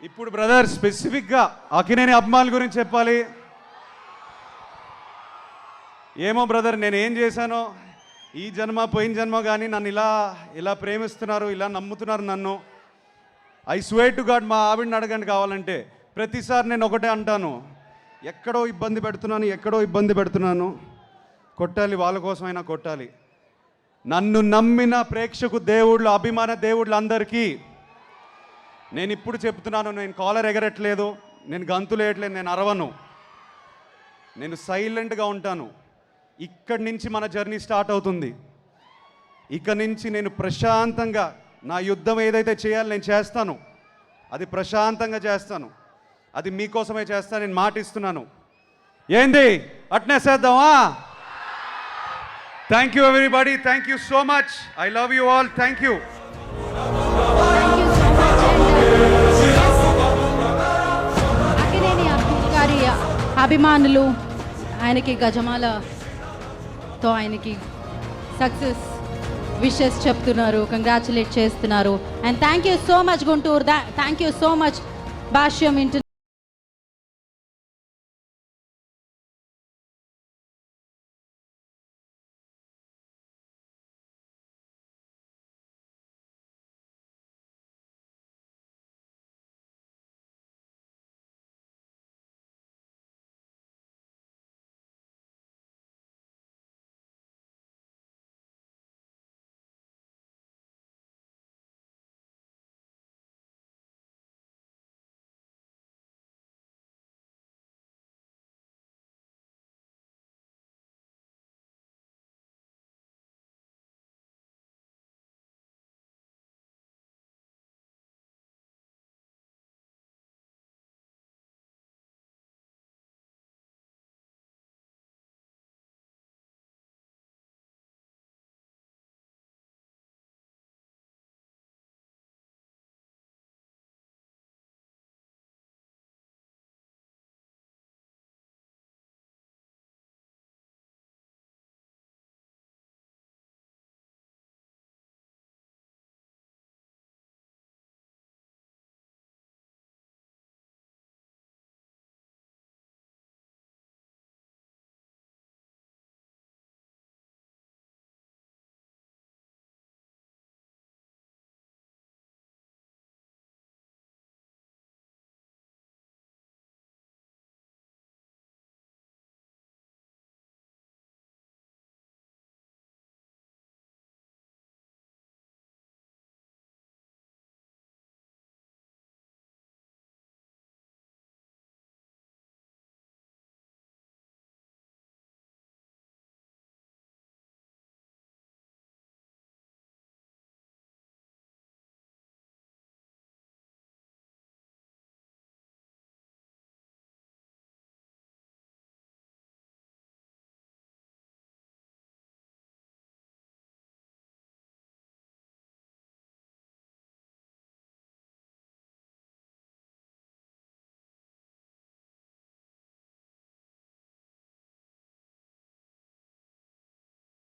ఇప్పుడు బ్రదర్ స్పెసిఫిక్గా అక్కినేని అభిమానుల గురించి చెప్పాలి. ఏమో బ్రదర్, నేను ఏం చేశానో ఈ జన్మ పోయిన జన్మ కానీ నన్ను ఇలా ప్రేమిస్తున్నారు, ఇలా నమ్ముతున్నారు నన్ను. ఐ స్వేర్ టు గాడ్, మా ఆవిడని అడగండి కావాలంటే. ప్రతిసారి నేను ఒకటే అంటాను, ఎక్కడో ఇబ్బంది పెడుతున్నాను, కొట్టాలి, వాళ్ళ కోసమైనా కొట్టాలి. నన్ను నమ్మిన ప్రేక్షకు దేవుళ్ళు, అభిమాన దేవుళ్ళు అందరికీ నేను ఇప్పుడు చెప్తున్నాను, నేను కాలర్ ఎగరట్లేదు, నేను గంతులు వేయట్లేదు, నేను అరవను, నేను సైలెంట్గా ఉంటాను. ఇక్కడి నుంచి మన జర్నీ స్టార్ట్ అవుతుంది. ఇక నుంచి నేను ప్రశాంతంగా నా యుద్ధం ఏదైతే చేయాలో నేను చేస్తాను, అది ప్రశాంతంగా చేస్తాను, అది మీకోసమే చేస్తాను, నేను మాట ఇస్తున్నాను. ఏంది అట్నే చేద్దామా? Thank you everybody, thank you so much. I love you all. Thank you. Akkineni Akhil గారి అభిమానులు ఆయనకి గజమాలతో ఆయనకి సక్సెస్ విషెస్ చెప్తున్నారు, కంగ్రాచులేట్ చేస్తున్నారు. And thank you so much Guntur, thank you so much Bhashyam inter